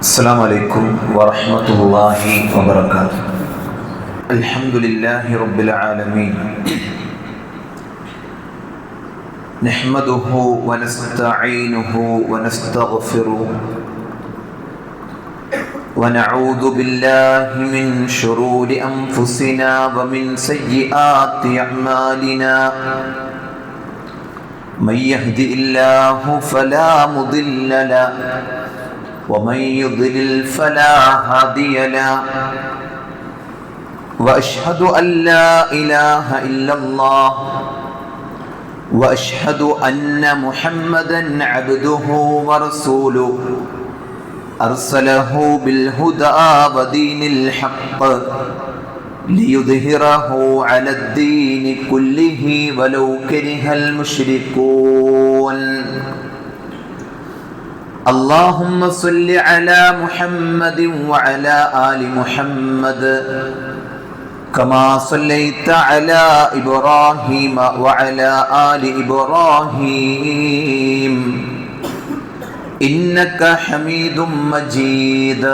السلام عليكم ورحمة الله وبركاته. الحمد لله رب العالمين، نحمده ونستعينه ونستغفره ونعوذ بالله من شرور أنفسنا ومن سيئات أعمالنا. من يهدِ الله فلا مضل له ومن يضلل فلا هادي له، وأشهد أن لا إله إلا الله وأشهد أن محمدا عبده ورسوله أرسله بالهدى ودين الحق ليظهره على الدين كله ولو كره المشركون. اللهم صل على محمد وعلى آل محمد كما صليت على إبراهيم وعلى آل إبراهيم إنك حميد مجيد.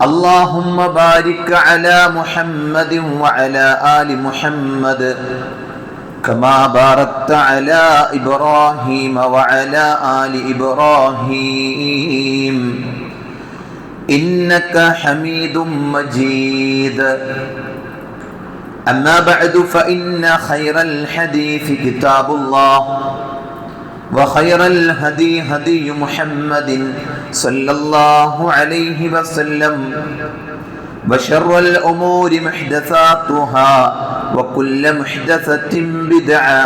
اللهم بارك على محمد وعلى آل محمد كما باركت على إبراهيم وعلى آل إبراهيم إنك حميد مجيد. أما بعد، فإن خير الحديث كتاب الله وخير الهدي هدي محمد صلى الله عليه وسلم وشر الأمور محدثاتها وكل محدثة بدعة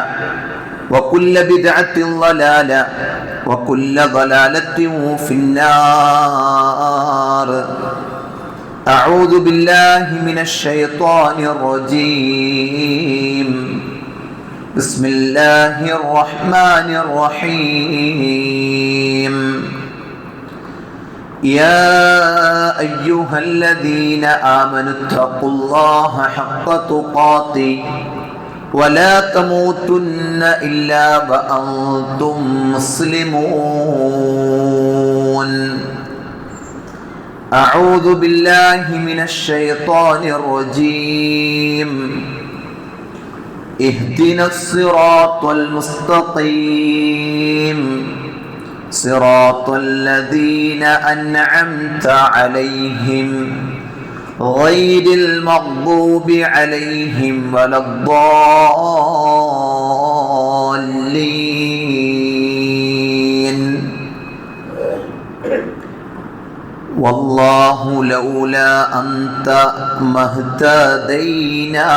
وكل بدعة ضلالة وكل ضلالة في النار. أعوذ بالله من الشيطان الرجيم. بسم الله الرحمن الرحيم. يا أيها الذين آمنوا اتقوا الله حق تقاته ولا تموتن إلا وأنتم مسلمون. أعوذ بالله من الشيطان الرجيم. اهدنا الصراط المستقيم صراط الذين أنعمت عليهم غير المغضوب عليهم ولا الضالين. والله لولا أنت ما اهتدينا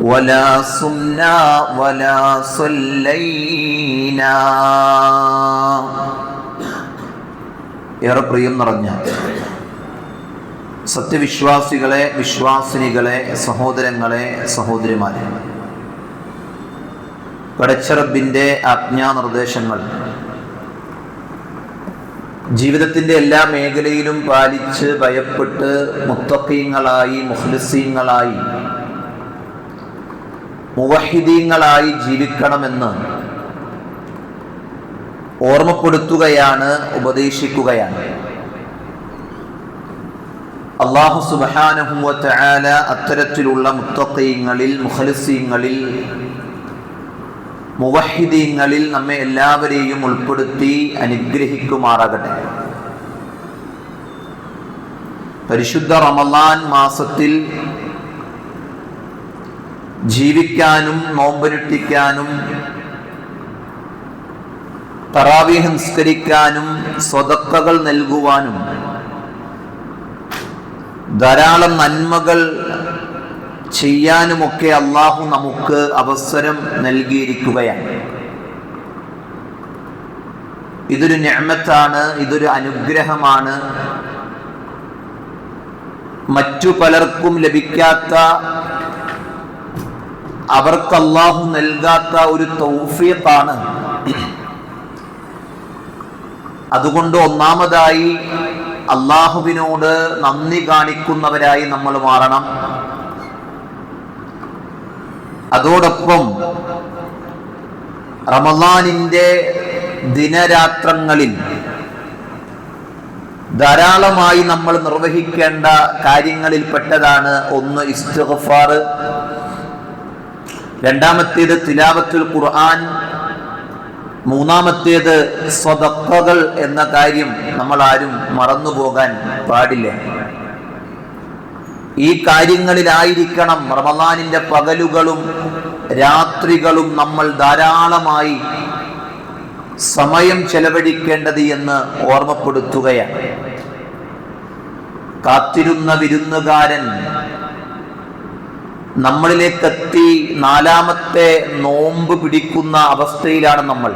ولا صمنا ولا صلينا. ഏറെ പ്രിയം നിറഞ്ഞ സത്യവിശ്വാസികളെ, വിശ്വാസിനികളെ, സഹോദരങ്ങളെ, സഹോദരിമാരെ, പടച്ചറബിൻ്റെ ആജ്ഞാനിർദ്ദേശങ്ങൾ ജീവിതത്തിൻ്റെ എല്ലാ മേഖലയിലും പാലിച്ച് ഭയപ്പെട്ട് മുത്തഖീങ്ങളായി, മുഖ്ലിസീങ്ങളായി, മുവഹിദീങ്ങളായി ജീവിക്കണമെന്ന് ഓർമ്മപ്പെടുത്തുകയാണ്, ഉപദേശിക്കുകയാണ്. അല്ലാഹു സുബ്ഹാനഹു വ തആല അത്തരത്തിലുള്ള മുത്തഖീങ്ങളിൽ, മുഖ്ലിസീങ്ങളിൽ, മുവഹിദീങ്ങളിൽ നമ്മെ എല്ലാവരെയും ഉൾപ്പെടുത്തി അനുഗ്രഹിക്കുമാറാകട്ടെ. പരിശുദ്ധ റമളാൻ മാസത്തിൽ ജീവിക്കാനും നോമ്പനുഷ്ഠിക്കാനും തറാവീഹ് നിസ്കരിക്കാനും സ്വതക്കകൾ നൽകുവാനും ധാരാളം നന്മകൾ ചെയ്യാനുമൊക്കെ അള്ളാഹു നമുക്ക് അവസരം നൽകിയിരിക്കുകയാണ്. ഇതൊരു നിഅമത്താണ്, ഇതൊരു അനുഗ്രഹമാണ്. മറ്റു പലർക്കും ലഭിക്കാത്ത, അവർക്ക് അല്ലാഹു നൽകാത്ത ഒരു തൗഫീഖാണ്. അതുകൊണ്ട് ഒന്നാമതായി അല്ലാഹുവിനോട് നന്ദി കാണിക്കുന്നവരായി നമ്മൾ മാറണം. അതോടൊപ്പം റമളാനിന്റെ ദിനരാത്രങ്ങളിൽ ധാരാളമായി നമ്മൾ നിർവഹിക്കേണ്ട കാര്യങ്ങളിൽപ്പെട്ടതാണ് ഒന്ന് ഇസ്തിഗ്ഫാർ, രണ്ടാമത്തേത് തിലാവത്തുൽ ഖുർആൻ, മൂന്നാമത്തേത് സ്വദഖകൾ എന്ന കാര്യം നമ്മൾ ആരും മറന്നുപോകാൻ പാടില്ല. ഈ കാര്യങ്ങളിലായിരിക്കണം റമളാനിന്റെ പകലുകളും രാത്രികളും നമ്മൾ ധാരാളമായി സമയം ചെലവഴിക്കേണ്ടത് എന്ന് ഓർമ്മപ്പെടുത്തുകയാണ്. കാത്തിരുന്ന വിരുന്നുകാരൻ നമ്മളിലേക്കെത്തി നാലാമത്തെ നോമ്പ് പിടിക്കുന്ന അവസ്ഥയിലാണ് നമ്മൾ.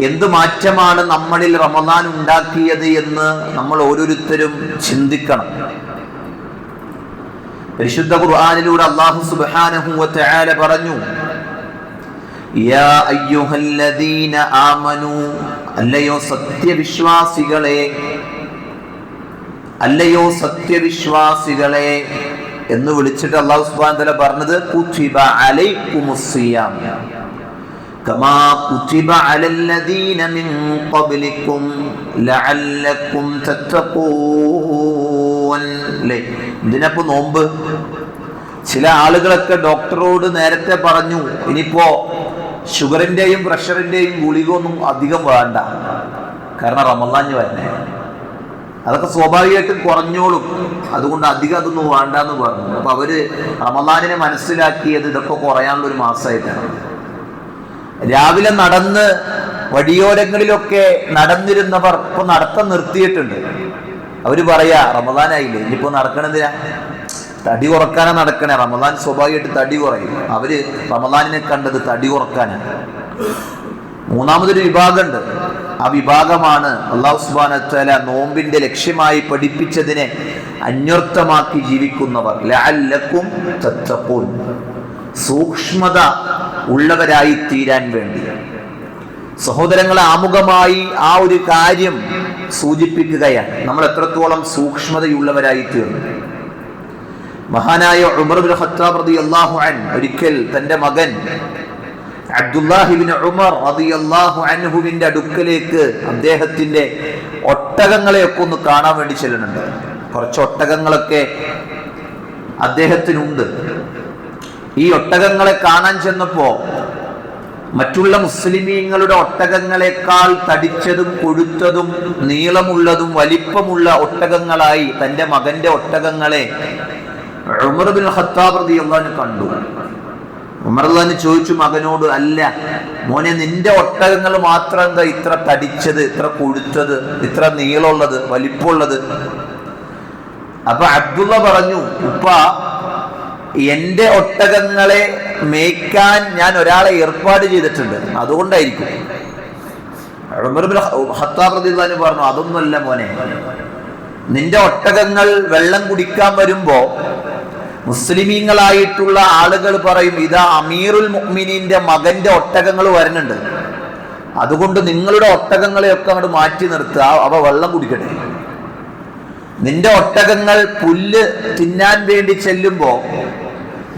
എന്ത് മാറ്റമാണ് നമ്മളിൽ റമളാൻ ഉണ്ടാക്കിയത് എന്ന് നമ്മൾ ഓരോരുത്തരും ചിന്തിക്കണം. പരിശുദ്ധ ഖുർആനിലൂടെ അല്ലാഹു സുബ്ഹാനഹു വ തആല പറഞ്ഞു, യാ അയ്യുഹല്ലദീന ആമനൂ, അല്ലയോ സത്യവിശ്വാസികളെ, അല്ലയോ സത്യവിശ്വാസികളെ എന്ന് വിളിച്ചിട്ട് അല്ലാഹു സുബ്ഹാനഹു വ തആല പറഞ്ഞത് കുതിബ അലൈക്കുമുസ്സിയാം കമാ കുതിബ അലല്ലദീന മിൻ ഖബ്ലികും ലഅല്ലകും തത്തഖൂൻ. ഇതിനപ്പോ നോമ്പ്. ചില ആളുകളൊക്കെ ഡോക്ടറോട് നേരത്തെ പറഞ്ഞു, ഇനിയിപ്പോ ഷുഗറിന്റെയും പ്രഷറിന്റെയും ഗുളികയൊന്നും അധികം വേണ്ട, കാരണം റമളാൻ വരണേ, അതൊക്കെ സ്വാഭാവികമായിട്ടും കുറഞ്ഞോളും, അതുകൊണ്ട് അധികം അതൊന്നും വേണ്ടെന്ന് പറഞ്ഞു. അപ്പൊ അവര് റമളാനിനെ മനസ്സിലാക്കിയത് ഇതൊക്കെ കുറയാനുള്ള ഒരു മാസമായിട്ടാണ്. രാവിലെ നടന്ന് വഴിയോരങ്ങളിലൊക്കെ നടന്നിരുന്നവർ ഇപ്പൊ നടത്തം നിർത്തിയിട്ടുണ്ട്. അവര് പറയാ റമളാനായില്ലേ, ഇനിയിപ്പോ നടക്കണെന്തിനാ, തടി കുറക്കാനാ നടക്കണേ. റമളാൻ സ്വാഭാവികമായിട്ട് തടി കുറയും. അവര് റമളാനിനെ കണ്ടത് തടി കുറക്കാനാണ്. മൂന്നാമതൊരു വിഭാഗമുണ്ട്. ആ വിഭാഗമാണ് അല്ലാഹു സുബ്ഹാനഹു വ തആല നോമ്പിന്റെ ലക്ഷ്യമായി പഠിപ്പിച്ചതിനെ അന്വർത്ഥമാക്കി ജീവിക്കുന്നവർ. ലഅല്ലകും തത്തഖൂൻ, സൂക്ഷ്മത ഉള്ളവരായി തീരാൻ വേണ്ടി. സഹോദരങ്ങളെ, ആമുഖമായി ആ ഒരു കാര്യം സൂചിപ്പിക്കുകയാണ്, നമ്മൾ എത്രത്തോളം സൂക്ഷ്മതയുള്ളവരായി തീർന്നു. മഹാനായ ഉമർ ഇബ്നു ഖത്താബ് റളിയല്ലാഹു അൻഹു ഒരിക്കൽ തന്റെ മകൻ അബ്ദുല്ലാഹി ഇബ്നു ഉമർ റളിയല്ലാഹു അൻഹുവിന്റെ അടുക്കലേക്ക് അദ്ദേഹത്തിന്റെ ഒട്ടകങ്ങളെയൊക്കെ ഒന്ന് കാണാൻ വേണ്ടി ചെല്ലുന്നുണ്ട്. കുറച്ച് ഒട്ടകങ്ങളൊക്കെ അദ്ദേഹത്തിനുണ്ട്. ഈ ഒട്ടകങ്ങളെ കാണാൻ ചെന്നപ്പോ മറ്റുള്ള മുസ്ലിമീങ്ങളുടെ ഒട്ടകങ്ങളെക്കാൾ തടിച്ചതും കൊഴുത്തതും നീളമുള്ളതും വലിപ്പമുള്ള ഒട്ടകങ്ങളായി തന്റെ മകന്റെ ഒട്ടകങ്ങളെ ഉമർ ഇബ്നുൽ ഖത്താബ് റളിയല്ലാഹു അൻഹു കണ്ടു. ഉമർ റളിയല്ലാഹു അൻഹു ചോദിച്ചു മകനോട്, അല്ല മോനെ, നിന്റെ ഒട്ടകങ്ങൾ മാത്രം എന്താ ഇത്ര തടിച്ചത്, ഇത്ര കൊഴുത്തത്, ഇത്ര നീളമുള്ളത്, വലിപ്പമുള്ളത്? അപ്പൊ അബ്ദുള്ള പറഞ്ഞു, ഉപ്പ, എന്റെ ഒട്ടകങ്ങളെ മേയ്ക്കാൻ ഞാൻ ഒരാളെ ഏർപ്പാട് ചെയ്തിട്ടുണ്ട്, അതുകൊണ്ടായിരിക്കും. ഉമർ ഇബ്നുൽ ഖത്താബ് റളിയല്ലാഹു അൻഹു പറഞ്ഞു, അതൊന്നുമല്ല മോനെ, നിന്റെ ഒട്ടകങ്ങൾ വെള്ളം കുടിക്കാൻ വരുമ്പോ മുസ്ലിമീങ്ങളായിട്ടുള്ള ആളുകൾ പറയും, ഇതാ അമീറുൽ മുഅ്മിനീന്റെ മകന്റെ ഒട്ടകങ്ങൾ വരുന്നുണ്ട്, അതുകൊണ്ട് നിങ്ങളുടെ ഒട്ടകങ്ങളെയൊക്കെ അങ്ങോട്ട് മാറ്റി നിർത്തുക, അവ വെള്ളം കുടിക്കട്ടെ. നിന്റെ ഒട്ടകങ്ങൾ പുല്ല് തിന്നാൻ വേണ്ടി ചെല്ലുമ്പോ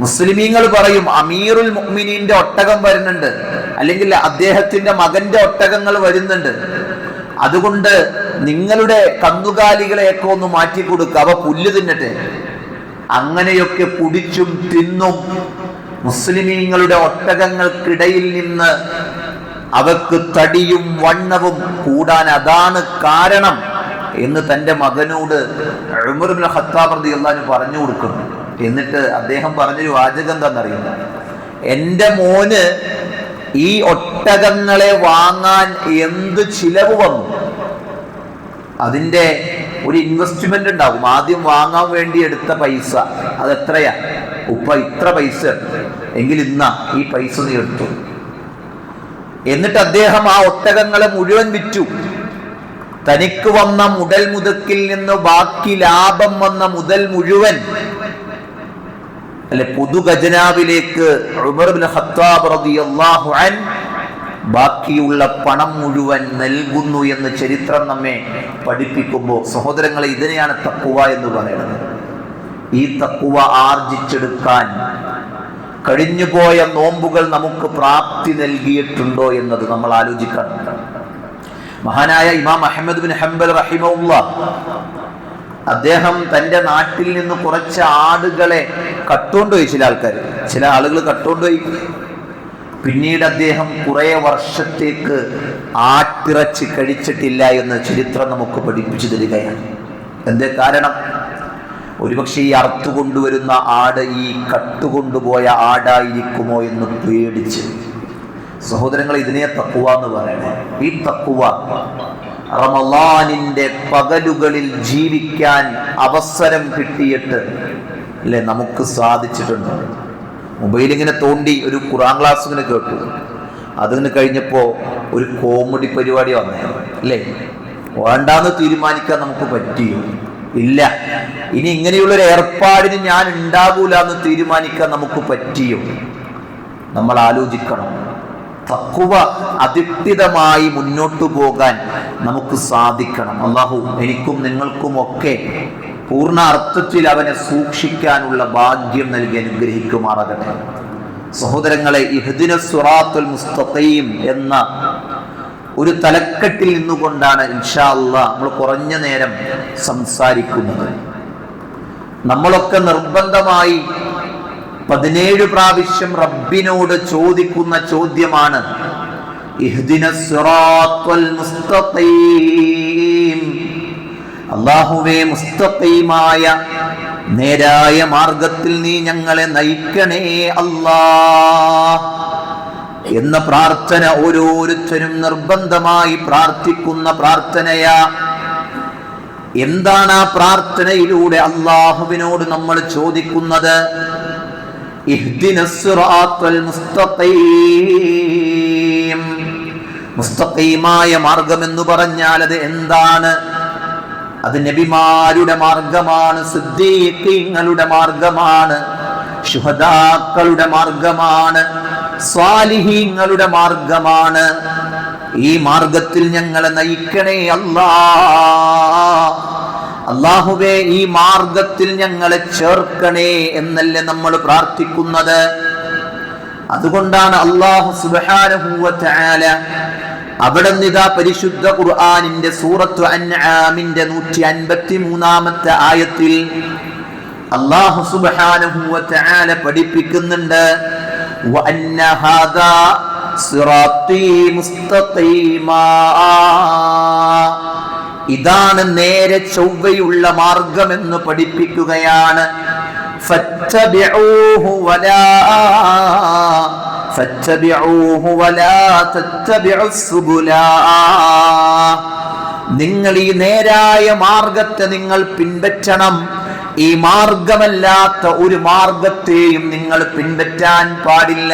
മുസ്ലിമീങ്ങൾ പറയും, അമീറുൽ മുഅ്മിനീന്റെ ഒട്ടകം വരുന്നുണ്ട്, അല്ലെങ്കിൽ അദ്ദേഹത്തിന്റെ മകന്റെ ഒട്ടകങ്ങൾ വരുന്നുണ്ട്, അതുകൊണ്ട് നിങ്ങളുടെ കന്നുകാലികളെയൊക്കെ ഒന്ന് മാറ്റി കൊടുക്കുക, അവ പുല്ല് തിന്നട്ടെ. അങ്ങനെയൊക്കെ കുടിച്ചും തിന്നും മുസ്ലിമീങ്ങളുടെ ഒട്ടകങ്ങൾക്കിടയിൽ നിന്ന് അവർക്ക് തടിയും വണ്ണവും കൂടാൻ അതാണ് കാരണം എന്ന് തന്റെ മകനോട് ഉമർ ഇബ്നുൽ ഖത്താബ് റളിയല്ലാഹു അൻഹു പറഞ്ഞു കൊടുക്കുന്നു. എന്നിട്ട് അദ്ദേഹം പറഞ്ഞൊരു വാചകം എന്താണെന്നറിയില്ല, എന്റെ മോന് ഈ ഒട്ടകങ്ങളെ വാങ്ങാൻ എന്ത് ചിലവ് വന്നു, അതിന്റെ ഒരു ഇൻവെസ്റ്റ്മെന്റ് ഉണ്ടാകും. ആദ്യം വാങ്ങാൻ വേണ്ടി എടുത്ത പൈസ അതെത്രയാ, ഉപ്പ ഇത്ര പൈസ, എങ്കിൽ ഇന്നാ ഈ പൈസ നീ എടുത്തു. എന്നിട്ട് അദ്ദേഹം ആ ഒട്ടകങ്ങളെ മുഴുവൻ വിറ്റു. തനിക്ക് വന്ന മുതൽ മുതക്കിൽ നിന്ന് ബാക്കി ലാഭം വന്ന മുതൽ മുഴുവൻ അല്ലെ പൊതു ഖജനാവിലേക്ക് ഉമർ ഇബ്നു ഖത്താബ് റളിയല്ലാഹു അൻഹു ബാക്കിയുള്ള പണം മുഴുവൻ നൽകുന്നു എന്ന് ചരിത്രം നമ്മെ പഠിപ്പിക്കുമ്പോൾ, സഹോദരങ്ങളെ, ഇതിനെയാണ് തഖ്വ എന്ന് പറയുന്നത്. ഈ തഖ്വ ആർജിച്ചെടുക്കാൻ കഴിഞ്ഞുപോയ നോമ്പുകൾ നമുക്ക് പ്രാപ്തി നൽകിയിട്ടുണ്ടോ എന്നത് നമ്മൾ ആലോചിക്കണം. മഹാനായ ഇമാം അഹ്മദ് ബിൻ ഹംബൽ റഹിമഹുല്ലാഹ് അദ്ദേഹം തൻ്റെ നാട്ടിൽ നിന്ന് കുറച്ച് ആടുകളെ കട്ടുകൊണ്ടുപോയി. ചില ആളുകൾ കട്ടുകൊണ്ടുപോയി. പിന്നീട് അദ്ദേഹം കുറേ വർഷത്തേക്ക് ആട്ടിറച്ചി കഴിച്ചിട്ടില്ല എന്ന് ചരിത്രം നമുക്ക് പഠിപ്പിച്ചു തരികയാണ്. എന്തേ കാരണം? ഒരുപക്ഷെ ഈ അറുത്തുകൊണ്ടുവരുന്ന ആട് ഈ കട്ടുകൊണ്ടുപോയ ആടായിരിക്കുമോ എന്ന് പേടിച്ച്. സഹോദരങ്ങൾ, ഇതിനെ തഖ്വ എന്ന് പറയണേ. ഈ തഖ്വ റമളാനിന്റെ പകലുകളിൽ ജീവിക്കാൻ അവസരം കിട്ടിയിട്ട് അല്ലേ നമുക്ക് സാധിച്ചിട്ടുണ്ട്. മൊബൈലിങ്ങനെ തോണ്ടി ഒരു ഖുർആൻ ക്ലാസ് ഇങ്ങനെ കേട്ടു. അതിന് കഴിഞ്ഞപ്പോൾ ഒരു കോമഡി പരിപാടി വന്നേ അല്ലേ. വേണ്ടാന്ന് തീരുമാനിക്കാൻ നമുക്ക് പറ്റിയോ? ഇല്ല. ഇനി ഇങ്ങനെയുള്ളൊരു ഏർപ്പാടിന് ഞാൻ ഉണ്ടാകൂല എന്ന് തീരുമാനിക്കാൻ നമുക്ക് പറ്റിയോ? നമ്മൾ ആലോചിക്കണം. തഖ്വ അധിഷ്ഠിതമായി മുന്നോട്ടു പോകാൻ നമുക്ക് സാധിക്കണം. അല്ലാഹു എനിക്കും നിങ്ങൾക്കും ഒക്കെ പൂർണ്ണ അർത്ഥത്തിൽ അവനെ സൂക്ഷിക്കാനുള്ള ഭാഗ്യം നൽകി അനുഗ്രഹിക്കുമാറാകട്ടെ. സഹോദരങ്ങളെ, ഇഹ്ദിനസ് സിറാത്തുൽ മുസ്തഖീം എന്ന ഒരു തലക്കെട്ടിൽ നിന്നുകൊണ്ടാണ് ഇൻഷാ അല്ലാഹ് നമ്മൾ കുറഞ്ഞ നേരം സംസാരിക്കുന്നത്. നമ്മളൊക്കെ നിർബന്ധമായി 17 പ്രാവശ്യം റബ്ബിനോട് ചോദിക്കുന്ന ചോദ്യമാണ് ഇഹ്ദിനസ് സിറാത്തുൽ മുസ്തഖീം. അല്ലാഹുവേ, മുസ്തഖീമായ നേരായ മാർഗത്തിൽ നീ ഞങ്ങളെ നയിക്കണേ അല്ലാഹ് എന്ന പ്രാർത്ഥന ഓരോരുത്തരും നിർബന്ധമായി പ്രാർത്ഥിക്കുന്ന പ്രാർത്ഥനയാ. എന്താണ് ആ പ്രാർത്ഥനയിലൂടെ അല്ലാഹുവിനോട് നമ്മൾ ചോദിക്കുന്നത്? ഇഹ്ദിനസ് സിറാത്തുൽ മുസ്തഖീം. മുസ്തഖീമായ മാർഗം എന്ന് പറഞ്ഞാൽ അത് എന്താണ്? അത് നബിമാരുടെ മാർഗമാണ്, സിദ്ദീഖീങ്ങളുടെ മാർഗമാണ്, ശുഹദാക്കളുടെ മാർഗമാണ്, സ്വാലിഹീങ്ങളുടെ മാർഗമാണ്. ഈ മാർഗത്തിൽ ഞങ്ങളെ നയിക്കണേ അല്ലാഹ്. അല്ലാഹുവേ, ഈ മാർഗത്തിൽ ഞങ്ങളെ ചേർക്കണേ എന്നല്ലേ നമ്മൾ പ്രാർത്ഥിക്കുന്നത്. അതുകൊണ്ടാണ് അല്ലാഹു സുബ്ഹാനഹു വ തആല അവിടെ നിതാ പരിശുദ്ധ ഖുർആനിന്റെ സൂറത്തു അൻആമിന്റെ 153-ാമത്തെ ആയത്തിൽ അല്ലാഹു സുബ്ഹാനഹു വ തആല പഠിപ്പിക്കുന്നുണ്ട്, വഅന്ന ഹാദാ സിറാത്തീ മുസ്തഖീമാ. ഇതാണ് നേരെ ചൊവ്വയുള്ള മാർഗമെന്ന് പഠിപ്പിക്കുകയാണ്. ഫത്തബിഊഹു വലാ തത്തബിഉസ് സുബുലാ. നിങ്ങൾ ഈ നേരായ മാർഗത്തെ നിങ്ങൾ പിൻപറ്റണം. ഈ മാർഗമല്ലാത്ത ഒരു മാർഗത്തെയും നിങ്ങൾ പിൻപറ്റാൻ പാടില്ല.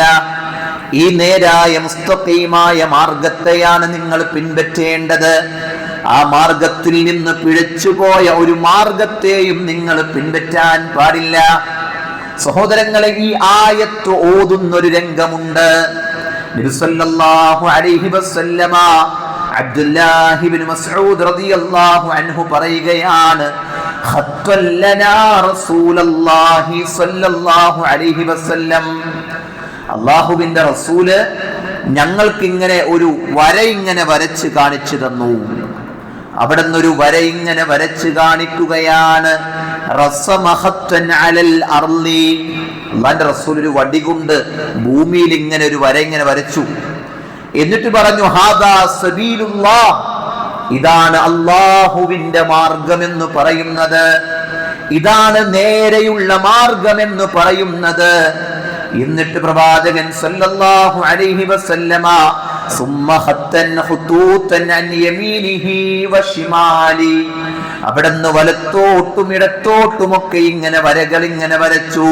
ഈ നേരായ മുസ്തഖീമായ മാർഗത്തെയാണ് നിങ്ങൾ പിൻപറ്റേണ്ടത്. ആ മാർഗത്തിൽ നിന്ന് പിഴച്ചുപോയ ഒരു മാർഗത്തെയും നിങ്ങൾ പിൻപറ്റാൻ പാടില്ല. സഹോദരങ്ങളെ, ഈ ആയത്ത് ഓതുന്നൊരു രംഗമുണ്ട്. നബി സല്ലല്ലാഹു അലൈഹി വസല്ലമ അബ്ദുല്ലാഹി ഇബ്നു മസ്ഊദ് റളിയല്ലാഹു അൻഹു പറയുകയാണ്, ഖത്തലനാ റസൂലുള്ളാഹി സ്വല്ലല്ലാഹു അലൈഹി വസല്ലം. അല്ലാഹുവിന്റെ റസൂല് ഞങ്ങൾക്ക് ഇങ്ങനെ ഒരു വര ഇങ്ങനെ വരച്ച് കാണിച്ചു തന്നു. അവിടെ നിന്നൊരു വര ഇങ്ങനെ വരച്ച് കാണിക്കുകയാണ്. അല്ലാഹുവിന്റെ റസൂൽ ഒരു വടി കൊണ്ട് ഭൂമിയിൽ ഇങ്ങനെ ഒരു വര ഇങ്ങനെ വരച്ചു. എന്നിട്ട് പറഞ്ഞു, ഹാദാ സബീലുല്ലാഹ്. ഇതാണ് അല്ലാഹുവിന്റെ മാർഗമെന്ന് പറയുന്നത്. ഇതാണ് നേരെയുള്ള മാർഗമെന്ന് പറയുന്നത്. എന്നിട്ട് പ്രവാചകൻ സല്ലല്ലാഹു അലൈഹി വസല്ലമ സുമ്മ ഖത്തൻ ഖുതൂതൻ അൻ യമീനിഹി വശിമാലി. അവിടുന്ന് വലത്തോട്ടും ഇടത്തോട്ടുമൊക്കെ ഇങ്ങനെ വരകൾ ഇങ്ങനെ വരച്ചു.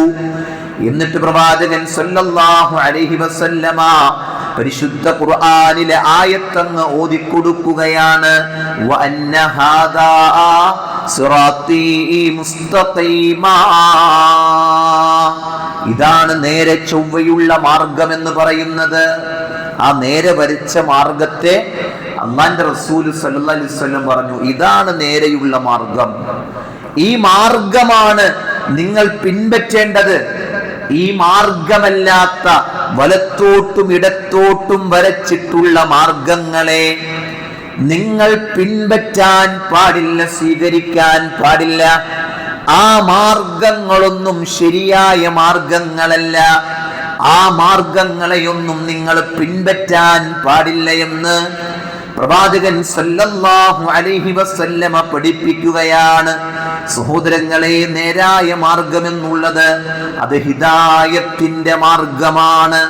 എന്നിട്ട് പ്രവാചകൻ സല്ലല്ലാഹു അലൈഹി വസല്ലമ പരിശുദ്ധ ഖുർആനിലെ ആയത്തങ്ങ് ഓതിക്കൊടുക്കുകയാണ്, വഅന്ന ഹാദാ സിറാത്തീ മുസ്തഖീമാ. ഇതാണ് നേരെ ചൊവ്വയുള്ള മാർഗം എന്ന് പറയുന്നത്. ആ നേരെ വരച്ച മാർഗത്തെ അല്ലാഹുവിന്റെ റസൂൽ സല്ലല്ലാഹു അലൈഹി വസല്ലം പറഞ്ഞു, ഇതാണ് നേരെയുള്ള മാർഗം. ഈ മാർഗമാണ് നിങ്ങൾ പിൻപറ്റേണ്ടത്. ഈ മാർഗമല്ലാത്ത വലത്തോട്ടും ഇടത്തോട്ടും വരച്ചിട്ടുള്ള മാർഗങ്ങളെ നിങ്ങൾ പിൻപറ്റാൻ പാടില്ല, സ്വീകരിക്കാൻ പാടില്ല. ആ മാർഗങ്ങളൊന്നും ശരിയായ മാർഗങ്ങളല്ല. ആ മാർഗങ്ങളെയൊന്നും നിങ്ങൾ പിൻപറ്റാൻ പാടില്ല എന്ന് പ്രവാചകൻ സല്ലല്ലാഹു അലൈഹി വസല്ലമ പഠിപ്പിക്കുകയാണ്. സഹോദരങ്ങളെ, നേരായ മാർഗമെന്നുള്ളത് അത് ഹിദായത്തിന്റെ മാർഗമാണ്.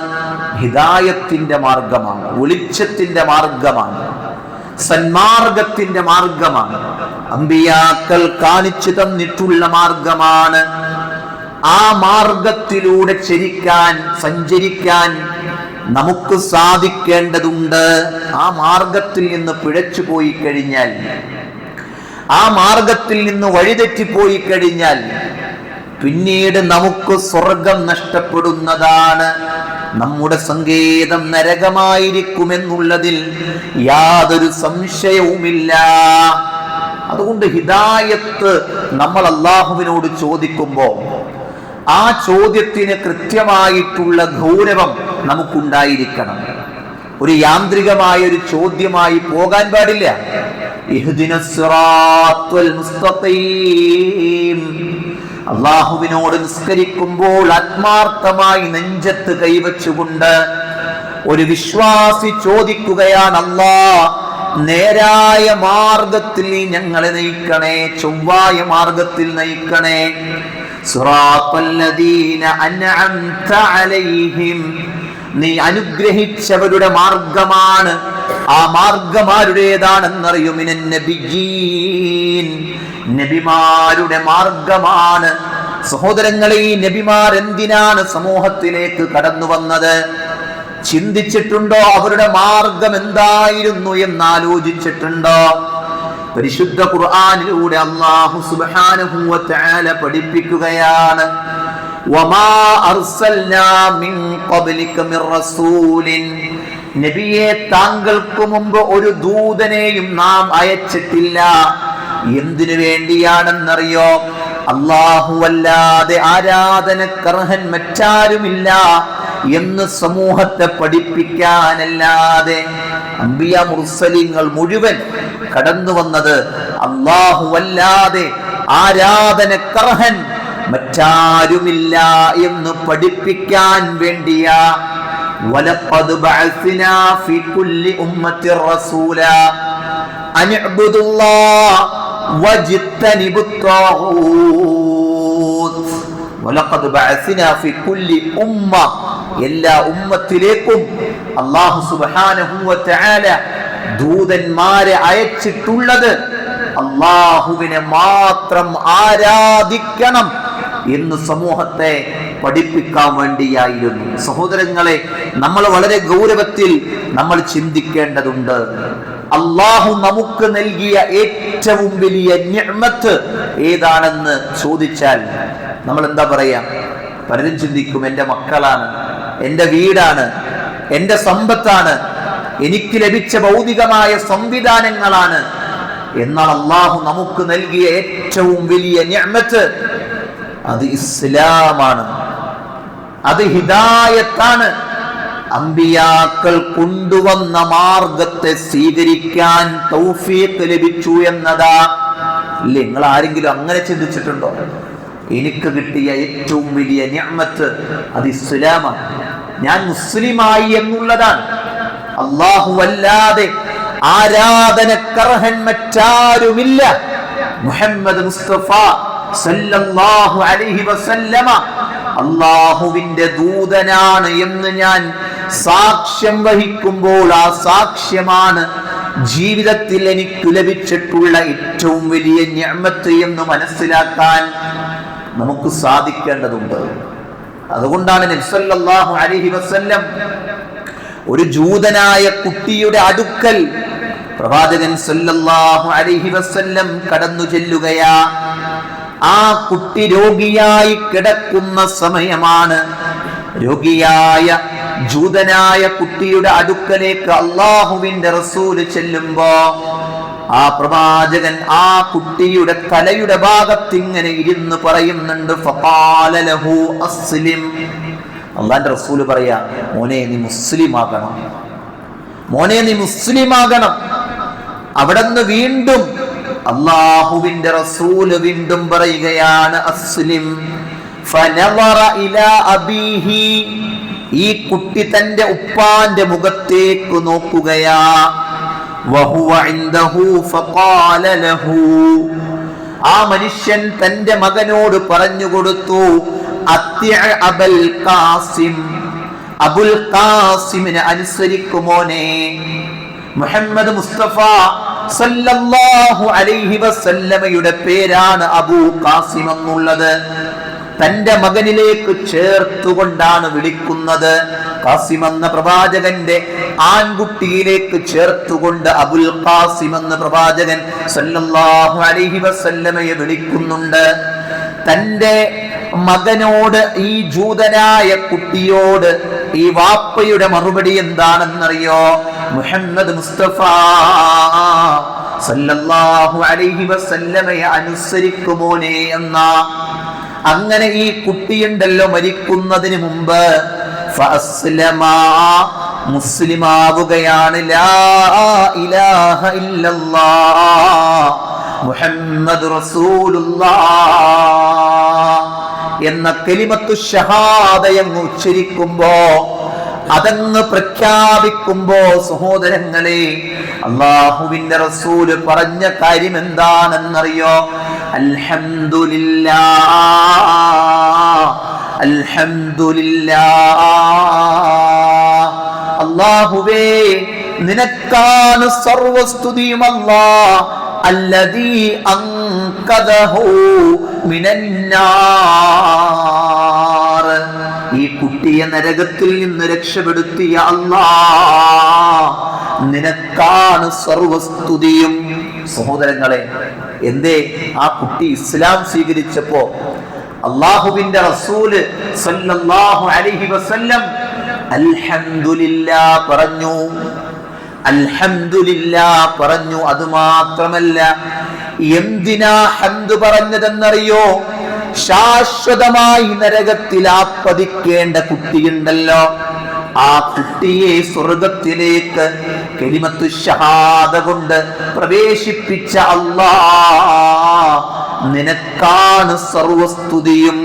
ഹിദായത്തിന്റെ മാർഗമാണ്, വെളിച്ചത്തിന്റെ മാർഗമാണ്, സന്മാർഗത്തിന്റെ മാർഗമാണ്, അമ്പിയാക്കൾ കാണിച്ചു തന്നിട്ടുള്ള മാർഗമാണ്. ആ മാർഗത്തിലൂടെ സഞ്ചരിക്കാൻ നമുക്ക് സാധിക്കേണ്ടതുണ്ട്. ആ മാർഗത്തിൽ നിന്ന് പിഴച്ചു പോയി കഴിഞ്ഞാൽ, ആ മാർഗത്തിൽ നിന്ന് വഴിതെറ്റിപ്പോയി കഴിഞ്ഞാൽ പിന്നീട് നമുക്ക് സ്വർഗം നഷ്ടപ്പെടുന്നതാണ്. നമ്മുടെ സങ്കേതം നരകമായിരിക്കുമെന്നുള്ളതിൽ യാതൊരു സംശയവുമില്ല. അതുകൊണ്ട് ഹിദായത്ത് നമ്മൾ അല്ലാഹുവിനോട് ചോദിക്കുമ്പോൾ ആ ചോദ്യത്തിന് കൃത്യമായിട്ടുള്ള ഗൗരവം നമുക്കുണ്ടായിരിക്കണം. ഒരു യാന്ത്രികമായ ഒരു ചോദ്യമായി പോകാൻ പാടില്ല. ഇഹ്ദിനസ് സിറാത്തുൽ മുസ്തഖീം. അല്ലാഹുവിനോട് നിസ്കരിക്കുമ്പോൾ ആത്മാർത്ഥമായി നെഞ്ചത്ത് കൈവച്ചുകൊണ്ട് ഒരു വിശ്വാസി ചോദിക്കുകയാണ്, അല്ലാഹ് നേരായ മാർഗത്തിൽ ഞങ്ങളെ നയിക്കണേ, ചൊവ്വായ മാർഗത്തിൽ നയിക്കണേ. സിറാത്തല്ലദീന അൻഅംത അലൈഹിം, നീ അനുഗ്രഹിച്ചവരുടെ മാർഗമാണ്. ആ മാർഗമാരുടേതാണെന്നറിയോ? മിനൻ നബിയ്യീൻ, നബിമാരുടെ മാർഗമാണ്. സഹോദരങ്ങളെ, ഈ നബിമാർ എന്തിനാണ് സമൂഹത്തിലേക്ക് കടന്നു വന്നത്? ചിന്തിച്ചിട്ടുണ്ടോ? അവരുടെ മാർഗം എന്തായിരുന്നു എന്നാലോചിച്ചിട്ടുണ്ടോ? പരിശുദ്ധ ഖുർആനിലൂടെ അല്ലാഹു സുബ്ഹാനഹു വ തആല പഠിപ്പിക്കുകയാണ്, വമാ അർസൽനാ മിൻ ഖബ്ലിക മിർ റസൂലിൻ, നബിയെ താങ്കൾക്ക് മുമ്പ് ഒരു ദൂതനെയും നാം അയച്ചിട്ടില്ല. എന്തിനു വേണ്ടിയാണെന്നറിയോ? അല്ലാഹുവല്ലാതെ ആരാധനക്കർഹൻ മറ്റാരുമില്ല എന്ന് സമൂഹത്തെ പഠിപ്പിക്കാനല്ലാതെ. അംബിയ മുർസലിങ്ങൾ മുഴുവൻ കടന്നു വന്നത് അല്ലാഹുവല്ലാതെ ആരാധനക്കർഹൻ മറ്റാരുമില്ല എന്ന് പഠിപ്പിക്കാൻ വേണ്ടിയാ. വലഖദ് ബഅസ്നാ ഫീ കുല്ലി ഉമ്മത്തിർ റസൂലാ അൻ ഇഅ്ബുദുല്ലാഹ വജ്തനിബുത് ത്വാഗൂത്ത്. വലഖദ് ബഅസ്നാ ഫീ കുല്ലി ഉമ്മ, എല്ലാ ഉമ്മത്തിലേക്കും അല്ലാഹു സുബ്ഹാനഹു വ തആല ദൂതന്മാരെ അയച്ചിട്ടുള്ളത് അല്ലാഹുവിനെ മാത്രം ആരാധിക്കണം എന്ന് സമൂഹത്തെ പഠിപ്പിക്കാൻ വേണ്ടിയായിരുന്നു. സഹോദരങ്ങളെ, നമ്മൾ വളരെ ഗൗരവത്തിൽ നമ്മൾ ചിന്തിക്കേണ്ടതുണ്ട്. അല്ലാഹു നമുക്ക് നൽകിയ ഏറ്റവും വലിയ നിഅ്മത്ത് ഏതാണെന്ന് ചോദിച്ചാൽ നമ്മൾ എന്താ പറയാ? പലരും ചിന്തിക്കും, എൻ്റെ മക്കളാണ്, എൻ്റെ വീടാണ്, എൻ്റെ സമ്പത്താണ്, എനിക്ക് ലഭിച്ച ഭൗതികമായ സംവിധാനങ്ങളാണ്. എന്നാൽ അല്ലാഹു നമുക്ക് നൽകിയ ഏറ്റവും വലിയ നിഅ്മത്ത് അത് ഇസ്ലാമാണ്, അത് ഹിദായത്താണ്. അമ്പിയാക്കൾ കൊണ്ടുവന്ന മാർഗത്തെ സ്വീകരിക്കാൻ തൗഫീഖ് ലഭിച്ചു എന്നതാ. ഇല്ലേ? നിങ്ങൾ ആരെങ്കിലും അങ്ങനെ ചിന്തിച്ചിട്ടുണ്ടോ? എനിക്ക് കിട്ടിയ ഏറ്റവും വലിയ നിഅ്മത്ത് അത് ഇസ്ലാമാണ്, ഞാൻ മുസ്ലിമായി എന്നുള്ളതാണ്. അല്ലാഹുവല്ലാതെ ആരാധനക്കർഹൻ മറ്റാരുമില്ല. മുഹമ്മദ് മുസ്തഫ സല്ലല്ലാഹു അലൈഹി വസല്ലമ അല്ലാഹുവിന്റെ ദൂതനാണ് എന്ന് ഞാൻ സാക്ഷ്യം വഹിക്കുമ്പോൾ ആ സാക്ഷ്യമാണ് ജീവിതത്തിൽ എനിക്ക് ലഭിച്ചിട്ടുള്ള ഏറ്റവും വലിയ നിഅ്മത്ത് എന്ന് മനസ്സിലാക്കാൻ നമുക്ക് സാധിക്കേണ്ടതുണ്ട്. അതുകൊണ്ടാണ് നബി സല്ലല്ലാഹു അലൈഹി വസല്ലം ഒരു ജൂതനായ കുട്ടിയുടെ അടുക്കൽ പ്രവാചകൻ സല്ലല്ലാഹു അലൈഹി വസല്ലം കടന്നു ചെല്ലുകയാ. ആ കുട്ടി രോഗിയായി കിടക്കുന്ന സമയമാണ്. രോഗിയായ ജൂതനായ കുട്ടിയുടെ അടുക്കലേക്ക് അല്ലാഹുവിന്റെ റസൂൽ ചെല്ലുമ്പോ ആ പ്രവാചകൻ ആ കുട്ടിയുടെ തലയുടെ ഭാഗത്ത് ഇങ്ങനെ ഇരുന്ന് പറയുന്നുണ്ട്, ഫഖാല ഫഖാല ലഹു അസ്ലിം. അല്ലാഹുവിന്റെ റസൂൽ പറയാ, മോനെ നീ മുസ്ലിമാകണം, മോനെ നീ മുസ്ലിമാകണം. അവിടുന്ന് വീണ്ടും അല്ലാഹുവിന്റെ റസൂൽ വീണ്ടും പറയുകയാണ് അസ്ലിം. ഫനവറ ഇലാ അബീഹി. ഈ കുട്ടി തന്റെ ഉപ്പാന്റെ മുഖത്തേക്ക് നോക്കുകയാ. വഹുവ ഇൻദഹു ഫഖാല ലഹു. ആ മനുഷ്യൻ തന്റെ മകനോട് പറഞ്ഞു കൊടുത്തു, അത്യ അബുൽ ഖാസിം, അബുൽ ഖാസിമിനെ അനുസരിക്കുമോനെ. മുഹമ്മദ് മുസ്തഫ സല്ലല്ലാഹു അലൈഹി വസല്ലമയുടെ പേരാണ് അബൂ ഖാസിം എന്നുള്ളത്. തന്റെ മകനിലേക്ക് ചേർത്തുകൊണ്ടാണ് വിളിക്കുന്നത്. ഖാസിം എന്ന പ്രവാചകന്റെ ആൺകുട്ടിയിലേക്ക് ചേർത്തുകൊണ്ട് അബുൽ ഖാസിം എന്ന പ്രവാചകൻ സല്ലല്ലാഹു അലൈഹി വസല്ലമയെ വിളിക്കുന്നുണ്ട്. തന്റെ മകനോട്, ഈ ജൂതനായ കുട്ടിയോട് ഈ വാപ്പയുടെ മറുപടി എന്താണെന്നറിയോ? മുഹമ്മദ് മുസ്തഫ സല്ലല്ലാഹു അലൈഹി വസല്ലമയെ അനുസരിക്കുമോനെ എന്ന. അങ്ങനെ ഈ കുട്ടിയുണ്ടല്ലോ മരിക്കുന്നതിന് മുമ്പ് ഫഅസ്ലമാ, മുസ്ലിമാവുകയാണ്. ലാ ഇലാഹ ഇല്ലല്ലാഹ് മുഹമ്മദ് റസൂലുള്ളാഹ് എന്ന കലിമത്തു ഷഹാദയങ്ങ് ഉച്ചരിക്കുമ്പോ, അതങ്ങ് പ്രഖ്യാപിക്കുമ്പോ, സഹോദരങ്ങളെ, അല്ലാഹുവിന്റെ റസൂല് പറഞ്ഞ കാര്യം എന്താണെന്നറിയോ? അൽഹംദുലില്ലാഹ്, അൽഹംദുലില്ലാഹ്. അല്ലാഹുവേ, നിനക്കാണ് സർവസ്തുതിയും. അല്ലാഹ് അല്ലദീ അൻഖദഹു മിനന്നാർ. ഈ കുട്ടിയെ നരകത്തിൽ നിന്ന് രക്ഷപ്പെടുത്തിയ അല്ലാഹ്, നിനക്കാണ് സർവസ്തുതിയും. സഹോദരങ്ങളെ, എന്തേ ആ കുട്ടി ഇസ്ലാം സ്വീകരിച്ചപ്പോ അല്ലാഹുവിന്റെ റസൂല് സല്ലല്ലാഹു അലൈഹി വസല്ലം അൽഹംദുലില്ലാഹ് പറഞ്ഞു, അൽഹംദുലില്ലാഹ് പറഞ്ഞു. അതുമാത്രമല്ല, എന്തിനാ ഹംദ് പറഞ്ഞതെന്നറിയോ? ശാശ്വതമായി നരകത്തിൽ ആപ്പതിക്കേണ്ട കുട്ടിയുണ്ടല്ലോ, ആ കുട്ടിയെ സ്വർഗത്തിലേക്ക് കലിമത്തു ഷഹാദ കൊണ്ട് പ്രവേശിപ്പിച്ച അല്ലാഹ്, നിനക്കാണ് സർവസ്തുതിയും.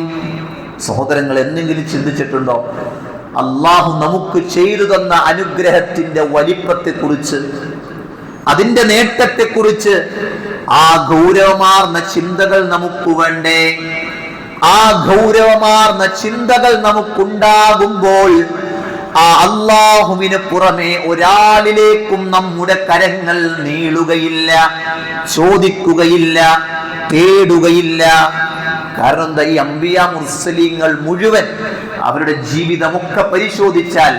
സഹോദരങ്ങൾ, എന്തെങ്കിലും ചിന്തിച്ചിട്ടുണ്ടോ അല്ലാഹു നമുക്ക് ചെയ്തു തന്ന അനുഗ്രഹത്തിന്റെ വലിപ്പത്തെക്കുറിച്ച്, അതിന്റെ നേട്ടത്തെക്കുറിച്ച്? ആ ഗൗരവമാർന്ന ചിന്തകൾ നമുക്ക് വേണ്ടേ? ആ ഗൗരവമാർന്ന ചിന്തകൾ നമുക്കുണ്ടാകുമ്പോൾ ആ അല്ലാഹുവിന് പുറമെ ഒരാളിലേക്കും നമ്മുടെ കരങ്ങൾ നീളുകയില്ല, ചോദിക്കുകയില്ല, തേടുകയില്ല. കാരണം എന്താ? ഈ അംബിയ മുർസലീങ്ങൾ മുഴുവൻ അവരുടെ ജീവിതമൊക്കെ പരിശോധിച്ചാൽ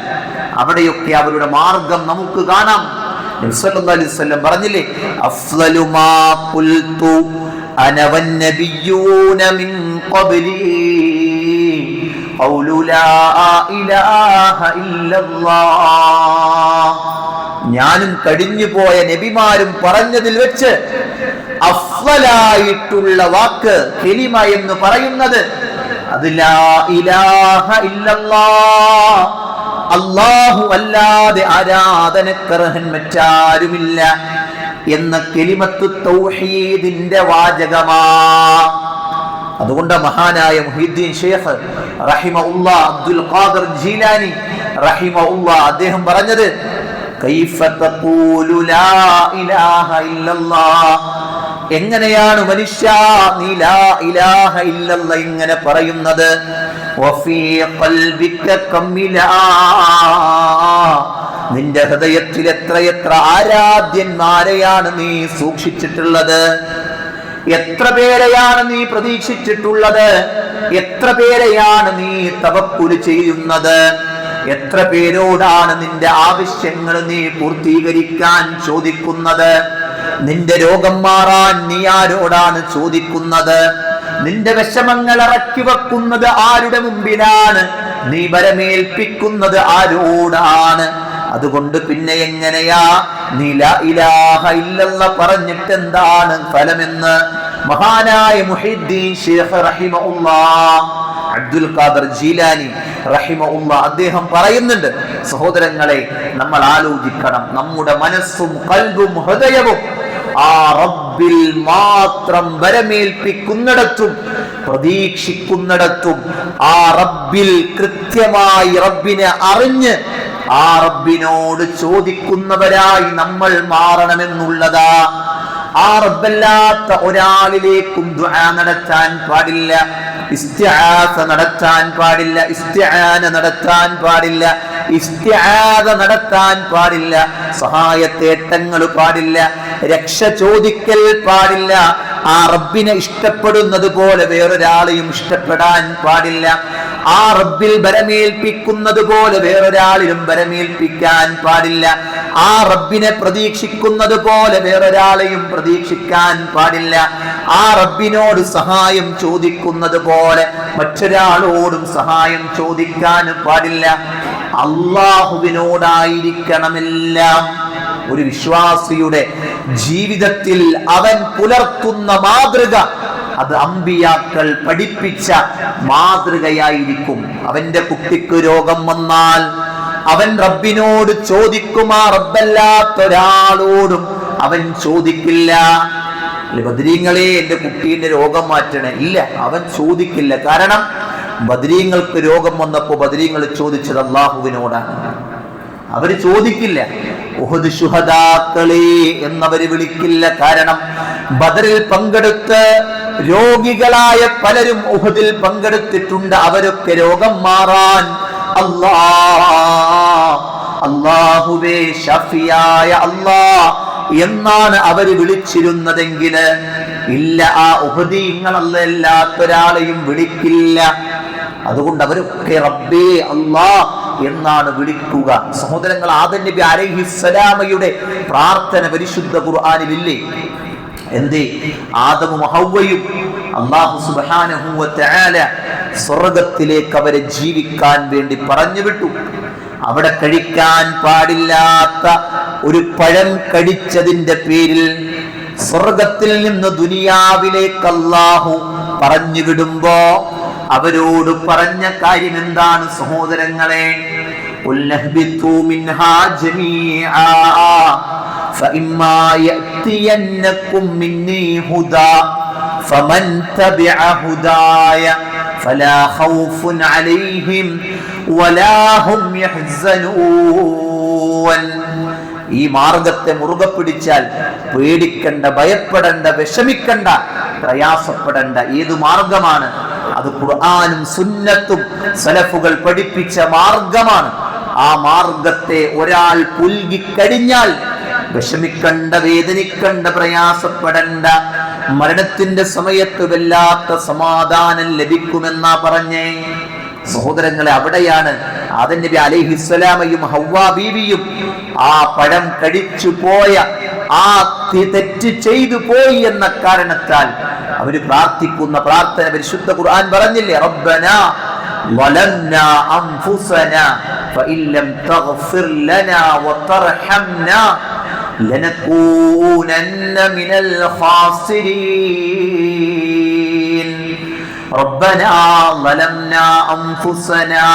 അവിടെയൊക്കെ അവരുടെ മാർഗം നമുക്ക് കാണാം. നബി സല്ലല്ലാഹു അലൈഹി വസല്ലം പറഞ്ഞില്ലേ, അഫ്ളലു മാ ഖുൽതു അന വന്നബിയ്യൂന മിൻ ഖബ്ലി ഖൗലു ലാ ഇലാഹ ഇല്ലല്ലാഹ്. ഞാനും കഴിഞ്ഞു പോയ നബിമാരും പറഞ്ഞതിൽ വെച്ച് അഫ്ളലായിട്ടുള്ള വാക്ക്, കലിമ എന്ന് പറയുന്നത് അത് ലാ ഇലാഹ ഇല്ലല്ലാഹ്, അല്ലാഹു അല്ലാതെ ആരാധനക്കർഹൻ മറ്റാരുമില്ല എന്ന കലിമത്തു തൗഹീദിന്റെ വാചകമാ. അതുകൊണ്ട് മഹാനായ മുഹീദ്ദീൻ ശൈഖ് റഹിമഹുല്ലാഹ്, അബ്ദുൽ ഖാദിർ ജീലാനി റഹിമഹുല്ലാഹ്, അദ്ദേഹം പറഞ്ഞത്, കൈഫ തഖൂലു ലാ ഇലാഹ ഇല്ലല്ലാഹ്, എങ്ങനെയാണ് മനുഷ്യ നീ ലാ ഇലാഹ ഇല്ലല്ലാഹ് ഇങ്ങനെ പറയുന്നത്? വഫീ ഖൽബിക കമ്മിലാ, നിന്റെ ഹൃദയത്തിൽ എത്രയെത്ര ആരാധ്യന്മാരെയാണ് നീ സൂക്ഷിച്ചിട്ടുള്ളത്, എത്ര പേരെയാണ് നീ പ്രതീക്ഷിച്ചിട്ടുള്ളത്, എത്ര പേരെയാണ് നീ തവക്കുൽ ചെയ്യുന്നത്, എത്ര പേരോടാണ് നിന്റെ ആവശ്യങ്ങൾ നീ പൂർത്തീകരിക്കാൻ ചോദിക്കുന്നത്, നിന്റെ രോഗം മാറാൻ നീ ആരോടാണ് ചോദിക്കുന്നത്, നിന്റെ വിഷമങ്ങൾ ഇറക്കി വെക്കുന്നത് ആരുടെ മുമ്പിലാണ്, നീ വരമേൽപ്പിക്കുന്നത് ആരോടാണ്? അതുകൊണ്ട് പിന്നെ എങ്ങനെയാ നീ ലാ ഇലാഹ ഇല്ലല്ലാഹ് പറഞ്ഞിട്ട് എന്താണ് ഫലമെന്ന് മഹാനായ മുഹീദ്ദീൻ ശൈഖ് റഹിമഹുല്ലാഹ് അബ്ദുൽ ഖാദർ ജീലാനി റഹിമഹുല്ലാഹ് അദ്ദേഹം പറയുന്നുണ്ട്, സഹോദരങ്ങളെ, നമ്മൾ ആലോചിക്കണം, നമ്മുടെ മനസ്സും ഖൽബും ഹൃദയവും ആ റബ്ബിൽ മാത്രം വരമേൽപ്പിക്കുന്നിടത്തും പ്രതീക്ഷിക്കുന്നിടത്തും ആ റബ്ബിൽ കൃത്യമായി റബ്ബിനെ അറിഞ്ഞ് ആ റബ്ബിനോട് ചോദിക്കുന്നവരായി നമ്മൾ മാറണമെന്നുള്ളതാ. ആ റബ്ബല്ലാത്ത ഒരാളിലേക്കും ദുആ നടത്താൻ പാടില്ല, ഇസ്തിആസ നടത്താൻ പാടില്ല, ഇസ്തിആന നടത്താൻ പാടില്ല, ഇസ്തിആദ നടത്താൻ പാടില്ല, സഹായത്തേട്ടങ്ങൾ പാടില്ല, രക്ഷ ചോദിക്കൽ പാടില്ല. ആ റബ്ബിനെ ഇഷ്ടപ്പെടുന്നത് പോലെ വേറൊരാളെയും ഇഷ്ടപ്പെടാൻ പാടില്ല. ആ റബ്ബിൽ ബരമേൽപ്പിക്കുന്നത് പോലെ വേറൊരാളിലും ബരമേൽപ്പിക്കാൻ പാടില്ല. ആ റബ്ബിനെ പ്രതീക്ഷിക്കുന്നത് പോലെ വേറൊരാളെയും പ്രതീക്ഷിക്കാൻ പാടില്ല. ആ റബ്ബിനോട് സഹായം ചോദിക്കുന്നത് പോലെ മറ്റൊരാളോടും സഹായം ചോദിക്കാൻ പാടില്ല. അല്ലാഹുവിനോടായിരിക്കണമെല്ലാം. ഒരു വിശ്വാസിയുടെ ജീവിതത്തിൽ അവൻ പുലർത്തുന്ന മാതൃക അത് അമ്പിയാക്കൾ പഠിപ്പിച്ച മാതൃകയായിരിക്കും. അവന്റെ കുട്ടിക്ക് രോഗം വന്നാൽ അവൻ റബ്ബിനോട് ചോദിക്കും, ആ റബ്ബല്ലാത്ത ഒരാളോടും അവൻ ചോദിക്കില്ല. ബദരീങ്ങളെ, എന്റെ കുട്ടീന്റെ രോഗം മാറ്റണേ, ഇല്ല, അവൻ ചോദിക്കില്ല. കാരണം ബദരീങ്ങൾക്ക് രോഗം വന്നപ്പോ ബദരീങ്ങൾ ചോദിച്ചത് അല്ലാഹുവിനോടാണ്. അവര് ചോദിക്കില്ല ഉഹദ് ശുഹദാക്കളെ എന്നവര് വിളിക്കില്ല. കാരണം ബദറിൽ പങ്കെടുത്ത് രോഗികളായ പലരും ഉഹദിൽ പങ്കെടുത്തിട്ടുണ്ട്. അവരൊക്കെ രോഗം മാറാൻ അല്ലാഹുവേ ഷഫിയായ അല്ലാഹ് എന്നാണ് അവര് വിളിച്ചിരുന്നതെങ്കിൽ ഇല്ല, ആ ഉഹദീങ്ങളല്ലാത്തൊരാളെയും വിളിക്കില്ല. അതുകൊണ്ട് അവരൊക്കെ റബ്ബേ അല്ലാഹ് എന്നാണ് വിളിക്കുക. സഹോദരങ്ങൾ, ആദം നബി അലൈഹിസ്സലാമയുടെ പ്രാർത്ഥന പരിശുദ്ധ ഖുർആനിലില്ലേ? എന്തേ? ആദമും ഹവ്വയും അല്ലാഹു സുബ്ഹാനഹു വ തആല സ്വർഗ്ഗത്തിലേക്ക് അവരെ ജീവിക്കാൻ വേണ്ടി പറഞ്ഞു വിട്ടു. അവിടെ കഴിക്കാൻ പാടില്ലാത്ത ഒരു പഴം കഴിച്ചതിന്റെ പേരിൽ സ്വർഗ്ഗത്തിൽ നിന്ന് ദുനിയാവിലേക്ക് അല്ലാഹു പറഞ്ഞു വിടുമ്പോ അവരോട് പറഞ്ഞ കാര്യം എന്താണ് സഹോദരങ്ങളെ? ഉൽനഹ്ബിതു മിൻഹാ ജമീആ ഫഇമ്മാ യഅതിയന്നകും മിന്നി ഹുദാ ഫമൻ തബിഅ ഹുദായ ഫലാ ഖൗഫുൻ അലൈഹിം വലാ ഹും യഹ്സനൂൻ. ഈ മാർഗത്തെ മുറുകെ പിടിച്ചാൽ പേടിക്കണ്ട, ഭയപ്പെടണ്ട, വിഷമിക്കണ്ട, പ്രയാസപ്പെടണ്ട. ഏതു മാർഗമാണ് അത്? ഖുർആനും സുന്നത്തും സലഫുകൾ പഠിപ്പിച്ച മാർഗമാണ്. ആ മാർഗത്തെ ഒരാൾ പുൽകിക്കഴിഞ്ഞാൽ വിഷമിക്കണ്ട, വേദനിക്കണ്ട, പ്രയാസപ്പെടണ്ട. മരണത്തിന്റെ സമയത്ത് വല്ലാത്ത സമാധാനം ലഭിക്കുമെന്നാ പറഞ്ഞേ. സഹോദരങ്ങളെ, അവിടെയാണ് ആദം നബി അലൈഹിസ്സലാമയും ഹവ്വാ ബീവിയും ആ പഴം കഴിച്ചു പോയ, ആ തെറ്റ് ചെയ്തു പോയി എന്ന കാരണത്താൽ അവര് പ്രാർത്ഥിക്കുന്ന പ്രാർത്ഥന പരിശുദ്ധ ഖുർആൻ പറഞ്ഞില്ലേ? റബ്ബനാ ളലംനാ അൻഫുസനാ ഫഇല്ലം തഗ്ഫിർ ലനാ വതർഹംനാ ലനകൂനന്ന മിനൽ ഖാസിരീൻ. റബ്ബനാ ളലംനാ അൻഫുസനാ,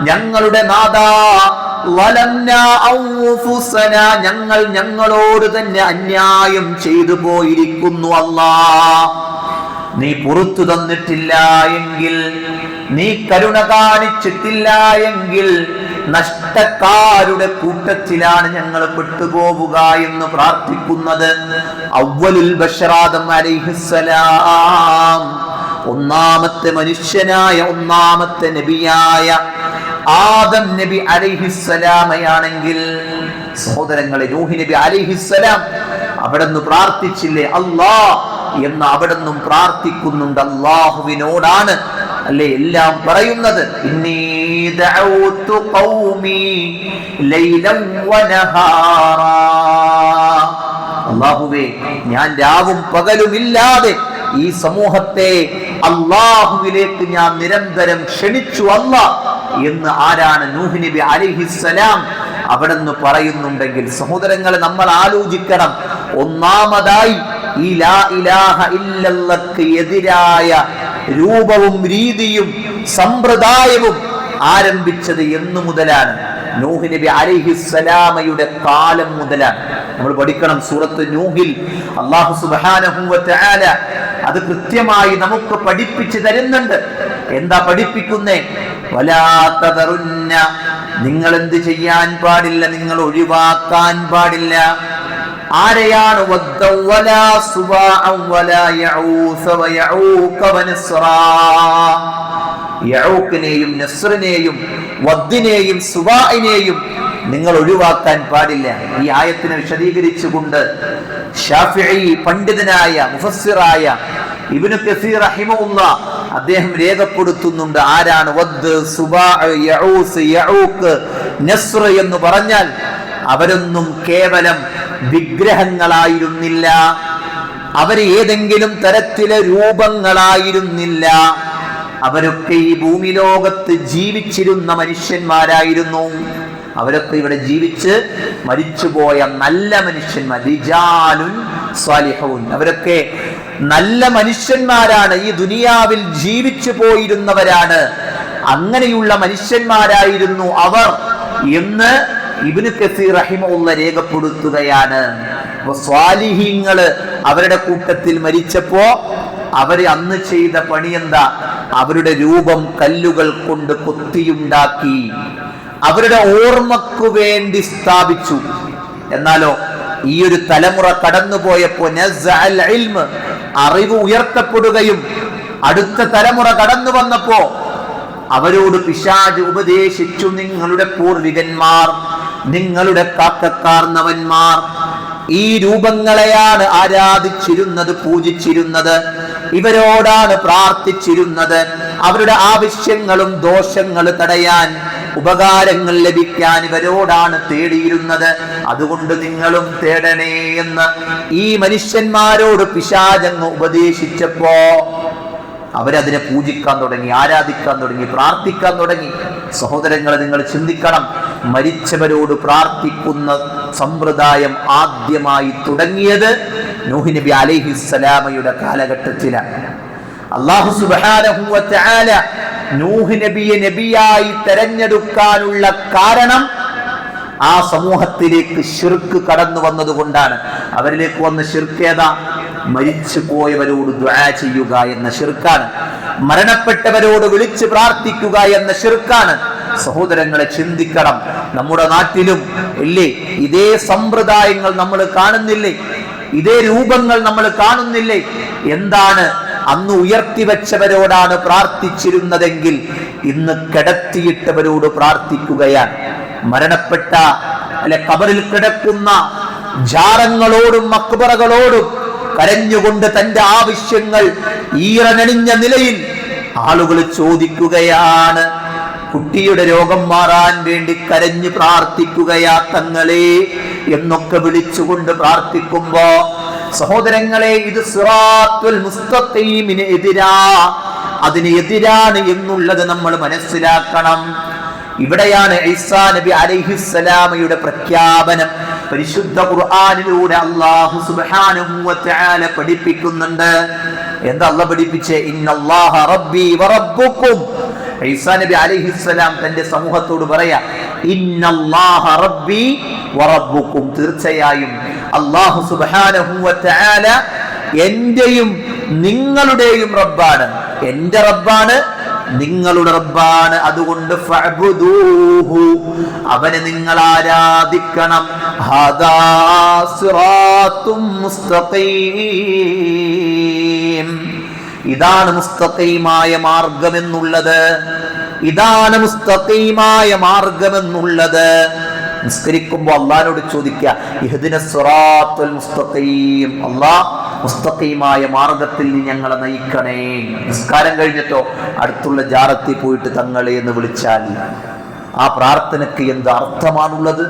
ഞങ്ങളുടെ നാഥാ, ളലംനാ അൻഫുസനാ, ഞങ്ങൾ ഞങ്ങളോട് തന്നെ അന്യായം ചെയ്തു പോയിരിക്കുന്നു. അല്ലാഹ്, നീ പുറത്തു തന്നിട്ടില്ല എങ്കിൽ, നീ കരുണ കാണിച്ചിട്ടില്ല എങ്കിൽ നഷ്ടക്കാരുടെ കൂട്ടത്തിലാണ് ഞങ്ങൾ പെട്ടുപോവുക എന്ന് പ്രാർത്ഥിക്കുന്നത്. അവ്വലുൽ ബശർ ആദം അലൈഹിസ്സലാം, ഒന്നാമത്തെ മനുഷ്യനായ ഒന്നാമത്തെ നബിയായ ആദം നബി അലൈഹിസ്സലാമയാണെങ്കിൽ സഹോദരങ്ങളെ, നൂഹ് നബി അലൈഹിസ്സലാം അവിടുന്ന് പ്രാർത്ഥിച്ചില്ലേ അല്ലാഹ് എന്ന്? അവിടുന്നും പ്രാർത്ഥിക്കുന്നുണ്ട്. അല്ലാഹുവിനോടാണ് അല്ലേ എല്ലാം പറയുന്നത്. ഇന്നി ദഅഉതു ഖൗമി ലൈലൻ വനഹാറാ. അല്ലാഹുവേ, ഞാൻ രാവും പകലുമില്ലാതെ ഈ സമൂഹത്തെ അല്ലാഹുവിലേക്ക് ഞാൻ നിരന്തരം ക്ഷണിച്ചു അല്ലാഹ് എന്ന് ആരാണ്? നൂഹ് നബി അലൈഹിസ്സലാം അവിടുന്ന് പറയുന്നുണ്ടെങ്കിൽ സഹോദരങ്ങളെ, നമ്മൾ ആലോചിക്കണം. ഒന്നാമതായി ഈ ലാ ഇലാഹ ഇല്ലല്ലാഹ്ക്ക് എതിരായ രൂപവും രീതിയും സമ്പ്രദായവും ആരംഭിച്ചത് എന്നു മുതലാണ്? നൂഹ് നബി അലൈഹിസ്സലാമയുടെ കാലം മുതലാണ്. നമ്മൾ പഠിക്കണം, സൂറത്ത് നൂഹിൽ അല്ലാഹു സുബ്ഹാനഹു വ തആല അത് കൃത്യമായി നമുക്ക് പഠിപ്പിച്ചു തരുന്നുണ്ട്. എന്താ പഠിപ്പിക്കുന്നേ? വലാ തദറുന്ന, നിങ്ങൾ എന്ത് ചെയ്യാൻ പാടില്ല? നിങ്ങൾ ഒഴിവാക്കാൻ പാടില്ല. ആരെയാണ്? വദ്ദൻ വലാ സുവാഅൻ വലാ യഊസ വ യഊക വ നസ്റാ. യഊക്കിനെയും നസ്റിനെയും വദ്ദിനെയും സുവാഇനെയും നിങ്ങൾ ഒഴിവാക്കാൻ പാടില്ല. ഈ ആയത്തിനെ വിശദീകരിച്ചുകൊണ്ട് ശാഫിഈ പണ്ഡിതനായ മുഫസ്സിറായ ഇബ്നു കസീർ റഹിമഹുല്ലാഹ് അദ്ദേഹം രേഖപ്പെടുത്തുന്നുണ്ട്, ആരാണ് വദ്, സുബാ, യഊസ്, യഊക്ക്, നസ്ർ എന്ന് പറഞ്ഞാൽ അവരൊന്നും കേവലം വിഗ്രഹങ്ങളായിരുന്നില്ല, അവര് ഏതെങ്കിലും തരത്തിലെ രൂപങ്ങളായിരുന്നില്ല. അവരൊക്കെ ഈ ഭൂമി ലോകത്ത് ജീവിച്ചിരുന്ന മനുഷ്യന്മാരായിരുന്നു. അവരൊക്കെ ഇവിടെ ജീവിച്ച് മരിച്ചുപോയ നല്ല മനുഷ്യന്മാർ, റിജാലുൻ സ്വാലിഹൂൻ. അവരൊക്കെ നല്ല മനുഷ്യന്മാരാണ്, ഈ ദുനിയാവിൽ ജീവിച്ചു പോയിരുന്നവരാണ്. അങ്ങനെയുള്ള മനുഷ്യന്മാരായിരുന്നു അവർ എന്ന് ഇബ്നു കസീർ റഹിമഹുല്ലാഹ് രേഖപ്പെടുത്തുകയാണ്. സ്വാലിഹീങ്ങള് അവരുടെ കൂട്ടത്തിൽ മരിച്ചപ്പോ അവര് അന്ന് ചെയ്ത പണി എന്താ? അവരുടെ രൂപം കല്ലുകൾ കൊണ്ട് കൊത്തിയുണ്ടാക്കി അവരുടെ ഓർമ്മക്കു വേണ്ടി സ്ഥാപിച്ചു. എന്നാലോ ഈ ഒരു തലമുറ കടന്നുപോയപ്പോ നസ്അൽ ഇൽമ്, അറിവ് ഉയർത്തപ്പെടുകയും അടുത്ത തലമുറ കടന്നു വന്നപ്പോ അവരോട് പിശാച് ഉപദേശിച്ചു, നിങ്ങളുടെ പൂർവികന്മാർ, നിങ്ങളുടെ കാക്കക്കാർന്നവന്മാർ ഈ രൂപങ്ങളെയാണ് ആരാധിച്ചിരുന്നത്, പൂജിച്ചിരുന്നത്, ഇവരോടാണ് പ്രാർത്ഥിച്ചിരുന്നത്, അവരുടെ ആവശ്യങ്ങളും ദോഷങ്ങൾ തടയാൻ, ഉപകാരങ്ങൾ ലഭിക്കാൻ ഇവരോടാണ് തേടിയിരുന്നത്. അതുകൊണ്ട് നിങ്ങളും തേടണേ എന്ന് ഈ മനുഷ്യന്മാരോട് പിശാചങ്ങ് ഉപദേശിച്ചപ്പോ അവരതിനെ പൂജിക്കാൻ തുടങ്ങി, ആരാധിക്കാൻ തുടങ്ങി, പ്രാർത്ഥിക്കാൻ തുടങ്ങി. സഹോദരങ്ങളെ, നിങ്ങൾ ചിന്തിക്കണം, മരിച്ചവരോട് പ്രാർത്ഥിക്കുന്ന സമ്പ്രദായം ആദ്യമായി തുടങ്ങിയത് നൂഹ് നബി അലൈഹിസ്സലാമയുടെ കാലഘട്ടത്തിലാണ്. അല്ലാഹു സുബ്ഹാനഹു വ തആല നൂഹ് നബിയെ നബിയായി തെരഞ്ഞെടുക്കാനുള്ള കാരണം ആ സമൂഹത്തിലേക്ക് ശിർക്ക് കടന്നു വന്നതുകൊണ്ടാണ്. അവരിലേക്ക് വന്ന ശിർക്ക് ഏതാ? മരിച്ചു പോയവരോട് ദുആ ചെയ്യുക എന്ന ശിർക്കാണ്, മരണപ്പെട്ടവരോട് വിളിച്ച് പ്രാർത്ഥിക്കുക എന്ന ശിർക്കാണ്. സഹോദരങ്ങളെ, ചിന്തിക്കണം, നമ്മുടെ നാട്ടിലും ഇല്ലേ ഇതേ സമ്പ്രദായങ്ങൾ നമ്മൾ കാണുന്നില്ലേ? ഇതേ രൂപങ്ങൾ നമ്മൾ കാണുന്നില്ലേ? എന്താണ്? അന്ന് ഉയർത്തിവെച്ചവരോടാണ് പ്രാർത്ഥിച്ചിരുന്നതെങ്കിൽ ഇന്ന് കിടത്തിയിട്ടവരോട് പ്രാർത്ഥിക്കുകയാണ്. മരണപ്പെട്ട ഖബറിൽ കിടക്കുന്ന ജാറങ്ങളോടും മക്ബറകളോടും കരഞ്ഞുകൊണ്ട് തന്റെ ആവശ്യങ്ങൾ ഈറനണിഞ്ഞ നിലയിൽ ആളുകൾ ചോദിക്കുകയാണ്. കുട്ടിയുടെ രോഗം മാറാൻ വേണ്ടി കരഞ്ഞു പ്രാർത്ഥിക്കുകയാ തങ്ങളെ എന്നൊക്കെ വിളിച്ചുകൊണ്ട് പ്രാർത്ഥിക്കുമ്പോ, സഹോദരങ്ങളെ, ഇത് സിറാത്തുൽ മുസ്തഖീമിന് എതിരാ, അതിന് എതിരാണ് എന്നുള്ളത് നമ്മൾ മനസ്സിലാക്കണം. ഇവിടെയാണ് ഈസാ നബി അലൈഹിസ്സലാമയുടെ പ്രഖ്യാപനം പരിശുദ്ധ ഖുർആനിലൂടെ അല്ലാഹു സുബ്ഹാനഹു വ തആല പഠിപ്പിക്കുന്നുണ്ട്. എന്താ അല്ലാഹു പഠിപ്പിച്ചേ? ഇന്നല്ലാഹ റബ്ബി വ റബ്ബുക്കും. ഈസാ നബി അലൈഹിസ്സലാം തന്റെ സമൂഹത്തോട് പറയാ, ഇന്നല്ലാഹ റബ്ബി വ റബ്ബുക്കും, തീർച്ചയായും അല്ലാഹു സുബ്ഹാനഹു വ തആല എന്റെയും നിങ്ങളുടെയും റബ്ബാണ്. എന്റെ റബ്ബാണ്, നിങ്ങളുടെ റബ്ബാണ്. അതുകൊണ്ട് ഫഅബ്ദൂഹു, അവനെ നിങ്ങൾ ആരാധിക്കണം. ഹാദാ സിറാത്തും മുസ്തഖീം, ഇതാണ് മുസ്തഖീമായ മാർഗമെന്നുള്ളത്. ഇതാണ് മുസ്തഖീമായ മാർഗമെന്നുള്ളത്. നിസ്കരിക്കുമ്പോൾ അള്ളാഹിനോട് ചോദിക്കുക, ഇഹ്ദിനസ് സിറാത്തുൽ മുസ്തഖീം, അല്ലാഹ് മുസ്തഖീമായ മാർഗത്തിൽ നീ ഞങ്ങളെ നയിക്കണേ. നിസ്കാരം കഴിഞ്ഞിട്ടോ അടുത്തുള്ള ജാറത്തിൽ പോയിട്ട് തങ്ങളെ എന്ന് വിളിച്ചാൽ ആ പ്രാർത്ഥനയ്ക്ക് എന്ത് അർത്ഥമാണുള്ളത്?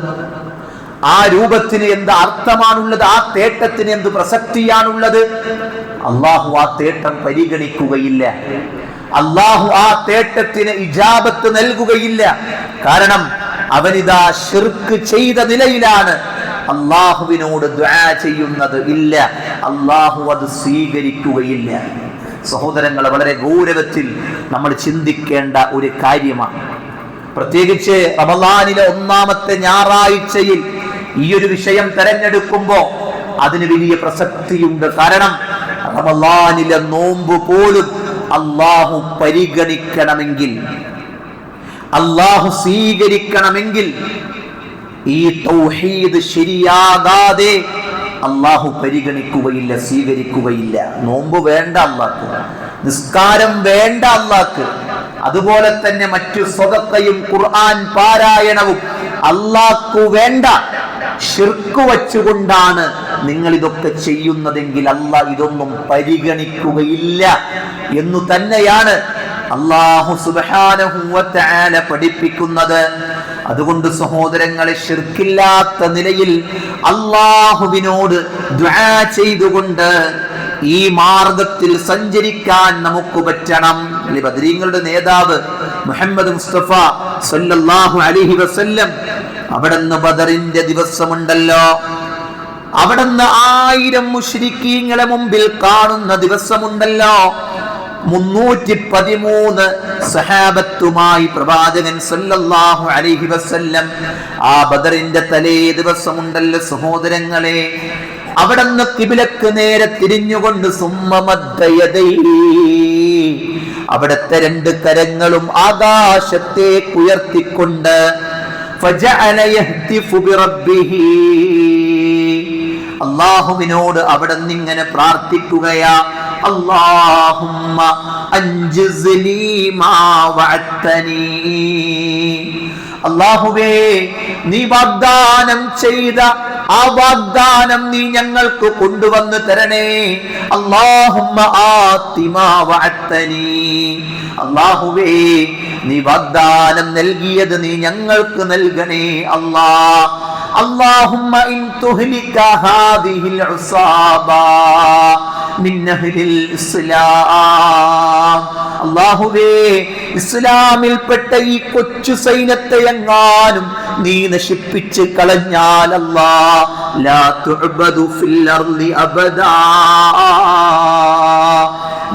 ആ രൂപത്തിന് എന്ത് അർത്ഥമാണുള്ളത്? ആ തേട്ടത്തിന് എന്ത് പ്രസക്തിയാണുള്ളത്? അള്ളാഹു ആ തേട്ടം പരിഗണിക്കുകയില്ല. അള്ളാഹു ആ തേട്ടത്തിന് ഇജാബത്ത് നൽകുകയില്ല. കാരണം അവനിതാ ശിർക്ക് ചെയ്ത നിലയിലാണ് അള്ളാഹുവിനോട് ദുആ ചെയ്യുന്നത് ഇല്ല, അള്ളാഹു അത് സ്വീകരിക്കുകയില്ല. സഹോദരങ്ങളെ, വളരെ ഗൗരവത്തിൽ നമ്മൾ ചിന്തിക്കേണ്ട ഒരു കാര്യമാണ്. പ്രത്യേകിച്ച് റമളാനിലെ ഒന്നാമത്തെ ഞായറാഴ്ചയിൽ ഈ ഒരു വിഷയം തെരഞ്ഞെടുക്കുമ്പോൾ അതിന് വലിയ പ്രസക്തിയുണ്ട്. കാരണം റമളാനിലെ നോമ്പ് പോലും അള്ളാഹു പരിഗണിക്കണമെങ്കിൽ, അള്ളാഹു സ്വീകരിക്കണമെങ്കിൽ ഈ തൗഹീദ് ശരിയാകാതെ അള്ളാഹു പരിഗണിക്കുകയില്ല, സ്വീകരിക്കുകയില്ല. നോമ്പ് വേണ്ട അള്ളാഹ്ക്ക്, നിസ്കാരം വേണ്ട അള്ളാഹ്ക്ക്, അതുപോലെ തന്നെ മറ്റു സ്വതക്കയും ഖുർആൻ പാരായണവും അള്ളാഹ്ക്കു വേണ്ട. ശിർക്ക് വച്ചുകൊണ്ടാണ് നിങ്ങൾ ഇതൊക്കെ ചെയ്യുന്നതെങ്കിൽ അള്ളാഹ് ഇതൊന്നും പരിഗണിക്കുകയില്ല എന്നു തന്നെയാണ് അല്ലാഹു സുബ്ഹാനഹു വ തആല പഠിപ്പിക്കുന്നത്. അതുകൊണ്ട് സഹോദരങ്ങളെ, ശിർക്കില്ലാത്ത നിലയിൽ അല്ലാഹുവിനോട് ദുആ ചെയ്തുകൊണ്ട് ഈ മാർഗത്തിൽ സഞ്ചരിക്കാൻ നമുക്ക് പറ്റണം. ബദരീങ്ങളുടെ നേതാവ് മുഹമ്മദ് മുസ്തഫ സല്ലല്ലാഹു അലൈഹി വസല്ലം അവിടുന്ന് ബദറിന്റെ ദിവസമുണ്ടല്ലോ, അവിടുന്ന് 1000 മുശ്രിക്കീങ്ങളെ മുമ്പിൽ കാണുന്ന ദിവസമുണ്ടല്ലോ, 313 സഹാബത്തുമായി പ്രവാചകൻ സല്ലല്ലാഹു അലൈഹി വസല്ലം ആ ബദറിന്റെ തലേ ദിവസമുണ്ടല്ലോ സഹോദരങ്ങളെ, അവിടുന്ന് ഖിബ്ലക്ക് നേരെ തിരിഞ്ഞുകൊണ്ട് അവിടുത്തെ 2 കരങ്ങളും ആകാശത്തേക്ക് ഉയർത്തിക്കൊണ്ട് അല്ലാഹുവിനോട് അവിടുന്ന് ഇങ്ങനെ പ്രാർത്ഥിക്കുകയാ, അല്ലാഹുമ്മ അൻജിസ്ലി മാ വഅദ്തനി. അല്ലാഹുവേ, നീ വാഗ്ദാനം ചെയ്ത ആ വാഗ്ദാനം നീ ഞങ്ങൾക്ക് കൊണ്ടുവന്ന് തരണേ. അല്ലാഹുമ്മ ആതി മാ വഅദ്തനി. അല്ലാഹുവേ, നീ വാഗ്ദാനം നൽകിയത് നീ ഞങ്ങൾക്ക് നൽകണേ അല്ലാഹ്. അല്ലാഹുമ്മ ഇൻ തുഹ്ലിക ഹാദിഹിൽ ഉസാബ മിൻ അഹ്ലിൽ ഇസ്ലാം. അല്ലാഹുവേ, ഇസ്ലാമിൽപ്പെട്ട ഈ കൊച്ചു സൈന്യത്തെ എങ്ങാനും നീ നശിപ്പിച്ച് കളഞ്ഞാൽ അല്ലാഹ് ലാ തുഅബദു ഫിൽ അർളി അബദാ,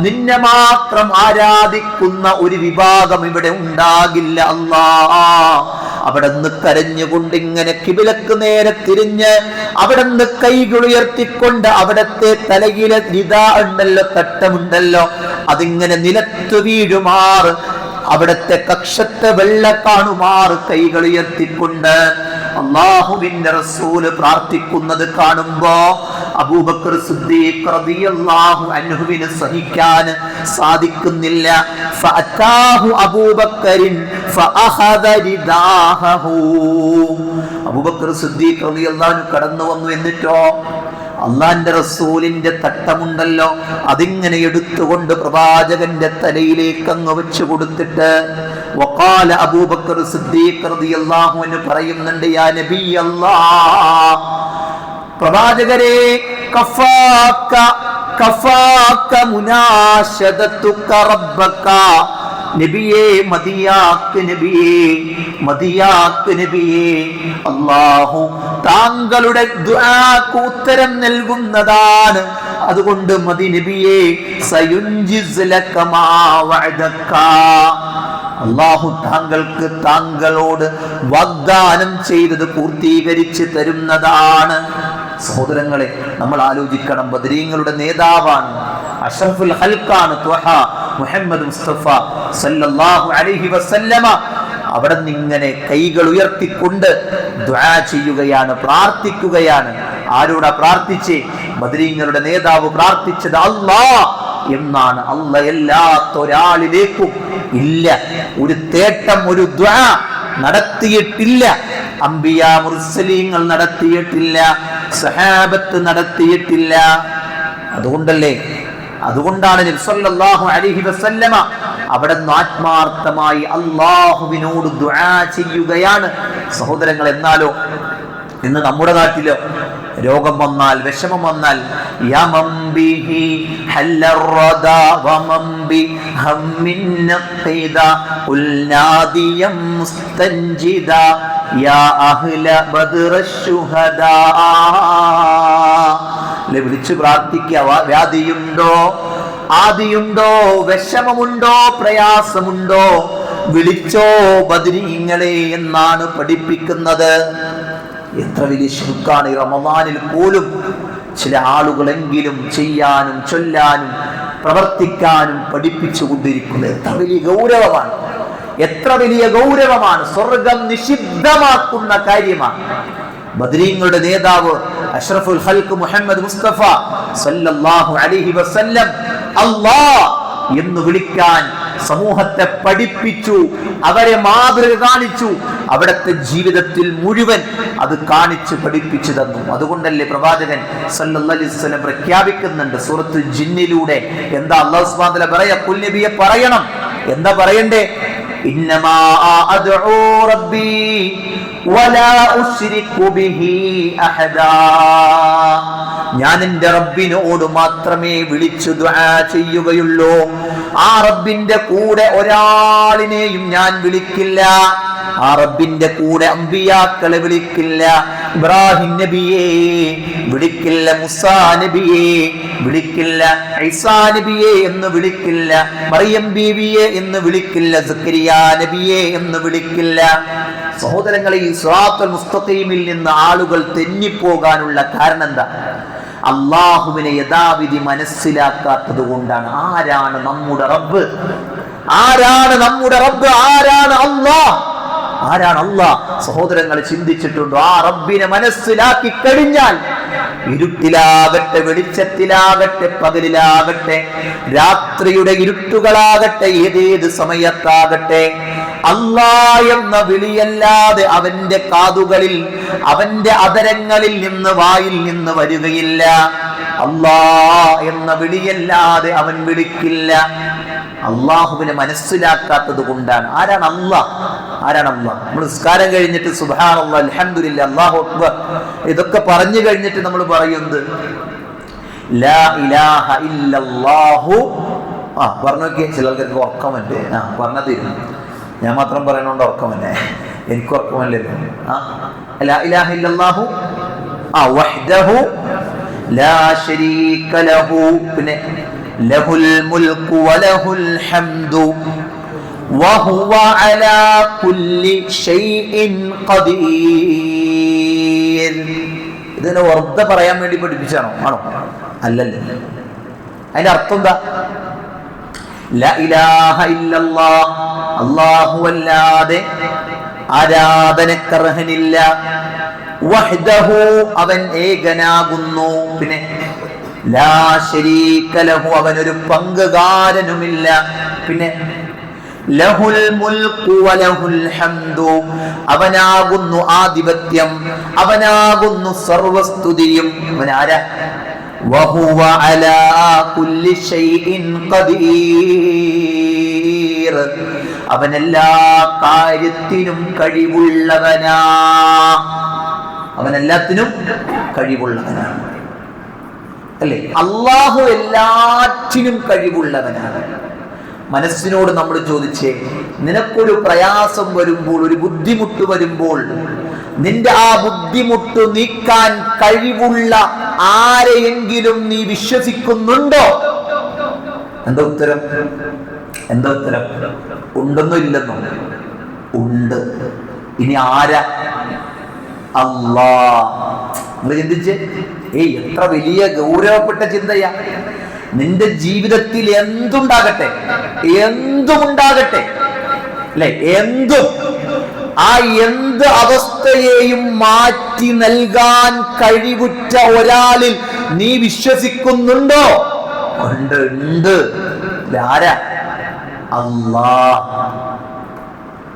നിന്നെ മാത്രം ആരാധിക്കുന്ന ഒരു വിഭാഗം ഇവിടെ ഉണ്ടാകില്ല അല്ലാഹ്. അവിടുന്ന് കരഞ്ഞുകൊണ്ട് ഇങ്ങനെ ഖിബ്ലക്ക് നേരെ തിരിഞ്ഞ് അവിടുന്ന് കൈകൾ ഉയർത്തിക്കൊണ്ട് അവിടത്തെ തലയിലെ രിദാ ഉണ്ടല്ലോ, തട്ടമുണ്ടല്ലോ, അതിങ്ങനെ നിലത്ത് വീഴുമാറ്, അവിടത്തെ കക്ഷത്തെ വെള്ള കാണുമാറ് കൈകൾ ഉയർത്തിക്കൊണ്ട് അല്ലാഹുവിന്റെ റസൂല് പ്രാർത്ഥിക്കുന്നത് കാണുമ്പോ അബൂബക്കർ സിദ്ദീഖ് റളിയല്ലാഹു അൻഹുവിന് സഹിക്കാൻ സാധിക്കുന്നില്ല. ഫഅതാഹു അബൂബക്കറിൻ ഫഅഖദ റിദാഹു. അബൂബക്കർ സിദ്ദീഖ് റളിയല്ലാഹു അൻഹു കടന്നു വന്നു. എന്നിട്ടോ അള്ളാന്റെ റസൂലിന്റെ തട്ടമുണ്ടല്ലോ, അതിങ്ങനെ എടുത്തുകൊണ്ട് പ്രവാചകന്റെ തലയിലേക്ക് അങ്ങ് വെച്ചു കൊടുത്തിട്ട് വഖാല അബൂബക്കർ സിദ്ദീഖ് റളിയല്ലാഹു അൻഹു പറയുന്നുണ്ട്, യാ നബി അല്ലാഹ്, പ്രവാചകരെ, കഫാക കഫാക മുനാശദതുക റബ്ബക. നബിയേ, മദിയാക്ക് നബിയേ, മദിയാക്ക് നബിയേ, അല്ലാഹു താങ്കളുടെ ദുആക്ക് ഉത്തരം നൽകുന്നതാണ്. അതുകൊണ്ട് മദി നബിയേ, സയുൻജിസ് ലക മാ വഅദക. അല്ലാഹു താങ്കൾക്ക് താങ്കളോട് വാഗ്ദാനം ചെയ്തത് പൂർത്തീകരിച്ച് തരുന്നതാണ്. സഹോദരങ്ങളെ, നമ്മൾ ആലോചിക്കണം, ബദരീങ്ങളുടെ നേതാവാണ്, അഷ്റഫുൽ ഖൽഖാണ് ത്വഹ മുഹമ്മദ് മുസ്തഫ സല്ലല്ലാഹു അലൈഹി വസല്ലമ. അവിടെ നിന്നിങ്ങനെ കൈകൾ ഉയർത്തിക്കൊണ്ട് ദുആ ചെയ്യുകയാണ്, പ്രാർത്ഥിക്കുകയാണ്. ആരോടാ പ്രാർത്ഥിച്ചേ? ബദരീങ്ങളുടെ നേതാവ് പ്രാർത്ഥിച്ചത് അല്ലാഹ് എന്നാണ്. അല്ലാഹ് എല്ലാത്തൊരാളിലേക്കും ഇല്ല ഒരു തേട്ടം, ഒരു ദുആ നടത്തിയിട്ടില്ല. അംബിയാ മുർസലീങ്ങൾ നടത്തിയിട്ടില്ല, സഹാബത്ത് നടത്തിയിട്ടില്ല. അതുകൊണ്ടാണ് നബി സല്ലല്ലാഹു അലൈഹി വസല്ലമ അവിടെ ആത്മാർത്ഥമായി അല്ലാഹുവിനോട് ദുആ ചെയ്യുകയാണ്. സഹോദരങ്ങൾ, എന്നാലോ ഇന്ന് നമ്മുടെ നാട്ടിലോ രോഗം വന്നാൽ, വിഷമം വന്നാൽ, യമംബിഹി ഹല്ലറദാ വമംബി ഹമ്മിൻ നഖിദ ഉൽനാദിയം മുസ്തൻജിദ യാ അഹ്ല ബദ്റശ്ശുഹദാ. വിളിച്ചു പ്രാർത്ഥിക്കുക. വ്യാധിയുണ്ടോ, ആദിയുണ്ടോ, വിഷമമുണ്ടോ, പ്രയാസമുണ്ടോ, വിളിച്ചോ ബദ്രീങ്ങളെ എന്നാണ് പഠിപ്പിക്കുന്നത്. എത്ര വലിയ ശിർക്കാണ്! റമദാനിൽ പോലും ചില ആളുകളെങ്കിലും ചെയ്യാനും ചൊല്ലാനും പ്രവർത്തിക്കാനും പഠിപ്പിച്ചു കൊണ്ടിരിക്കുന്നത്. എത്ര വലിയ ഗൗരവമാണ്, എത്ര വലിയ ഗൗരവമാണ്! സ്വർഗം നിഷിദ്ധമാക്കുന്ന കാര്യമാണ്. ബദ്രീങ്ങളുടെ നേതാവ് അഷ്റഫുൽ ഖൽഖ് മുഹമ്മദ് മുസ്തഫ സല്ലല്ലാഹു അലൈഹി വസല്ലം അല്ലാഹ് എന്ന് വിളിക്കാൻ സമൂഹത്തെ പഠിപ്പിച്ചു, അവരെ മാതൃക കാണിച്ചു, അവിടുത്തെ ജീവിതത്തിൽ മുഴുവൻ അത് കാണിച്ചു പഠിപ്പിച്ചു തന്നു. അതുകൊണ്ടല്ലേ പ്രവാചകൻ സല്ലല്ലാഹു അലൈഹി വസല്ലം പ്രഖ്യാപിക്കുന്നുണ്ട് സൂറത്തുൽ ജിന്നിലൂടെ. എന്താ അല്ലാഹു സുബ്ഹാനഹു വ തആല പറയാ? ഖുൽ നബിയെ പറയണം. എന്താ പറയണ്ടേ? ഇന്നമാ അദ്ഉ റബ്ബി വലാ ഉശ്രികു ബിഹി അഹദാ. ഞാൻ എൻ്റെ റബ്ബിനോട് മാത്രമേ വിളിച്ചു ദുആ ചെയ്യുകയുള്ളൂ. ആ റബ്ബിന്റെ കൂടെ ഒരാളിനെയും ഞാൻ വിളിക്കില്ല. ആ റബ്ബിന്റെ കൂടെ അമ്പിയാക്കളെ വിളിക്കില്ല. ഇബ്രാഹിം നബിയെ വിളിക്കില്ല, മുസാ നബിയെ വിളിക്കില്ല, ഈസാ നബിയെ എന്ന് വിളിക്കില്ല, മറിയം ബീവിയെ എന്ന് വിളിക്കില്ല, സക്കരിയാ നബിയെ എന്ന് വിളിക്കില്ല. സഹോദരങ്ങളെ, ഈ സിറാത്തുൽ മുസ്തഖീമിൽ നിന്ന് ആളുകൾ തെന്നിപ്പോകാനുള്ള കാരണം എന്താ? അള്ളാഹുവിനെ യഥാവിധി മനസ്സിലാക്കാത്തത് കൊണ്ടാണ്. ആരാണ് നമ്മുടെ റബ്ബ്? ആരാണ് നമ്മുടെ റബ്ബ്? ആരാണ് അല്ലാഹ്? ആരാണ് അല്ലാഹ്? സഹോദരങ്ങൾ ചിന്തിച്ചിട്ടുണ്ടോ? ആ റബ്ബിനെ മനസ്സിലാക്കി കഴിഞ്ഞാൽ ഇരുട്ടിലാകട്ടെ വെളിച്ചത്തിലാകട്ടെ പകലിലാകട്ടെ രാത്രിയുടെ ഇരുട്ടുകളാകട്ടെ ഏതേത് സമയത്താകട്ടെ അല്ലാഹ് എന്ന വിളിയല്ലാതെ അവന്റെ കാതുകളിൽ, അവന്റെ അധരങ്ങളിൽ നിന്ന്, വായിൽ നിന്ന് വരികയില്ല. അല്ലാഹ് എന്ന വിളിയല്ലാതെ അവൻ വിളിക്കില്ല. അള്ളാഹുവിനെ മനസ്സിലാക്കാത്തത് കൊണ്ടാണ്. ആരാണ് അല്ലാഹ്? ആരാണ് അല്ലാഹ്? നമ്മൾ നിസ്കാരം കഴിഞ്ഞിട്ട് സുബ്ഹാനല്ലാഹ്, അൽഹംദുലില്ലാഹ്, അല്ലാഹു അക്ബർ ഇതൊക്കെ പറഞ്ഞു കഴിഞ്ഞിട്ട് നമ്മൾ പറയുന്നത് ലാ ഇലാഹ ഇല്ലല്ലാഹു. പറഞ്ഞു നോക്കിയേ, ചിലർക്ക് ഉറക്കമല്ലേ? പറഞ്ഞ തീരും. ഞാൻ മാത്രം പറയണോണ്ട് ഉറക്കമല്ലേ? എനിക്ക് ഉറക്കമല്ലല്ലോ. ലാ ഇലാഹ ഇല്ലല്ലാഹു വഹ്ദഹു ലാ ശരീക ലഹു. പിന്നെ ലഹുൽ മുൽക്കു വലഹുൽ ഹംദു വഹുവ അലാ കുല്ലി ഷൈഇൻ ഖദീർ. ഇതിനെ വെറുതെ പറയാൻ വേണ്ടി പഠിപ്പിച്ചാണോ? ആണോ? അല്ലല്ലോ. അതിന്റെ അർത്ഥം എന്താ? ലാ ഇലാഹ ഇല്ലല്ലാഹ്, അല്ലാഹു അല്ലാതെ ആരാധനക്കർഹനില്ല. വഹ്ദഹു, അവൻ ഏകനാകുന്നു. പിന്നെ ലാ ശരീക ലഹു, അവനൊരു പങ്കുകാരനുമില്ല. പിന്നെ ലഹുൽ മുൽക്കു വലഹുൽ ഹംദു, അവനാകുന്നു ആധിപത്യം, അവനാകുന്നു സർവസ്തുതിയും. അവനാരാ? വഹുവ അലാ കുല്ലി ഷൈഇൻ ഖദീർ, അവൻ എല്ലാ കാര്യത്തിനും കഴിവുള്ളവനാ. അവൻ എല്ലാത്തിനും കഴിവുള്ളവനാണ്, അല്ലേ? അല്ലാഹു എല്ലാറ്റിനും കഴിവുള്ളവനാണ്. മനസ്സിനോട് നമ്മൾ ചോദിച്ചേ, നിനക്കൊരു പ്രയാസം വരുമ്പോൾ, ഒരു ബുദ്ധിമുട്ട് വരുമ്പോൾ, നിന്റെ ആ ബുദ്ധിമുട്ട് നീക്കാൻ കഴിവുള്ള ആരെയെങ്കിലും നീ വിശ്വസിക്കുന്നുണ്ടോ? എന്താ ഉത്തരം? എന്താ ഉത്തരം? ഉണ്ടെന്നോ ഇല്ലെന്നോ? ഉണ്ട്. ഇനി ആരാ? അല്ലാഹ്. നിങ്ങൾ ചിന്തിച്ച്, എത്ര വലിയ ഗൗരവപ്പെട്ട ചിന്തയാ! നിന്റെ ജീവിതത്തിൽ എന്തുണ്ടാകട്ടെ, എന്തുമുണ്ടാകട്ടെ, അല്ലെ, എന്തും, ആ എന്ത് അവസ്ഥയെയും മാറ്റി നൽകാൻ കഴിവുറ്റ ഒരാളിൽ നീ വിശ്വസിക്കുന്നുണ്ടോ? ഉണ്ട്, ഉണ്ട്. ആരാ? അല്ലാഹ്.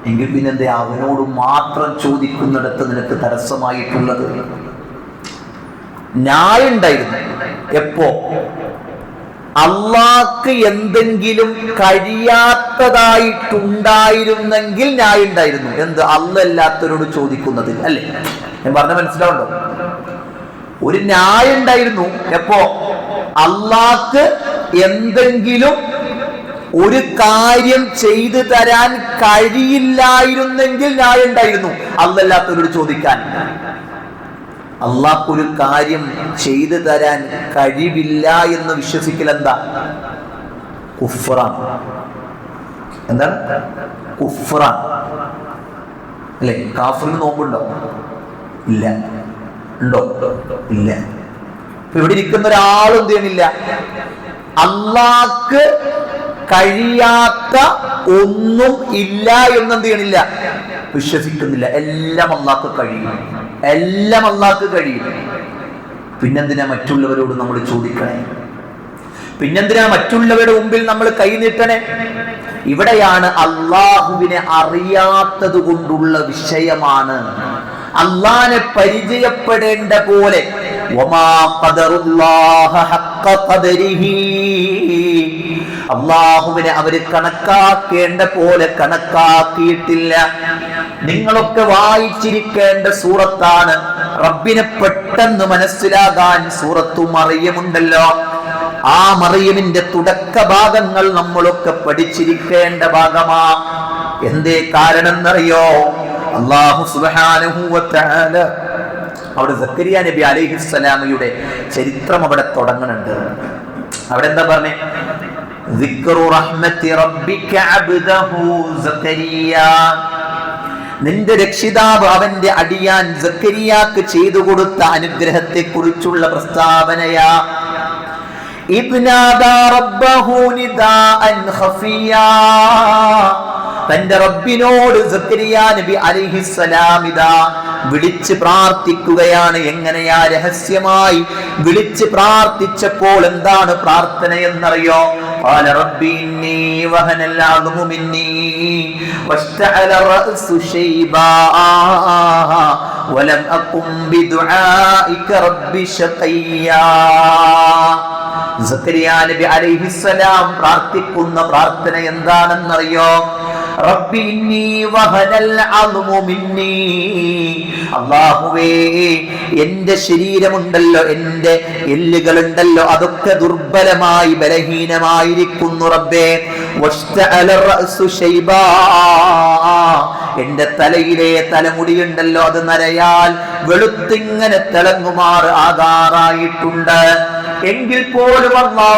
എങ്കിൽ പിന്നെന്തേ അവനോട് മാത്രം ചോദിക്കുന്നിടത്ത് നിനക്ക് തടസ്സമായിട്ടുള്ളത്? ന്യായുണ്ടായിരുന്നു. എപ്പോ? അള്ളാഹ്ക്ക് എന്തെങ്കിലും കഴിയാത്തതായിട്ടുണ്ടായിരുന്നെങ്കിൽ ന്യായുണ്ടായിരുന്നു. എന്ത്? അല്ലാഹ് അല്ലാത്തവരോട് ചോദിക്കുന്നതിൽ, അല്ലേ? ഞാൻ പറഞ്ഞ മനസ്സിലാവുണ്ടോ? ഒരു ന്യായുണ്ടായിരുന്നു. എപ്പോ? അള്ളാഹ്ക്ക് എന്തെങ്കിലും ഒരു കാര്യം ചെയ്തു തരാൻ കഴിയില്ലായിരുന്നെങ്കിൽ ഞാൻ ഉണ്ടായിരുന്നു അല്ലാത്തവരോട് ചോദിക്കാൻ. അള്ളാഹ്ക്കൊരു കാര്യം ചെയ്തു തരാൻ കഴിവില്ല എന്ന് വിശ്വസിക്കൽ എന്താ? കുഫ്റാണ്. എന്താണ്? കുഫ്റാണ് അല്ലെ? കാഫിറിന് നോമ്പുണ്ടോ? ഇല്ല. ഉണ്ടോ? ഇല്ല. ഇവിടെ ഇരിക്കുന്ന ഒരാളും എന്ത് ചെയ്യണില്ല? അള്ളാഹ്ക്ക് കഴിയാത്ത ഒന്നും ഇല്ല എന്നെന്ത് ചെയ്യണില്ല? വിശ്വസിക്കുന്നില്ല. എല്ലാം അള്ളാഹ്ക്ക് കഴിയും. എല്ലാം അള്ളാഹ്ക്ക് കഴിയും. പിന്നെന്തിനാ മറ്റുള്ളവരോട് നമ്മൾ ചോദിക്കണേ? പിന്നെന്തിനാ മറ്റുള്ളവരുടെ മുമ്പിൽ നമ്മൾ കൈ നീട്ടണേ? ഇവിടെയാണ് അള്ളാഹുവിനെ അറിയാത്തത് കൊണ്ടുള്ള വിഷയമാണ്. അള്ളാഹിനെ പരിചയപ്പെടേണ്ട പോലെ അള്ളാഹുവിനെ അവര് കണക്കാക്കേണ്ട പോലെ കണക്കാക്കിയിട്ടില്ല. നിങ്ങളൊക്കെ വായിച്ചിരിക്കേണ്ട സൂറത്താണ്. റബ്ബിനെ പെട്ടെന്ന് മനസ്സിലാകാൻ സൂറത്തു മറിയമുണ്ടല്ലോ. ആ മറിയമിന്റെ തുടക്ക ഭാഗങ്ങൾ നമ്മളൊക്കെ പഠിച്ചിരിക്കേണ്ട ഭാഗമാ. എന്തേ കാരണം എന്നറിയോ? അല്ലാഹു സുബ്ഹാനഹു വ തആല അവിടെ സക്കരിയ നബി അലൈഹിസ്സലാമയുടെ ചരിത്രം അവിടെ തുടങ്ങുന്നുണ്ട്. അവിടെ എന്താ പറഞ്ഞേ? ദിക്റു റഹ്മത്തി റബ്ബിക അബ്ദഹു സക്കരിയ. നിന്റെ രക്ഷിതാവ് അവന്റെ അടിയാൻ സക്കരിയാക്ക് ചെയ്തു കൊടുത്ത അനുഗ്രഹത്തെ കുറിച്ചുള്ള പ്രസ്താവനയാ. ഇബ്നാദാ റബ്ബഹു നിദാഅൻ ഖഫിയാ. തന്റെ റബ്ബിനോട് സക്കരിയ നബി അലൈഹിസ്സലാം ഇതാ വിളിച്ച് പ്രാർത്ഥിക്കുകയാണ്. എങ്ങനെയാ? രഹസ്യമായി വിളിച്ച് പ്രാർത്ഥിച്ചപ്പോൾ എന്താണ് പ്രാർത്ഥന എന്നറിയോ? ഖാല റബ്ബി ഇന്നി വഹനൽ അദ്മു മിന്നി വസ്തഅല റഅസു ശൈബാ വലം അകും ബിദുആഇക റബ്ബി ശഖിയാ. സക്കരിയ നബി അലൈഹിസ്സലാം പ്രാർത്ഥിക്കുന്ന പ്രാർത്ഥന എന്താണെന്നറിയോ? റബ്ബി ഇന്നി വഹനൽ അദ്മു മിന്നി. അല്ലാഹുവേ, എന്റെ ശരീരമുണ്ടല്ലോ, എന്റെ എല്ലുകളുണ്ടല്ലോ, അതൊക്കെ ദുർബലമായി ബലഹീനമായിരിക്കുന്നു റബ്ബേ. വസ്തഅല റഅസു ശൈബാ. എന്റെ തലയിലെ തലമുടിയുണ്ടല്ലോ, അത് നരയാൽ വെളുത്തിങ്ങനെ തിളങ്ങുമാർ ആകാറായിട്ടുണ്ട്. എങ്കിൽ പോലും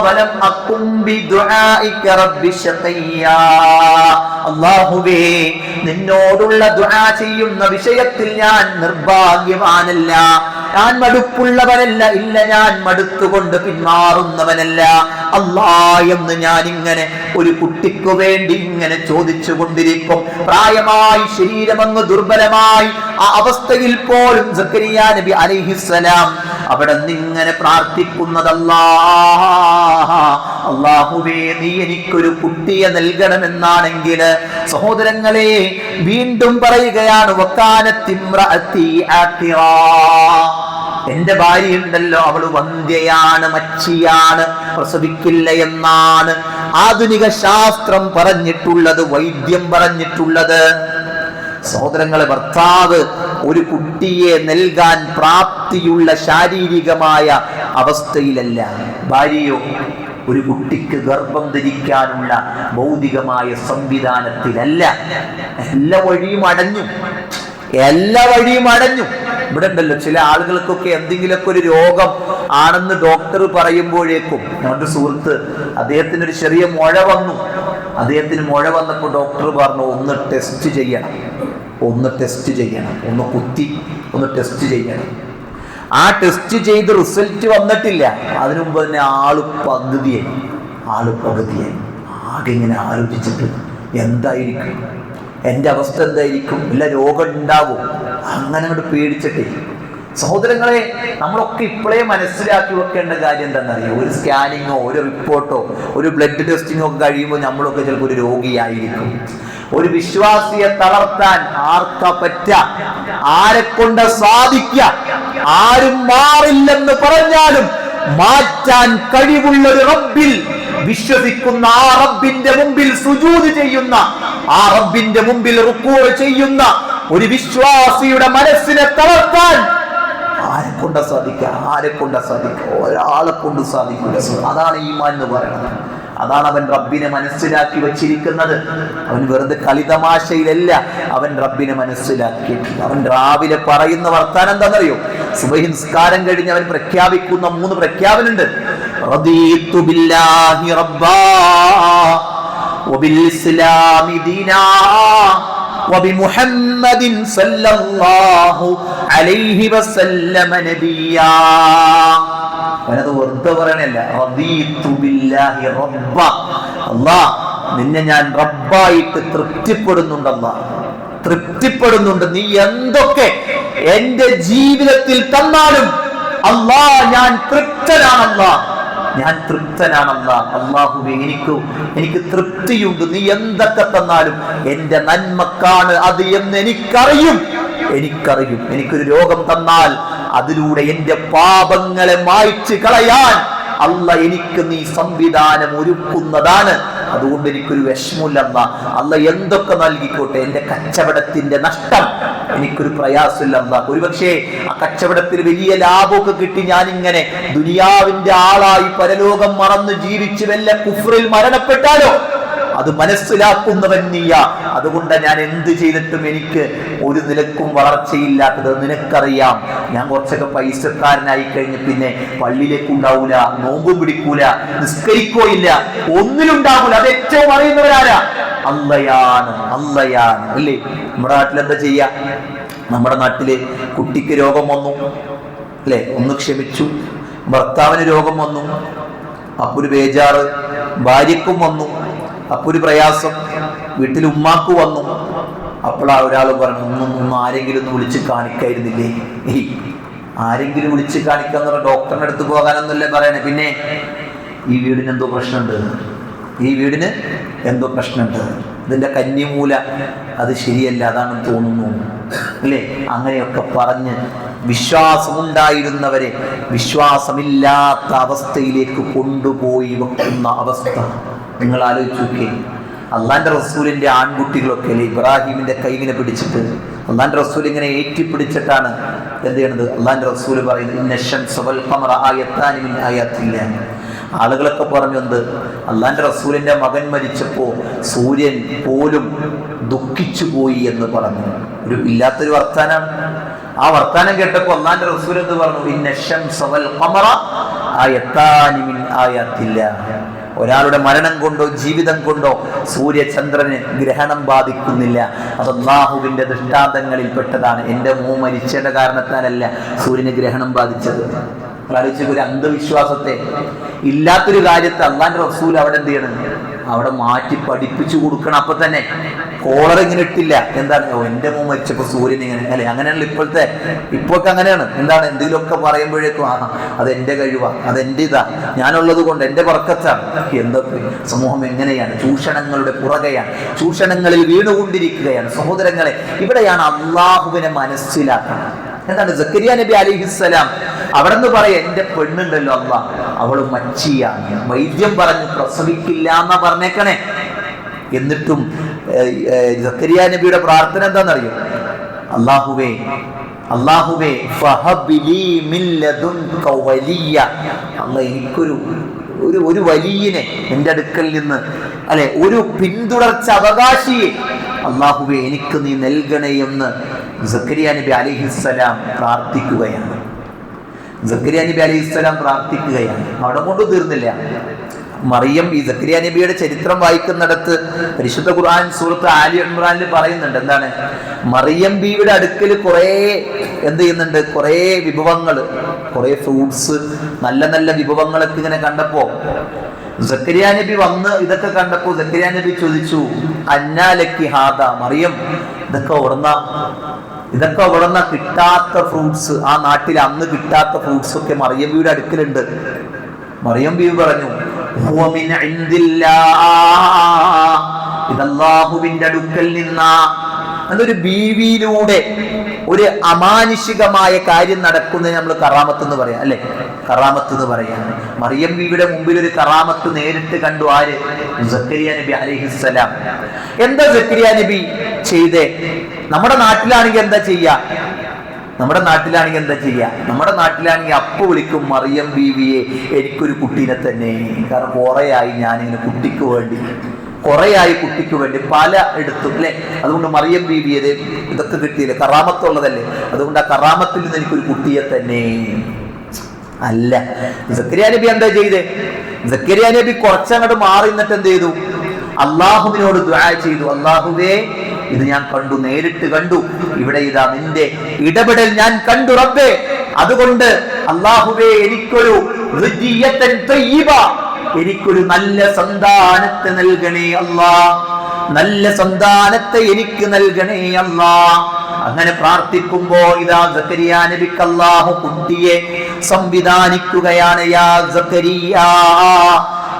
വലം അകും ബിദുആഇക റബ്ബി ശഖിയാ. അല്ലാഹുവേ, നിന്നോടുള്ള ദുആ ചെയ്യുന്ന വിഷയത്തിൽ ഞാൻ നിർഭാഗ്യവാനല്ല, ഞാൻ മടുപ്പുള്ളവനല്ല. ഇല്ല, ഞാൻ മടുത്തുകൊണ്ട് പിന്മാറുന്നവനല്ല. അല്ലാ എന്ന് ഞാൻ ഇങ്ങനെ ഒരു കുട്ടിക്കു വേണ്ടി ഇങ്ങനെ ചോദിച്ചു കൊണ്ടിരിക്കും. പ്രായമായി, ശരീരമങ്ങ് ദുർബലമായി, ആ അവസ്ഥയിൽ പോലും സക്കരിയ നബി അലൈഹിസ്സലാം അവിടെ നിന്നിങ്ങനെ പ്രാർത്ഥിക്കുന്നതല്ലാ, അല്ലാഹുവേ, നീ എനിക്കൊരു കുട്ടിയെ നൽകണമെന്നാണെങ്കിൽ, സഹോദരങ്ങളെ വീണ്ടും പറയുകയാണ്, വകാനത്തിംറഅതി ആഖിറാ. എന്റെ ഭാര്യ ഉണ്ടല്ലോ, അവള് വന്ധ്യയാണ്, മച്ചിയാണ്, പ്രസവിക്കില്ല എന്നാണ് ആധുനിക ശാസ്ത്രം പറഞ്ഞിട്ടുള്ളത്, വൈദ്യം പറഞ്ഞിട്ടുള്ളത്. സഹോദരങ്ങളെ, ഭർത്താവ് ഒരു കുട്ടിയെ നൽകാൻ പ്രാപ്തിയുള്ള ശാരീരികമായ അവസ്ഥയിലല്ല. ഭാര്യയോ ഒരു കുട്ടിക്ക് ഗർഭം ധരിക്കാനുള്ള ഭൗതികമായ സംവിധാനത്തിലല്ല. എല്ലാ വഴിയും അടഞ്ഞു. ഇവിടെ ഉണ്ടല്ലോ ചില ആളുകൾക്കൊക്കെ എന്തെങ്കിലുമൊക്കെ ഒരു രോഗം ആണെന്ന് ഡോക്ടർ പറയുമ്പോഴേക്കും, ഞങ്ങളുടെ സുഹൃത്ത്, അദ്ദേഹത്തിന് ഒരു ചെറിയ മുഴ വന്നു. അദ്ദേഹത്തിന് മുഴ വന്നപ്പോൾ ഡോക്ടർ പറഞ്ഞു, ഒന്ന് ടെസ്റ്റ് ചെയ്യണം, ഒന്ന് കുത്തി ഒന്ന് ടെസ്റ്റ് ചെയ്യണം. ആ ടെസ്റ്റ് ചെയ്ത് റിസൾട്ട് വന്നിട്ടില്ല. അതിനു മുമ്പ് തന്നെ ആള് പകുതിയായി. ആകെ ഇങ്ങനെ ആലോചിച്ചിട്ട് എന്തായിരിക്കും എൻ്റെ അവസ്ഥ, എന്തായിരിക്കും, വല്ല രോഗം ഉണ്ടാവും, അങ്ങനെ അങ്ങോട്ട് പേടിച്ചിട്ടേ. സഹോദരങ്ങളെ, നമ്മളൊക്കെ ഇപ്പോഴേ മനസ്സിലാക്കി വെക്കേണ്ട കാര്യം എന്താണെന്നറിയോ? ഒരു സ്കാനിങ്ങോ ഒരു റിപ്പോർട്ടോ ഒരു ബ്ലഡ് ടെസ്റ്റിങ്ങോ ഒക്കെ കഴിയുമ്പോൾ നമ്മളൊക്കെ ചിലപ്പോൾ ഒരു രോഗിയായിരിക്കും. ഒരു വിശ്വാസിയെ തളർത്താൻ ആർക്കാ പറ്റ? ആരെക്കൊണ്ട് സാധിക്ക? ആരും മാറില്ലെന്ന് പറഞ്ഞാലും മാറ്റാൻ കഴിവുള്ള ഒരു റബ്ബിൽ വിശ്വസിക്കുന്ന, ആ റബ്ബിന്റെ മുമ്പിൽ സുജൂദ് ചെയ്യുന്ന, ആ റബ്ബിന്റെ മുമ്പിൽ റുക്കൂ ചെയ്യുന്ന ഒരു വിശ്വാസിയുടെ മനസ്സിനെ തളർത്താൻ ആരെക്കൊണ്ട് സാധിക്കുക? ഒരാളെ കൊണ്ട് സാധിക്കില്ല. അതാണ് ഈമാൻ എന്ന് പറയുന്നത്. അതാണ് അവൻ റബ്ബിനെ മനസ്സിലാക്കി വെച്ചിരിക്കുന്നത്. അവൻ വെറുതെ കളിതമാശയിലല്ല അവൻ റബ്ബിനെ മനസ്സിലാക്കിയിട്ടില്ല. അവൻ രാവിലെ പറയുന്ന വർത്താനം എന്താണെന്നറിയോ? സുബഹി നിസ്കാരം കഴിഞ്ഞ് അവൻ പ്രഖ്യാപിക്കുന്ന 3 പ്രഖ്യാപനമുണ്ട്. റദീതു ബില്ലാഹി റബ്ബാ വബിൽ ഇസ്ലാമി ദീനാ വബിമുഹമ്മദിൻ സല്ലല്ലാഹു അലൈഹി വസല്ലമ നബിയാ. അവനത് വെറുതെ പറയണല്ല. റദീതു ബില്ലാഹി റബ്ബ, അല്ലാഹ് നിന്നെ ഞാൻ റബ്ബായിട്ട് തൃപ്തിപ്പെടുന്നുണ്ട്. നീ എന്തൊക്കെ എന്റെ ജീവിതത്തിൽ തന്നാലും അല്ലാഹ് ഞാൻ തൃപ്തനാണല്ലാ. അല്ലാഹുവേ എനിക്ക് തൃപ്തിയുണ്ട്. നീ എന്തൊക്കെ തന്നാലും എന്റെ നന്മക്കാണ് അത് എന്ന് എനിക്കറിയും. എനിക്കൊരു രോഗം തന്നാൽ അതിലൂടെ എന്റെ പാപങ്ങളെ മായ്ച്ചു കളയാൻ എനിക്ക് നീ സംവിധാനം ഒരുക്കുന്നതാണ്. അതുകൊണ്ട് എനിക്കൊരു വിഷമില്ല. എന്തൊക്കെ നൽകിക്കോട്ടെ, എന്റെ കച്ചവടത്തിന്റെ നഷ്ടം എനിക്കൊരു പ്രയാസമില്ല. ഒരുപക്ഷെ ആ കച്ചവടത്തിൽ വലിയ ലാഭമൊക്കെ കിട്ടി ഞാനിങ്ങനെ ദുനിയാവിന്റെ ആളായി പരലോകം മറന്ന് ജീവിച്ച് വല്ല കുഫ്റിൽ മരണപ്പെട്ടാലോ അത് മനസ്സിലാക്കുന്നവൻ നീയാ. അതുകൊണ്ട് ഞാൻ എന്ത് ചെയ്തിട്ടും എനിക്ക് ഒരു നിലക്കും വളർച്ചയില്ലാത്തത് നിനക്കറിയാം. ഞാൻ കുറച്ചൊക്കെ പൈസക്കാരനായി കഴിഞ്ഞ് പിന്നെ പള്ളിയിലേക്ക് ഉണ്ടാവൂല, നോമ്പും പിടിക്കൂല, നിസ്കരിക്കോയില്ല, ഒന്നിലുണ്ടാവൂല. അത് ഏറ്റവും അറിയുന്നവരാരാ? അല്ലയാണ് അല്ലേ? നമ്മുടെ നാട്ടിൽ എന്താ ചെയ്യാ? നമ്മുടെ നാട്ടില് കുട്ടിക്ക് രോഗം വന്നു അല്ലെ, ഒന്ന് ക്ഷമിച്ചു. ഭർത്താവിന് രോഗം വന്നു, അപ്പൊ ഒരു ബേജാറ്. ഭാര്യക്കും വന്നു, അപ്പൊ ഒരു പ്രയാസം. വീട്ടിൽ ഉമ്മാക്ക് വന്നു, അപ്പോൾ ഒരാൾ പറഞ്ഞു, ഒന്നും ആരെങ്കിലും ഒന്ന് വിളിച്ച് കാണിക്കായിരുന്നില്ലേ? ആരെങ്കിലും വിളിച്ച് കാണിക്കാന്ന് പറഞ്ഞ ഡോക്ടറിന്റെ അടുത്ത് പോകാനൊന്നുമല്ലേ പറയണേ. പിന്നെ ഈ വീടിന് എന്തോ പ്രശ്നമുണ്ട്, ഇതിന്റെ കന്നിമൂല അത് ശരിയല്ല, അതാണെന്ന് തോന്നുന്നു അല്ലേ? അങ്ങനെയൊക്കെ പറഞ്ഞ് വിശ്വാസമുണ്ടായിരുന്നവരെ വിശ്വാസമില്ലാത്ത അവസ്ഥയിലേക്ക് കൊണ്ടുപോയി വെക്കുന്ന അവസ്ഥ നിങ്ങൾ ആലോചിച്ച് നോക്കിയേ. അള്ളാന്റെ റസൂലിന്റെ ആൺകുട്ടികളൊക്കെ അല്ലേ ഇബ്രാഹിമിന്റെ കൈവിനെ പിടിച്ചിട്ട് അള്ളാന്റെ റസൂൽ ഇങ്ങനെ ഏറ്റിപ്പിടിച്ചിട്ടാണ് എന്ത് ചെയ്യണത്? അള്ളാന്റെ റസൂൽ പറയുന്നത് ആളുകളൊക്കെ പറഞ്ഞു എന്ത്? അള്ളാന്റെ റസൂലിന്റെ മകൻ മരിച്ചപ്പോ സൂര്യൻ പോലും ദുഃഖിച്ചു പോയി എന്ന് പറഞ്ഞു. ഒരു ഇല്ലാത്തൊരു വർത്താനാണ്. ആ വർത്താനം കേട്ടപ്പോ അള്ളാന്റെ റസൂൽ എന്ന് പറഞ്ഞു, ഒരാളുടെ മരണം കൊണ്ടോ ജീവിതം കൊണ്ടോ സൂര്യചന്ദ്രന് ഗ്രഹണം ബാധിക്കുന്നില്ല. അത് അല്ലാഹുവിന്റെ ദൃഷ്ടാന്തങ്ങളിൽ പെട്ടതാണ്. എന്റെ മോൻ മരിച്ചതിന്റെ കാരണത്താലല്ല സൂര്യന് ഗ്രഹണം ബാധിച്ചത്. ഒരു അന്ധവിശ്വാസത്തെ, ഇല്ലാത്തൊരു കാര്യത്തെ അള്ളാന്റെ റസൂൽ അവിടെ എന്ത് ചെയ്യണം? അവിടെ മാറ്റി പഠിപ്പിച്ചു കൊടുക്കണം. അപ്പൊ തന്നെ കോളർ ഇങ്ങനെ ഇട്ടില്ല. എന്താണ്? എന്റെ മോൻ മരിച്ചപ്പോ സൂര്യൻ ഇങ്ങനെ അല്ലെ? അങ്ങനെയാണല്ലോ ഇപ്പോഴൊക്കെ അങ്ങനെയാണ്. എന്താണ്? എന്തെങ്കിലുമൊക്കെ പറയുമ്പോഴേക്കും അത് എന്റെ കഴിവാ, അതെന്റെ ഇതാ, ഞാനുള്ളത് കൊണ്ട് എന്റെ ബർക്കത്താണ്. എന്തൊക്കെ സമൂഹം എങ്ങനെയാണ്? ചൂഷണങ്ങളുടെ പുറകെയാണ്, ചൂഷണങ്ങളിൽ വീണുകൊണ്ടിരിക്കുകയാണ്. സഹോദരങ്ങളെ, ഇവിടെയാണ് അള്ളാഹുവിനെ മനസ്സിലാക്കണം. എന്താണ്? സക്കരിയ നബി അലൈഹിസ്സലാം അവിടെ നിന്ന് പറയാ, എന്റെ പെണ്ണുണ്ടല്ലോ അള്ളാഹ്, അവള് മച്ചിയാണ്, വൈദ്യം പറഞ്ഞു പ്രസവിക്കില്ല എന്നാ പറഞ്ഞേക്കണേ. എന്നിട്ടും സക്കരിയ നബിയുടെ പ്രാർത്ഥന എന്താണെന്നറിയോ? അല്ലാഹുവേ ഫഹബിലി മിൻ ലദുൻക വലിയ, അല്ലാഹ് എനിക്കൊരു വലിയനെ എൻ്റെ അടുക്കൽ നിന്ന് അല്ലെ, ഒരു പിന്തുടർച്ച അവകാശിയെ അല്ലാഹുവേ എനിക്ക് നീ നൽകണേ എന്ന് സക്കരിയ നബി അലൈഹിസ്സലാം പ്രാർത്ഥിക്കുകയാണ്. അവിടെ കൊണ്ട് തീർന്നില്ല. മറിയം, ഈ സക്കരിയ നബിയുടെ ചരിത്രം വായിക്കുന്നിടത്ത് പരിശുദ്ധ ഖുർആൻ സൂറത്ത് ആലി ഇമ്രാനിൽ പറയുന്നുണ്ട്. എന്താണ്? മറിയം ബീവിയുടെ അടുക്കൽ കുറെ എന്ത് ചെയ്യുന്നുണ്ട്? കുറെ വിഭവങ്ങൾ, കുറെ ഫ്രൂട്ട്സ്, നല്ല നല്ല വിഭവങ്ങളൊക്കെ ഇങ്ങനെ കണ്ടപ്പോ സക്കരിയ നബി വന്ന് ഇതൊക്കെ കണ്ടപ്പോ സക്കരിയ നബി ചോദിച്ചു, അന്നാലക്കി ഹാദ, മറിയം ഇതൊക്കെ ഉടന്ന കിട്ടാത്ത ഫ്രൂട്ട്സ്, ആ നാട്ടിൽ അന്ന് കിട്ടാത്ത ഫ്രൂട്ട്സ് ഒക്കെ മറിയം ബീവിയുടെ അടുക്കലുണ്ട്. മറിയം ബീവി പറഞ്ഞു, ഇതല്ലാഹുവിന്റെ അടുക്കൽ നിന്നാ. എന്നൊരു ബീവിയിലൂടെ ഒരു അമാനുഷികമായ കാര്യം നടക്കുന്നതിന് നമ്മൾ കറാമത്ത് എന്ന് പറയാം അല്ലെ? കറാമത്ത് എന്ന് പറയാം. മറിയം ബീവിയുടെ മുമ്പിൽ ഒരു കറാമത്ത് നേരിട്ട് കണ്ടു. ആര്? സക്കരിയ നബി അലൈഹിസ്സലാം. എന്താ സക്കരിയ നബി ചെയ്തേ? നമ്മുടെ നാട്ടിലാണെങ്കിൽ എന്താ ചെയ്യാ? നമ്മുടെ നാട്ടിലാണെങ്കിൽ എന്താ ചെയ്യുക? നമ്മുടെ നാട്ടിലാണെങ്കിൽ അപ്പ വിളിക്കും മറിയം ബീവിയെ, എനിക്കൊരു കുട്ടീനെ തന്നെ. കാരണം കുറേയായി ഞാനിങ്ങനെ കുട്ടിക്ക് വേണ്ടി പല എടുത്തും അല്ലെ. അതുകൊണ്ട് മറിയം ബീവിയെ ഇതൊക്കെ കിട്ടിയില്ലേ, കറാമത്തുള്ളതല്ലേ, അതുകൊണ്ട് ആ കറാമത്തിൽ നിന്ന് എനിക്കൊരു കുട്ടിയെ തന്നെ. അല്ല, സക്കരിയ നബി എന്താ ചെയ്തേ? സക്കരിയ നബി കുറച്ചങ്ങോട്ട് മാറി നിന്നിട്ട് എന്ത് ചെയ്തു? അള്ളാഹുവിനോട് ദുആ ചെയ്തു. അള്ളാഹുവേ, ഇത് ഞാൻ കണ്ടു, നേരിട്ട് കണ്ടു, ഇവിടെ ഇതാ നിന്റെ ഇടപെടൽ ഞാൻ കണ്ടു റബ്ബേ. അതുകൊണ്ട് അള്ളാഹുവേ, എനിക്കൊരു നല്ല സന്താനത്തെ നൽകണേ അല്ലാ, നല്ല സന്താനത്തെ എനിക്ക് നൽകണേ അല്ലാ. അങ്ങനെ പ്രാർത്ഥിക്കുമ്പോ ഇതാ സക്കരിയ നബിക്ക് അല്ലാഹു കുട്ടിയെ സംവിധാനിക്കുകയാണ്. യാ സക്കരിയ,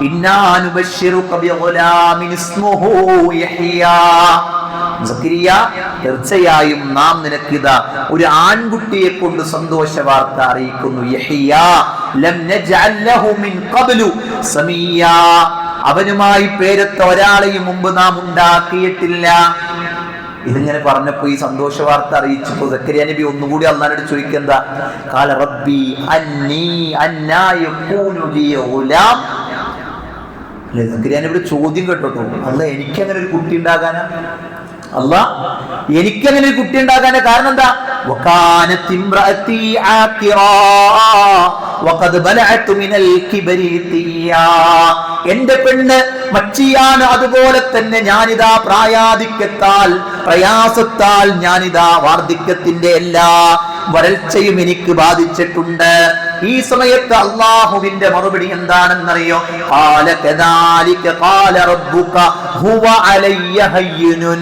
ഇന്നാ നുബശ്ശിറുക ബിഗുലാമിൻ ഇസ്മുഹു യഹ്യാ. സക്കരിയ, തീർച്ചയായും നാം നിനക്കിതാ ഒരു ആൺകുട്ടിയെ കൊണ്ട് സന്തോഷ വാർത്ത അറിയിക്കുന്നു. യഹ്യാ ലം നജ്അൽ ലഹു മിൻ ഖബ്ലു സമീയാ. അവനുമായി പേരൊത്ത ഒരാളെയും മുമ്പ് നാം ഉണ്ടാക്കിയിട്ടില്ല. ഇതിങ്ങനെ പറഞ്ഞപ്പോ, ഈ സന്തോഷ വാർത്ത അറിയിച്ചപ്പോ സക്കരിയ നബി ഒന്നുകൂടി അല്ലാഹുവോട് ചോദിക്കെന്താ? ഖാല റബ്ബി അന്നാ യകൂനു ലി ഗുലാം. സക്കരിയ നബിയുടെ ചോദ്യം കേട്ടോ, അല്ലാഹ് എനിക്കങ്ങനെ ഒരു കുട്ടി ഉണ്ടാകാനാ? അല്ലാഹ് എനിക്കങ്ങനെ ഒരു കുട്ടി ഉണ്ടാകാനാ? കാരണം എന്താ? വകാനത് ഇംറഅതി ആഖിറാ വഖദ് ബലഅതു മിനൽ കിബരി തിയാ. എന്റെ പെണ്ണ് മച്ചിയാണ്, അതുപോലെ തന്നെ ഞാനിതാ പ്രയാസത്താൽ ഞാനിതാ വാർദ്ധക്യത്തിന്റെ എല്ലാ വരൾച്ചയും എനിക്ക് ബാധിച്ചിട്ടുണ്ട്. ഈ സമയത്ത് അല്ലാഹുവിന്റെ മറുപടി എന്താണെന്നറിയോ? ഖാല കദാലിക ഖാല റബ്ബുക ഹുവ അലയ്യ ഹയ്യിനുൻ.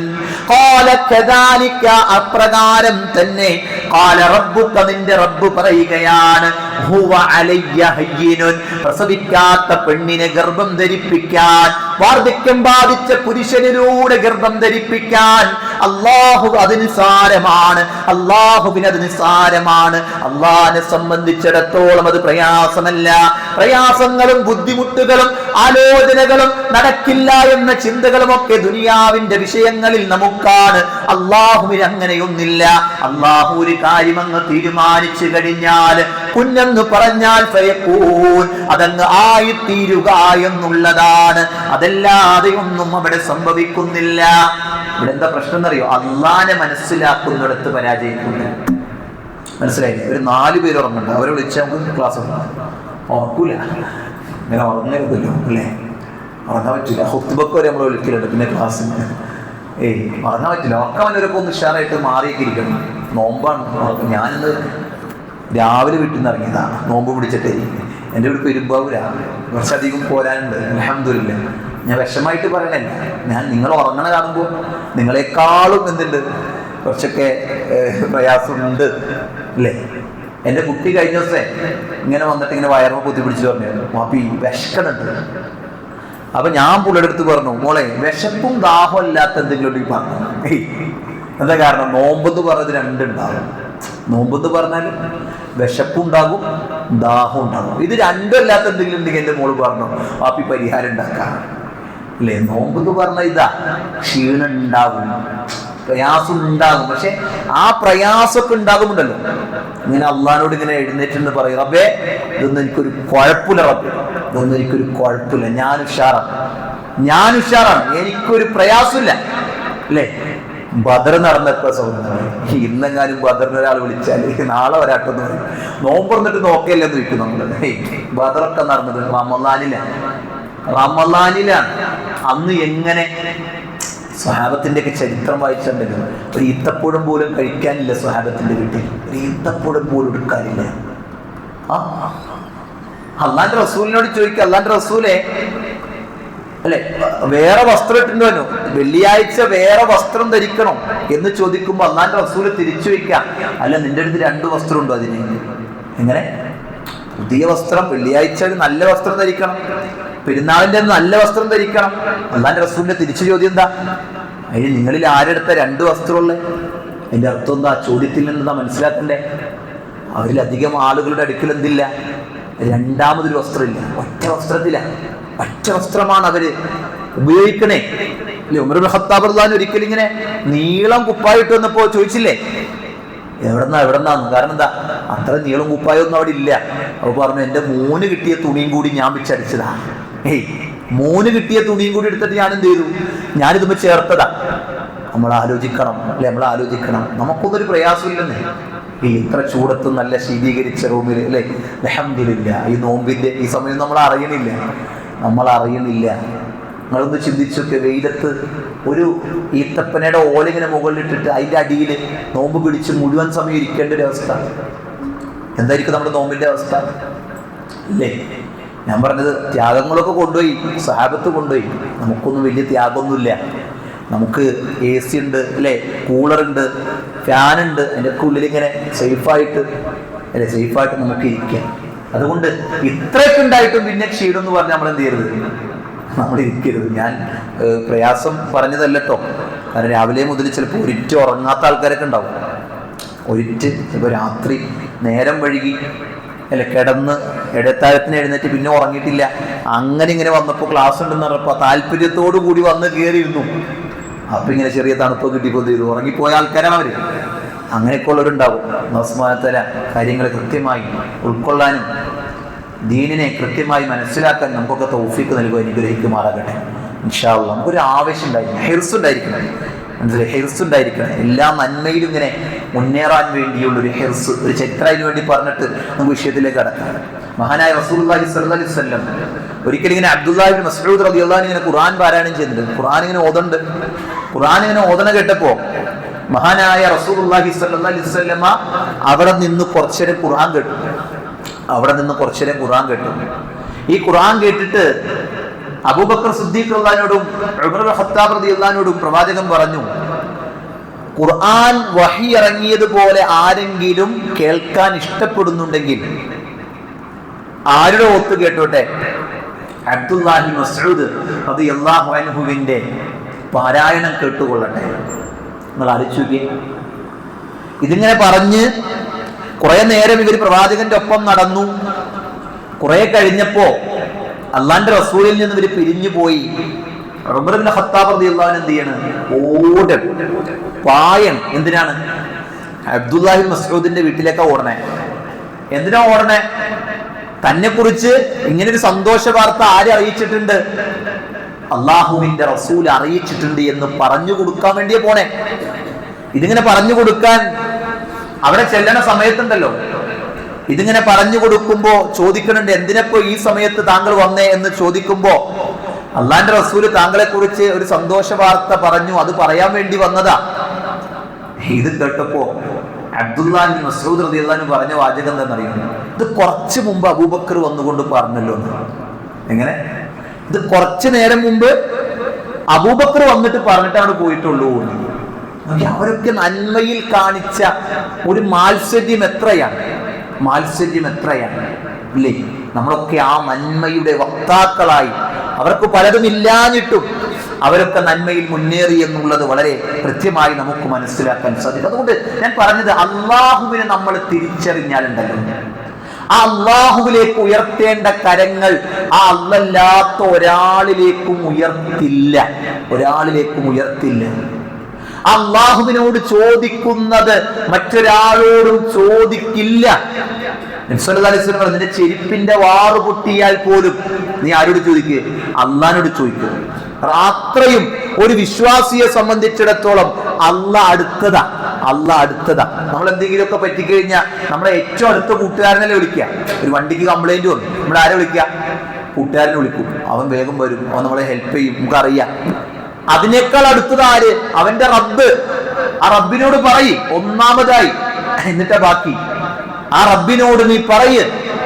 ഖാല കദാലിക, അപ്രകാരം തന്നെ. ഖാല റബ്ബുക, നിന്റെ റബ്ബ് പറയുകയാണ്, ഹുവ അലയ്യ ഹയ്യിനുൻ, പ്രസവിക്കാത്ത പെണ്ണിനെ ഗർഭം ധരിപ്പിക്കാൻ, വാർദ്ധക്യം ബാധിച്ച പുരുഷനിലൂടെ ഗർഭം ധരിപ്പിക്കാൻ അല്ലാഹു അതിന് സാരമാണ്. അല്ലാഹുവിന് അത് നിസ്സാരമാണ്. അല്ലാഹുവിനെ സംബന്ധിച്ചിടത്തോളം അത് പ്രയാസമല്ല. പ്രയാസങ്ങളും ബുദ്ധിമുട്ടുകളും ആലോചനകളും നടക്കില്ല എന്ന ചിന്തകളും ഒക്കെ ദുനിയാവിന്റെ വിഷയങ്ങളിൽ നമുക്കാണ്. അല്ലാഹുവിന് അങ്ങനെയൊന്നില്ല. അല്ലാഹു ഒരു കാര്യം അങ്ങ് തീരുമാനിച്ചു കഴിഞ്ഞാൽ, കുഞ്ഞെന്ന് പറഞ്ഞാൽ ഫയകൂൻ, അതങ്ങ് ആയിത്തീരുക എന്നുള്ളതാണ്. അതല്ലാതെ ഒന്നും അവിടെ സംഭവിക്കുന്നില്ല. ഇവിടെ എന്താ പ്രശ്നം എന്നറിയോ? അള്ളാനെ മനസ്സിലാക്കുന്നിടത്ത് പരാജയിക്കുന്നു. മനസ്സിലായില്ലേ? ഒരു 4 പേര് ഉറങ്ങുന്നുണ്ട്, അവരെ വിളിച്ചാൽ നമുക്ക് ക്ലാസ് ഓർക്കൂല. ഇങ്ങനെ ഉറങ്ങരുതല്ലോ അല്ലേ? ഉറങ്ങാൻ പറ്റില്ല. ഹുത്തുബക്ക് വരെ നമ്മൾ വിളിക്കലുണ്ട്, പിന്നെ ക്ലാസ്സിന് ഉറങ്ങാൻ പറ്റില്ല. ഉറക്കവനവരൊക്കെ ഒന്ന് ഉഷാറായിട്ട് മാറിയൊക്കെ ഇരിക്കണം. നോമ്പാണ്. ഞാനിന്ന് രാവിലെ വീട്ടിൽ നിന്ന് ഇറങ്ങിയതാണ്, നോമ്പ് പിടിച്ചിട്ടേ. എൻ്റെ വീട് പെരുമ്പാവൂരാണ്, കുറച്ചധികം പോരാനുണ്ട്. അൽഹംദുലില്ലാ. ഞാൻ വിഷമായിട്ട് പറയണല്ല, ഞാൻ നിങ്ങൾ ഉറങ്ങണ കാണുമ്പോൾ നിങ്ങളെക്കാളും എന്തുണ്ട്, കുറച്ചൊക്കെ പ്രയാസമുണ്ട് അല്ലേ? എൻ്റെ കുട്ടി കഴിഞ്ഞ ദിവസേ ഇങ്ങനെ വന്നിട്ട് ഇങ്ങനെ വയറുമ കുത്തി പിടിച്ച് പറഞ്ഞു, മാപ്പി വിശക്കണുണ്ട്. അപ്പൊ ഞാൻ പുള്ളിയെടുത്ത് പറഞ്ഞു, മോളെ വിശപ്പും ദാഹം അല്ലാത്ത എന്തെങ്കിലും ഉണ്ടെങ്കിൽ പറഞ്ഞു. എന്താ കാരണം? നോമ്പെന്ന് പറഞ്ഞത് രണ്ടുണ്ടാകും. നോമ്പെന്ന് പറഞ്ഞാൽ വിശപ്പുണ്ടാകും, ദാഹം ഉണ്ടാകും. ഇത് രണ്ടും അല്ലാത്ത എന്തെങ്കിലും ഉണ്ടെങ്കിൽ എൻ്റെ മോള് പറഞ്ഞു, മാപ്പി പരിഹാരം ഉണ്ടാക്കാം അല്ലേ? നോമ്പെന്ന് പറഞ്ഞാൽ ഇതാ ക്ഷീണം ഉണ്ടാകും, പ്രയാസം ഉണ്ടാകും. പക്ഷെ ആ പ്രയാസമൊക്കെ ഉണ്ടാകുമുണ്ടല്ലോ, ഇങ്ങനെ അള്ളാഹിനോട് ഇങ്ങനെ എഴുന്നേറ്റെന്ന് പറയും, റബ്ബേ ഇതൊന്നും എനിക്കൊരു കുഴപ്പമില്ല, റബ്ബേ ഇതൊന്നും എനിക്കൊരു കുഴപ്പമില്ല, ഞാൻ ഉഷാറാണ്, എനിക്കൊരു പ്രയാസമില്ല അല്ലേ? ബദർ നടന്നപ്പോ സഹോദരൻ, ഇന്നെങ്ങാനും ബദറിന് ഒരാൾ വിളിച്ചാൽ നാളെ വരാട്ടെന്ന് പറയും. നോമ്പറന്നിട്ട് നോക്കിയല്ലെന്ന് ചോദിക്കും നമ്മള്. ബദറൊക്കെ നടന്നത് റമളാനിലാണ്. അന്ന് എങ്ങനെ സ്വഹാബത്തിന്റെ ഒക്കെ ചരിത്രം വായിച്ചിട്ടുണ്ടല്ലോ, ഒരു ഈത്തപ്പഴം പോലും കഴിക്കാനില്ല സ്വഹാബത്തിന്റെ വീട്ടിൽ, ഒരു ഈത്തപ്പഴം പോലും എടുക്കാനില്ല. അള്ളാന്റെ റസൂലിനോട് ചോദിക്കുക, അള്ളാന്റെ റസൂലെ അല്ലെ വേറെ വസ്ത്രം ഇട്ടുണ്ടോ, വെള്ളിയാഴ്ച വേറെ വസ്ത്രം ധരിക്കണം എന്ന് ചോദിക്കുമ്പോ അള്ളാന്റെ റസൂല് തിരിച്ചു വയ്ക്കാം, അല്ല നിന്റെ അടുത്ത് 2 വസ്ത്രം ഉണ്ടോ? അതിന് എങ്ങനെ? പുതിയ വസ്ത്രം, വെള്ളിയാഴ്ച നല്ല വസ്ത്രം ധരിക്കണം, പെരുന്നാളിന്റെ നല്ല വസ്ത്രം ധരിക്കണം. അള്ളാന്റെ റസൂലിന്റെ തിരിച്ചു ചോദ്യം എന്താ? അതിന് നിങ്ങളിൽ ആരെടുത്ത 2 വസ്ത്രമുള്ളേ? അതിന്റെ അർത്ഥം എന്താ? ചോദ്യത്തിൽ നിന്നെന്താ മനസ്സിലാക്കണ്ടേ? അവരിലധികം ആളുകളുടെ അടുക്കൽ എന്തില്ല? രണ്ടാമതൊരു വസ്ത്രമില്ല, ഒറ്റ വസ്ത്രമാണ് അവര് ഉപയോഗിക്കണേ അല്ലെ? ഉമർ ഇബ്നു ഖത്താബ് റളിയല്ലാഹു അൻഹു ഒരിക്കലും ഇങ്ങനെ നീളം കുപ്പായിട്ട് വന്നപ്പോ ചോദിച്ചില്ലേ, എവിടെന്നാന്ന്. കാരണം എന്താ, അത്ര നീളം കുപ്പായൊന്നും അവിടെ ഇല്ല. അപ്പോൾ പറഞ്ഞു എൻ്റെ മോന് കിട്ടിയ തുണിയും കൂടി ഞാൻ വെച്ചടിച്ചതാ. മോന് കിട്ടിയ തുണിയും കൂടി എടുത്തിട്ട് ഞാൻ എന്ത് ചെയ്തു, ഞാനിതുമ്പോൾ ചേർത്തതാ. നമ്മൾ ആലോചിക്കണം അല്ലെ, നമ്മൾ ആലോചിക്കണം. നമുക്കൊന്നൊരു പ്രയാസമില്ലെന്നേ. ഇത്ര ചൂടത്ത് നല്ല ശീതീകരിച്ച റൂമിൽ അല്ലേ, അൽഹംദുലില്ലാഹ്. ഈ നോമ്പിന്റെ ഈ സമയം നമ്മൾ അറിയണില്ല. നിങ്ങളൊന്ന് ചിന്തിച്ചൊക്കെ, വെയിലത്ത് ഒരു ഈത്തപ്പനയുടെ ഓലിങ്ങനെ മുകളിലിട്ടിട്ട് അതിൻ്റെ അടിയിൽ നോമ്പ് പിടിച്ച് മുഴുവൻ സമയം ഇരിക്കേണ്ട ഒരു അവസ്ഥ. എന്തായിരിക്കും നമ്മുടെ നോമ്പിന്റെ അവസ്ഥ അല്ലേ? ഞാൻ പറഞ്ഞത് ത്യാഗങ്ങളൊക്കെ കൊണ്ടുപോയി, സഹാബത്ത് കൊണ്ടുപോയി. നമുക്കൊന്നും വലിയ ത്യാഗമൊന്നുമില്ല. നമുക്ക് AC ഉണ്ട് അല്ലേ, കൂളറുണ്ട്, ഫാനുണ്ട്. അതിൻ്റെ ഒക്കെ ഉള്ളിൽ ഇങ്ങനെ സേഫായിട്ട് നമുക്ക് ഇരിക്കാം. അതുകൊണ്ട് ഇത്രയൊക്കെ ഉണ്ടായിട്ടും പിന്നെ ക്ഷീണം എന്ന് പറഞ്ഞാൽ നമ്മൾ എന്ത് ചെയ്യരുത്, നമ്മൾ ഇരിക്കരുത്. ഞാൻ പ്രയാസം പറഞ്ഞതല്ലോ. കാരണം രാവിലെ മുതൽ ചിലപ്പോൾ ഒരിറ്റ് ഉറങ്ങാത്ത ആൾക്കാരൊക്കെ ഉണ്ടാവും. ഇപ്പോൾ രാത്രി നേരം വഴുകി അല്ലെ, കിടന്ന് ഇടത്താഴത്തിന് എഴുന്നേറ്റ് പിന്നെ ഉറങ്ങിയിട്ടില്ല. അങ്ങനെ ഇങ്ങനെ വന്നപ്പോൾ ക്ലാസ് ഉണ്ടെന്ന് പറഞ്ഞപ്പോൾ താല്പര്യത്തോടു കൂടി വന്ന് കയറിയിരുന്നു. അപ്പം ഇങ്ങനെ ചെറിയ തണുപ്പ് കിട്ടിപ്പോൾ ചെയ്തു ഉറങ്ങിപ്പോയ ആൾക്കാരാണ് അവർ. അങ്ങനെയൊക്കെ ഉള്ളവരുണ്ടാവും. നസ്മാനത്തല കാര്യങ്ങൾ കൃത്യമായി ഉൾക്കൊള്ളാനും ദീനിനെ കൃത്യമായി മനസ്സിലാക്കാൻ നമുക്കൊക്കെ തൗഫീഖ് നൽകുക, അനുഗ്രഹിക്കുമാറാകട്ടെ ഇൻഷാ അല്ലാഹ്. നമുക്കൊരു ആവേശം ഉണ്ടായിരിക്കണം, ഹിർസ് ഉണ്ടായിരിക്കണം. എല്ലാ നന്മയിലും ഇങ്ങനെ മുന്നേറാൻ വേണ്ടിയുള്ളൊരു ഹിർസ്, ഒരു ചരിത്രത്തിന് വേണ്ടി പറഞ്ഞിട്ട് നമുക്ക് വിഷയത്തിലേക്ക് കടക്കാം. മഹാനായ റസൂലുള്ളാഹി സ്വല്ലല്ലാഹി അലൈഹി വസല്ലം ഒരിക്കലും ഇങ്ങനെ അബ്ദുല്ലാഹി ഇബ്നു മസ്ഊദ് റളിയല്ലാഹു അൻഹു ഇങ്ങനെ ഖുർആൻ പാരായണം ചെയ്യുന്നുണ്ട്. ഖുർആൻ ഇങ്ങനെ ഓതണ കേട്ടപ്പോൾ മഹാനായ റസൂലുള്ളാഹി സ്വല്ലല്ലാഹി അലൈഹി വസല്ലമ അവിടെ നിന്ന് കുറച്ചേരം ഖുർആൻ കേട്ടു. ഈ ഖുർആൻ കേട്ടിട്ട് അബൂബക്കർ സിദ്ദീഖ് റളിയല്ലാഹുവിനോടും ഉമർ ഇബ്നു ഖത്താബ് റളിയല്ലാഹുവിനോടും പ്രവാചകൻ പറഞ്ഞു, ഖുർആൻ വഹി ഇറങ്ങിയതുപോലെ ആരെങ്കിലും കേൾക്കാൻ ഇഷ്ടപ്പെടുന്നുണ്ടെങ്കിൽ ആരുടെ ഒത്ത് കേട്ടോട്ടെ, അബ്ദുല്ലാഹി മസ്ഊദ് റളിയല്ലാഹു അൻഹുവിന്റെ പാരായണം കേട്ടുകൊള്ളട്ടെ. നിങ്ങൾ ആലോചിക്കുക. ഇതിങ്ങനെ പറഞ്ഞ് കുറെ നേരം ഇവർ പ്രവാചകന്റെ ഒപ്പം നടന്നു. കുറെ കഴിഞ്ഞപ്പോ അള്ളാന്റെ റസൂലിൽ നിന്ന് ഇവർ പിരിഞ്ഞു പോയി. ഉമർ ഇബ്നു ഖത്താബ് റളിയല്ലാഹു അൻഹു എന്ത് ചെയ്യണം, പായണം. എന്തിനാണ്? അബ്ദുല്ലാഹി മസ്ഊദിന്റെ വീട്ടിലേക്കാ ഓടണേ. എന്തിനാ ഓടണേ? തന്നെ കുറിച്ച് ഇങ്ങനൊരു സന്തോഷ വാർത്ത ആര് അറിയിച്ചിട്ടുണ്ട്? അള്ളാഹുവിന്റെ റസൂൽ അറിയിച്ചിട്ടുണ്ട് എന്ന് പറഞ്ഞു കൊടുക്കാൻ വേണ്ടിയേ പോണേ. ഇതിങ്ങനെ പറഞ്ഞു കൊടുക്കാൻ അവിടെ ചെല്ലണ സമയത്തുണ്ടല്ലോ, ഇതിങ്ങനെ പറഞ്ഞു കൊടുക്കുമ്പോ ചോദിക്കണുണ്ട്, എന്തിനപ്പോ ഈ സമയത്ത് താങ്കൾ വന്നേ എന്ന് ചോദിക്കുമ്പോ അള്ളാന്റെ റസൂല് താങ്കളെ കുറിച്ച് ഒരു സന്തോഷ വാർത്ത പറഞ്ഞു, അത് പറയാൻ വേണ്ടി വന്നതാ. ഇത് കേട്ടപ്പോ അബ്ദുല്ലാഹി മസ്ഊദ് റളിയല്ലാഹു അൻഹു പറഞ്ഞ വാചകം എന്താണെന്നറിയുമോ? ഇത് കുറച്ചു മുമ്പ് അബൂബക്കർ വന്നുകൊണ്ട് പറഞ്ഞല്ലോ. എങ്ങനെ? ഇത് കുറച്ചു നേരം മുമ്പ് അബൂബക്കർ വന്നിട്ട് പറഞ്ഞിട്ടാണ് പോയിട്ടുള്ളൂ. അവരൊക്കെ നന്മയിൽ കാണിച്ച ഒരു മാത്സര്യം എത്രയാണ് ഇല്ലേ? നമ്മളൊക്കെ ആ നന്മയുടെ വക്താക്കളായി, അവർക്ക് പലതും ഇല്ലാഞ്ഞിട്ടും അവരൊക്കെ നന്മയിൽ മുന്നേറി എന്നുള്ളത് വളരെ കൃത്യമായി നമുക്ക് മനസ്സിലാക്കാൻ സാധിക്കും. അതുകൊണ്ട് ഞാൻ പറഞ്ഞത്, അള്ളാഹുവിനെ നമ്മൾ തിരിച്ചറിഞ്ഞാലുണ്ടല്ലോ, ആ അള്ളാഹുവിലേക്ക് ഉയർത്തേണ്ട കരങ്ങൾ ആ അല്ലാത്ത ഒരാളിലേക്കും ഉയർത്തില്ല. അള്ളാഹുവിനോട് ചോദിക്കുന്നത് മറ്റൊരാളോടും ചോദിക്കില്ല. നിന്റെ ചെരുപ്പിന്റെ വാറ് പൊട്ടിയാൽ പോലും നീ ആരോട് ചോദിക്കുക? അള്ളാഹിനോട് ചോദിക്കുക. അത്രയും ഒരു വിശ്വാസിയെ സംബന്ധിച്ചിടത്തോളം അള്ളാഹ് അടുത്തതാ. നമ്മൾ എന്തെങ്കിലുമൊക്കെ പറ്റിക്കഴിഞ്ഞാൽ നമ്മളെ ഏറ്റവും അടുത്ത കൂട്ടുകാരനല്ലേ വിളിക്കുക. ഒരു വണ്ടിക്ക് കംപ്ലൈന്റ് വന്നു, നമ്മൾ ആരെ വിളിക്കുക? കൂട്ടുകാരനെ വിളിക്കും. അവൻ വേഗം വരും, അവൻ നമ്മളെ ഹെൽപ്പ് ചെയ്യും, നമുക്കറിയാം. അതിനേക്കാൾ അടുത്തത് ആര്? അവന്റെ റബ്ബ്. ആ റബ്ബിനോട് പറയ് ഒന്നാമതായി, എന്നിട്ടാ ബാക്കി. ആ റബ്ബിനോട് നീ പറയ്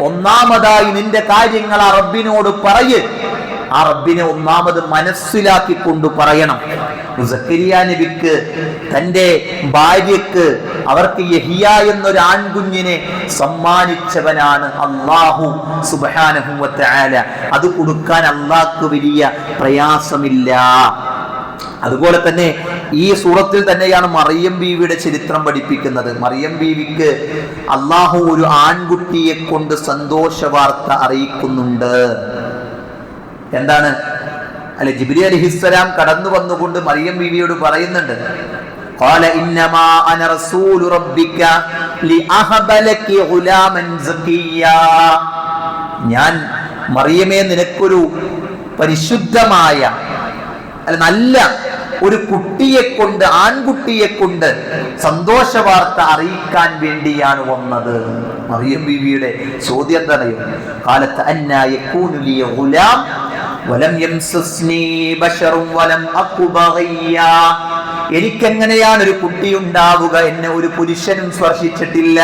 ഒന്നാമതായി, നിന്റെ കാര്യങ്ങൾ ആ റബ്ബിനോട് പറയ്. ആ റബ്ബിനെ ഒന്നാമത് മനസ്സിലാക്കിക്കൊണ്ട് പറയണം. സക്കരിയ നബിക്ക് തന്റെ ഭാര്യക്ക്, അവർക്ക് യഹിയ എന്നൊരു ആൺകുഞ്ഞിനെ സമ്മാനിച്ചവനാണ് അല്ലാഹു സുബ്ഹാനഹു വ തആല. അത് കൊടുക്കാൻ അല്ലാഹുക്ക് വലിയ പ്രയാസമില്ല. അതുപോലെ തന്നെ ഈ സൂറത്തിൽ തന്നെയാണ് മറിയം ബീവിയുടെ ചരിത്രം പഠിപ്പിക്കുന്നത്. മറിയം ബീവിക്ക് അല്ലാഹു ഒരു ആൺകുട്ടിയെ കൊണ്ട് സന്തോഷ വാർത്ത അറിയിക്കുന്നുണ്ട്. എന്താണ്? ജിബ്രീൽ അലൈഹിസ്സലാം കടന്നു വന്നുകൊണ്ട് മറിയം ബീവിയോട് പറയുന്നുണ്ട്, ഖാല ഇന്നമാ അന റസൂലു റബ്ബിക ലിഅഹബ ലകി ഗുലാമൻ സക്കിയ്യാ, ഞാൻ മറിയമേ നിനക്കൊരു പരിശുദ്ധമായ നല്ല ഒരു കുട്ടിയെ കൊണ്ട്, ആൺകുട്ടിയെ കൊണ്ട് സന്തോഷ വാർത്ത അറിയിക്കാൻ വേണ്ടിയാണ് വന്നത്. മറിയം ബീവിയുടെ ചോദ്യം തടയും. കാലത്ത് അന്നാ യകൂനു ലി ഗുലാം വലം യംസസ്നി ബശറും വലം അകു ബഗിയ്യാ, എനിക്കെങ്ങനെയാണ് ഒരു കുട്ടി ഉണ്ടാവുക? എന്നെ ഒരു പുരുഷനും സ്പർശിച്ചിട്ടില്ല,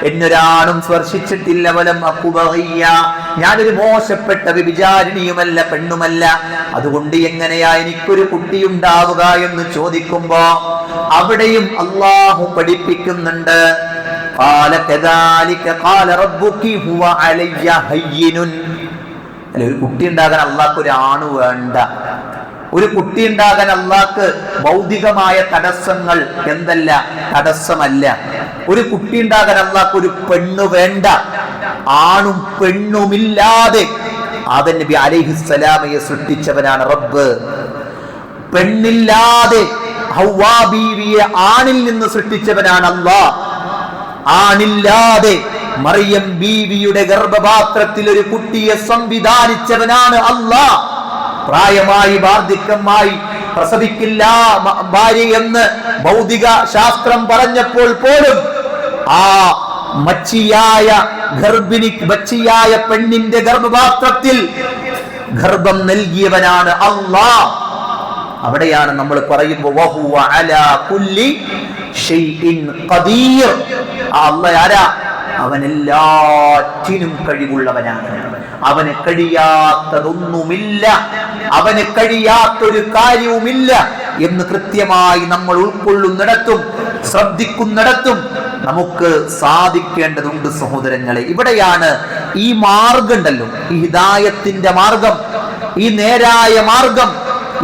എന്നൊരാണും സ്പർശിച്ചിട്ടില്ല. വലം അകു ബഗിയ്യാ, ഞാനൊരു മോശപ്പെട്ട വ്യഭിചാരിണിയുമല്ല, പെണ്ണുമല്ല. അതുകൊണ്ട് എങ്ങനെയാ എനിക്കൊരു കുട്ടി ഉണ്ടാവുക എന്ന് ചോദിക്കുമ്പോ അവിടെയും അള്ളാഹു പഠിപ്പിക്കുന്നുണ്ട്. ഖാല കദാലിക ഖാല റബ്ബുകി ഹുവ അലയ്യ ഹയ്യിനുൻ, അല്ലെ, ഒരു കുട്ടി ഉണ്ടാകാൻ അള്ളാഹ്ക്ക് ഒരു ആണ് വേണ്ട. ഒരു കുട്ടി ഉണ്ടാകാൻ അള്ളാഹ്ക്ക് ഭൗതികമായ തടസ്സങ്ങൾ എന്തല്ല, തടസ്സമല്ല. ഒരു കുട്ടി ഉണ്ടാകാൻ അള്ളാഹ്ക്ക് ഒരു പെണ്ണ് വേണ്ട. ആണും പെണ്ണുമില്ലാതെ ആദം നബി അലൈഹിസ്സലാമയെ സൃഷ്ടിച്ചവനാണ് റബ്ബ്. പെണ്ണില്ലാതെ ഹവ്വാ ബീവിയെ ആണിൽ നിന്ന് സൃഷ്ടിച്ചവനാണ് അല്ലാഹ്. ആണില്ലാതെ മറിയം ബീവിയുടെ ഗർഭപാത്രത്തിൽ ഒരു കുട്ടിയെ സംവിധാനിച്ചവനാണ് അല്ലാഹ്. പ്രായമായി വാർദ്ധക്യമായി പ്രസവിക്കില്ല ഭാര്യ എന്ന് ഭൗതിക ശാസ്ത്രം പറഞ്ഞപ്പോൾ പോലും ആ മച്ചിയായ പെണ്ണിന്റെ ഗർഭപാത്രത്തിൽ ഗർഭം നൽകിയവനാണ് അല്ലാഹ്. അവിടെയാണ് നമ്മൾ പറയുമ്പോൾ വഹുവ അലാ കുല്ലി ഷൈഇൻ ഖദീർ, അല്ലാഹ് ആരാ? അവൻ എല്ലാറ്റിനും കഴിവുള്ളവനാണ്. അവന് കഴിയാത്തതൊന്നുമില്ല, അവന് കഴിയാത്തൊരു കാര്യവുമില്ല എന്ന് കൃത്യമായി നമ്മൾ ഉൾക്കൊള്ളുന്നിടത്തും ശ്രദ്ധിക്കുന്നിടത്തും നമുക്ക് സാധിക്കേണ്ടതുണ്ട് സഹോദരങ്ങളെ. ഇവിടെയാണ് ഈ മാർഗം ഉണ്ടല്ലോ, ഈ ഹിദായത്തിന്റെ മാർഗം, ഈ നേരായ മാർഗം,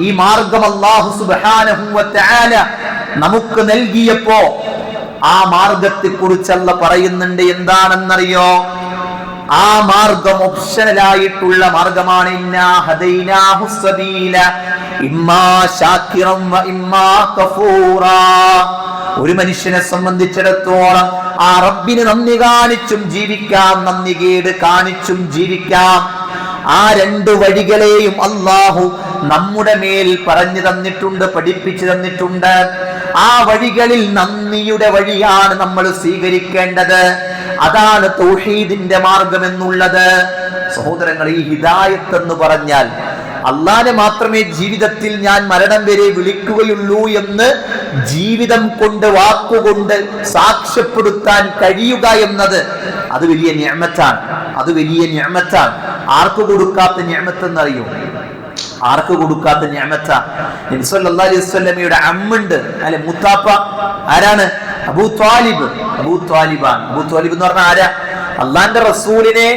ഈ മാർഗം അല്ലാഹു സുബ്ഹാനഹു വ തആല നമുക്ക് നൽകിയപ്പോ ആ മാർഗത്തെ കുറിച്ച് അല്ലാഹ് പറയുന്നുണ്ട്. എന്താണെന്നറിയോ? ആ മാർഗം ഓപ്ഷണലായിട്ടുള്ള മാർഗമാണ്. ഇന്നാ ഹദൈനാഹു സബീല ഇമ്മാ ശാകിറൻ വ ഇമ്മാ കഫൂറാ. ഒരു മനുഷ്യനെ സംബന്ധിച്ചിടത്തോളം ആ റബ്ബിന് നന്ദി കാണിച്ചും ജീവിക്കാം, നന്ദി കേട് കാണിച്ചും ജീവിക്കാം. ആ രണ്ട് വഴികളെയും അല്ലാഹു നമ്മുടെ മേൽ പറഞ്ഞു തന്നിട്ടുണ്ട്, പഠിപ്പിച്ചു തന്നിട്ടുണ്ട്. ആ വഴികളിൽ നന്ദിയുടെ വഴിയാണ് നമ്മൾ സ്വീകരിക്കേണ്ടത്. അതാണ് തൗഹീദിന്റെ മാർഗം എന്നുള്ളത്. സഹോദരങ്ങൾ, ഈ ഹിദായത്ത് എന്ന് പറഞ്ഞാൽ അള്ളാഹനെ മാത്രമേ ജീവിതത്തിൽ ഞാൻ മരണം വരെ വിളിക്കുകയുള്ളൂ എന്ന് ജീവിതം കൊണ്ട്, വാക്കുകൊണ്ട് സാക്ഷ്യപ്പെടുത്താൻ കഴിയുക എന്നത് അത് വലിയ നിഅമത്താണ്. അത് വലിയ നിഅമത്താണ്. ആർക്ക് കൊടുക്കാത്ത നിഅമത്ത് എന്നറിയോ? ആർക്ക് കൊടുക്കാത്ത നിഅമത്ത? നബി സല്ലല്ലാഹു അലൈഹി വസല്ലമയുടെ അമ്മുണ്ട്, അല്ലെ, മുത്താപ്പ. ആരാണ്? അബൂ ത്വാലിബ്. അബൂ ത്വാലിബാണ്. അബൂ ത്വാലിബ് എന്ന് പറഞ്ഞാൽ ആരാ? അള്ളാന്റെ റസൂലിനെ